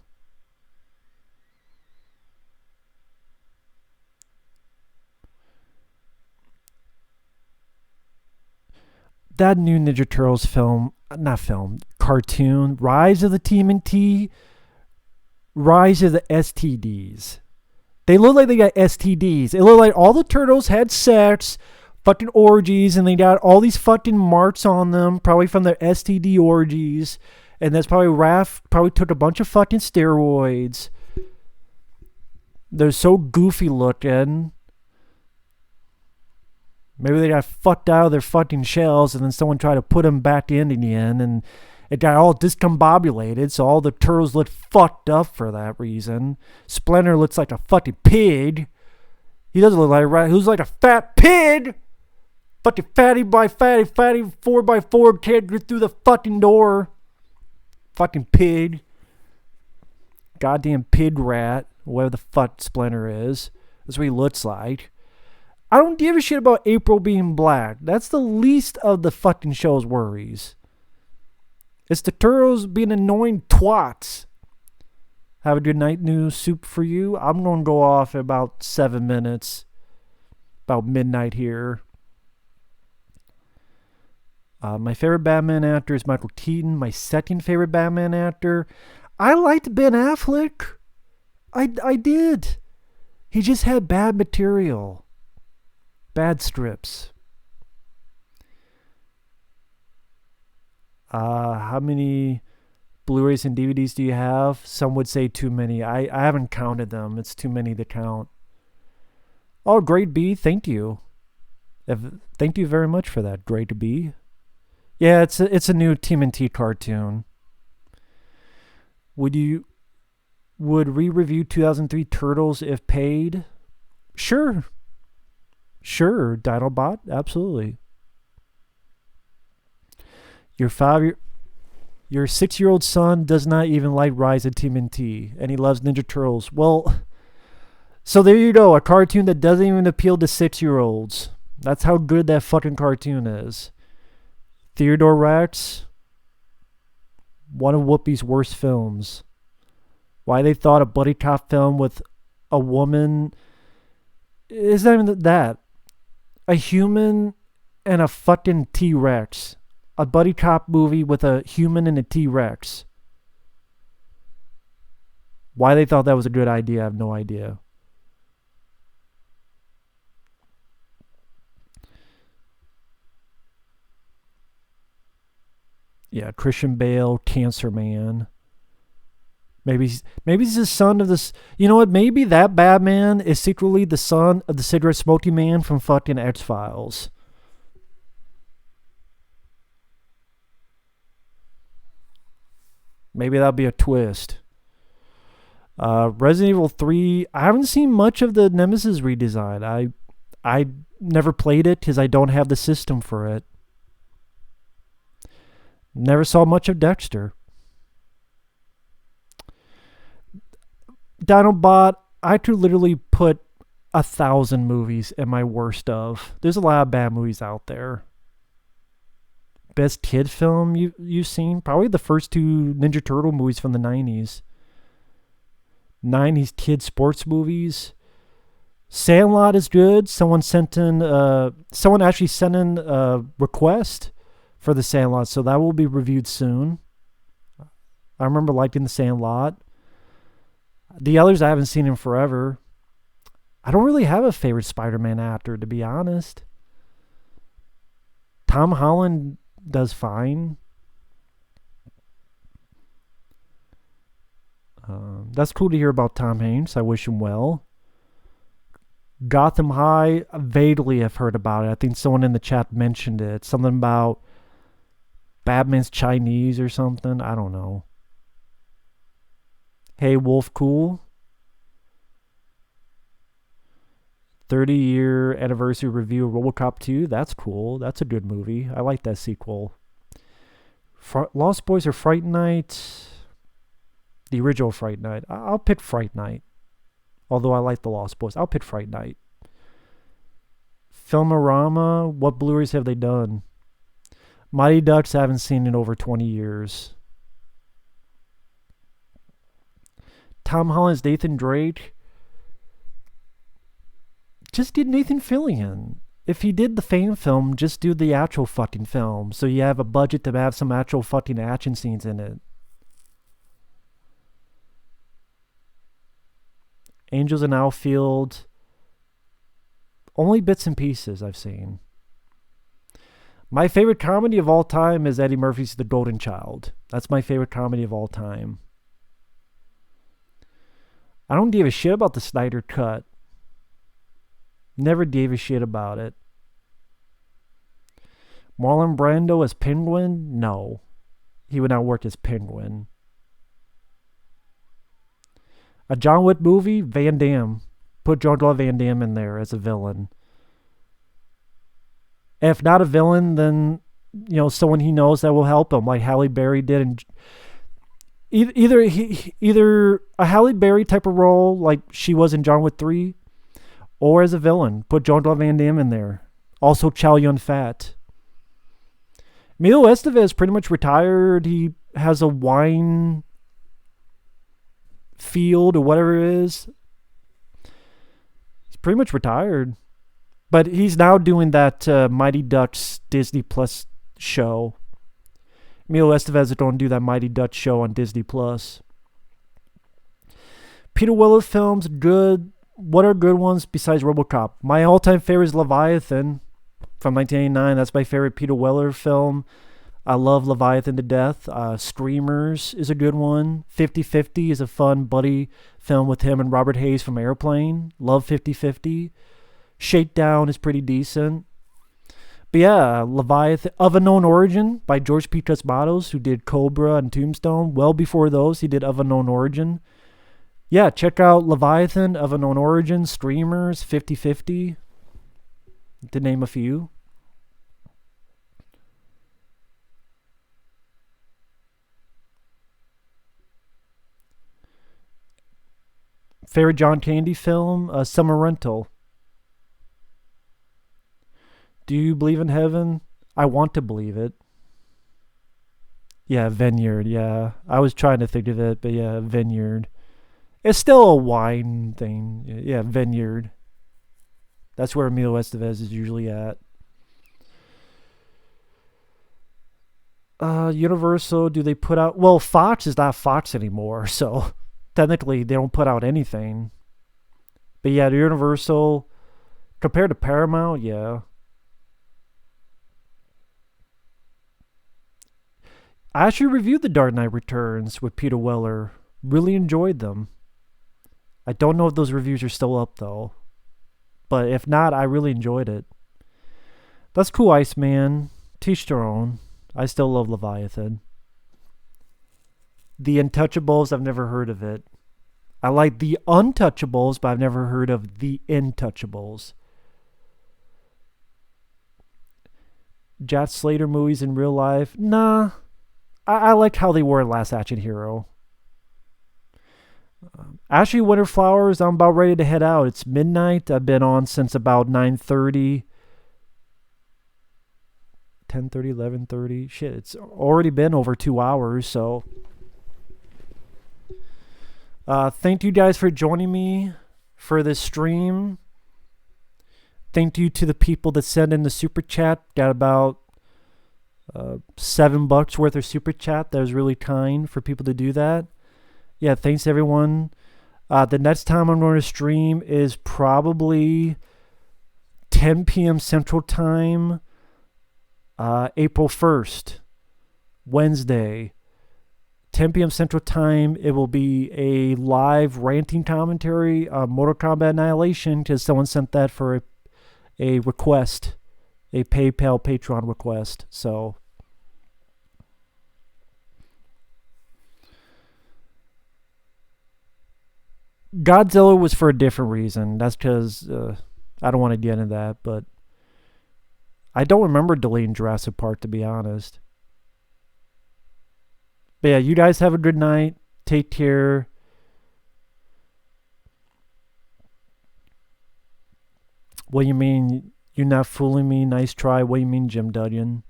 That new Ninja Turtles cartoon, Rise of the TMNT, Rise of the STDs. They look like they got STDs. It looked like all the turtles had sex, fucking orgies, and they got all these fucking marks on them, probably from their STD orgies. And that's probably Raph probably took a bunch of fucking steroids. They're so goofy looking. Maybe they got fucked out of their fucking shells and then someone tried to put them back in the end and it got all discombobulated, so all the turtles look fucked up for that reason. Splinter looks like a fucking pig. He doesn't look like a rat. Who's like a fat pig? Fucking fatty 4x4 can't get through the fucking door. Fucking pig. Goddamn pig rat. Whatever the fuck Splinter is. That's what he looks like. I don't give a shit about April being black. That's the least of the fucking show's worries. It's the turtles being annoying twats. Have a good night, new soup for you. I'm going to go off in about 7 minutes. About midnight here. My favorite Batman actor is Michael Keaton. My second favorite Batman actor, I liked Ben Affleck. I did. He just had bad material. Bad strips. How many Blu-rays and DVDs do you have? Some would say too many. I haven't counted them. It's too many to count. Oh, Great B, thank you. Thank you very much for that, Great B. Yeah, it's a new TMNT cartoon. Would re-review 2003 Turtles if paid? Sure, Dinobot, absolutely. Your 6-year-old son does not even like Rise of TMNT, and he loves Ninja Turtles. Well, so there you go, a cartoon that doesn't even appeal to 6-year-olds. That's how good that fucking cartoon is. Theodore Rex, one of Whoopi's worst films. Why they thought a buddy cop film with a woman. It's not even that. A human and a fucking T Rex. A buddy cop movie with a human and a T Rex. Why they thought that was a good idea, I have no idea. Yeah, Christian Bale, Cancer Man. Maybe he's the son of this. You know what? Maybe that Batman is secretly the son of the cigarette smoking man from fucking X Files. Maybe that'll be a twist. Resident Evil 3. I haven't seen much of the Nemesis redesign. I never played it because I don't have the system for it. Never saw much of Dexter. Dinobot, I could literally put 1,000 movies in my worst of. There's a lot of bad movies out there. Best kid film you've seen? Probably the first two Ninja Turtle movies from the 90s. 90s kid sports movies. Sandlot is good. Someone actually sent in a request for the Sandlot, so that will be reviewed soon. I remember liking the Sandlot. The others I haven't seen in forever. I don't really have a favorite Spider-Man actor, to be honest. Tom Holland does fine. That's cool to hear about Tom Hanks. I wish him well. Gotham High, vaguely have heard about it. I think someone in the chat mentioned it. Something about Batman's Chinese or something. I don't know. Hey, Wolf Cool. 30-year anniversary review of RoboCop 2. That's cool. That's a good movie. I like that sequel. Lost Boys or Fright Night? The original Fright Night. I'll pick Fright Night. Although I like the Lost Boys. I'll pick Fright Night. Filmorama. What Blu-rays have they done? Mighty Ducks I haven't seen in over 20 years. Tom Holland's Nathan Drake. Just did Nathan Fillion. If he did the Fame film, just do the actual fucking film. So you have a budget to have some actual fucking action scenes in it. Angels in Outfield. Only bits and pieces I've seen. My favorite comedy of all time is Eddie Murphy's The Golden Child. That's my favorite comedy of all time. I don't give a shit about the Snyder Cut. Never gave a shit about it. Marlon Brando as Penguin? No. He would not work as Penguin. A John Wick movie? Van Damme. Put Jean-Claude Van Damme in there as a villain. If not a villain, then someone he knows that will help him, like Halle Berry did. And either a Halle Berry type of role, like she was in John Wick 3, or as a villain. Put Jean-Claude Van Damme in there. Also Chow Yun-Fat. Emilio Estevez pretty much retired. He has a wine field or whatever it is. He's pretty much retired. But he's now doing that Mighty Ducks Disney Plus show. Emilio Estevez is going to do that Mighty Ducks show on Disney Plus. Peter Weller films, good. What are good ones besides RoboCop? My all-time favorite is Leviathan from 1989. That's my favorite Peter Weller film. I love Leviathan to death. Screamers is a good one. 50-50 is a fun buddy film with him and Robert Hayes from Airplane. Love 50-50. Shakedown is pretty decent. But yeah, Leviathan, Of Unknown Origin by George P. Cosmatos, who did Cobra and Tombstone. Well before those, he did Of Unknown Origin. Yeah, check out Leviathan, Of Unknown Origin, Streamers, 50-50, to name a few. Favorite John Candy film? Summer Rental. Do you believe in heaven? I want to believe it. Yeah, Vineyard, yeah. I was trying to think of it, but yeah, Vineyard. It's still a wine thing. Yeah, vineyard. That's where Emilio Estevez is usually at. Universal, do they put out? Well, Fox is not Fox anymore, so technically they don't put out anything. But yeah, the Universal, compared to Paramount, yeah. I actually reviewed The Dark Knight Returns with Peter Weller. Really enjoyed them. I don't know if those reviews are still up, though. But if not, I really enjoyed it. That's cool, Iceman. Teach their own. I still love Leviathan. The Untouchables, I've never heard of it. I like The Untouchables, but I've never heard of The Intouchables. Jack Slater movies in real life? Nah. I liked how they were in Last Action Hero. Ashley Winterflowers, I'm about ready to head out. It's midnight. I've been on since about 9:30. 10:30, 11:30. Shit, it's already been over 2 hours, so thank you guys for joining me for this stream. Thank you to the people that sent in the super chat. Got about $7 worth of super chat. That was really kind for people to do that. Yeah, thanks everyone. The next time I'm going to stream is probably 10 p.m. Central Time, April 1st, Wednesday. 10 p.m. Central Time, it will be a live ranting commentary on Mortal Kombat Annihilation because someone sent that for a request, a PayPal Patreon request. So Godzilla was for a different reason. That's because I don't want to get into that, but I don't remember deleting Jurassic Park, to be honest. But yeah, you guys have a good night. Take care. What do you mean you're not fooling me? Nice try. What do you mean, Jim Dudgeon?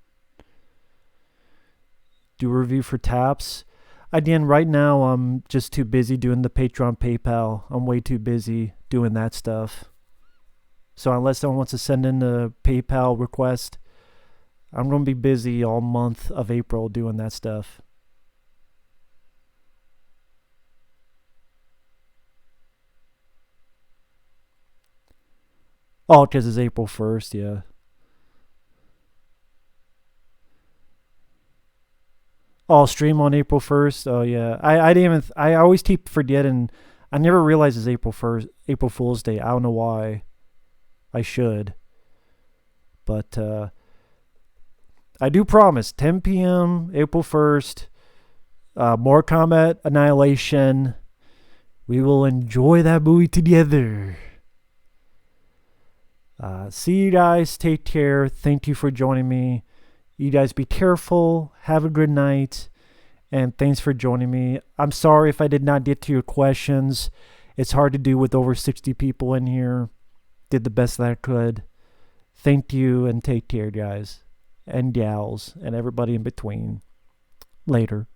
Do a review for Taps. Again, right now I'm just too busy doing the Patreon PayPal. I'm way too busy doing that stuff. So unless someone wants to send in a PayPal request, I'm going to be busy all month of April doing that stuff. Oh, because it's April 1st, yeah. Oh, stream on April 1st? Oh, yeah. I didn't even... I always keep forgetting. I never realized it's April 1st, April Fool's Day. I don't know why. I should. But I do promise, 10 p.m., April 1st, Mortal Kombat Annihilation. We will enjoy that movie together. See you guys. Take care. Thank you for joining me. You guys be careful. Have a good night. And thanks for joining me. I'm sorry if I did not get to your questions. It's hard to do with over 60 people in here. Did the best that I could. Thank you and take care, guys. And gals. And everybody in between. Later.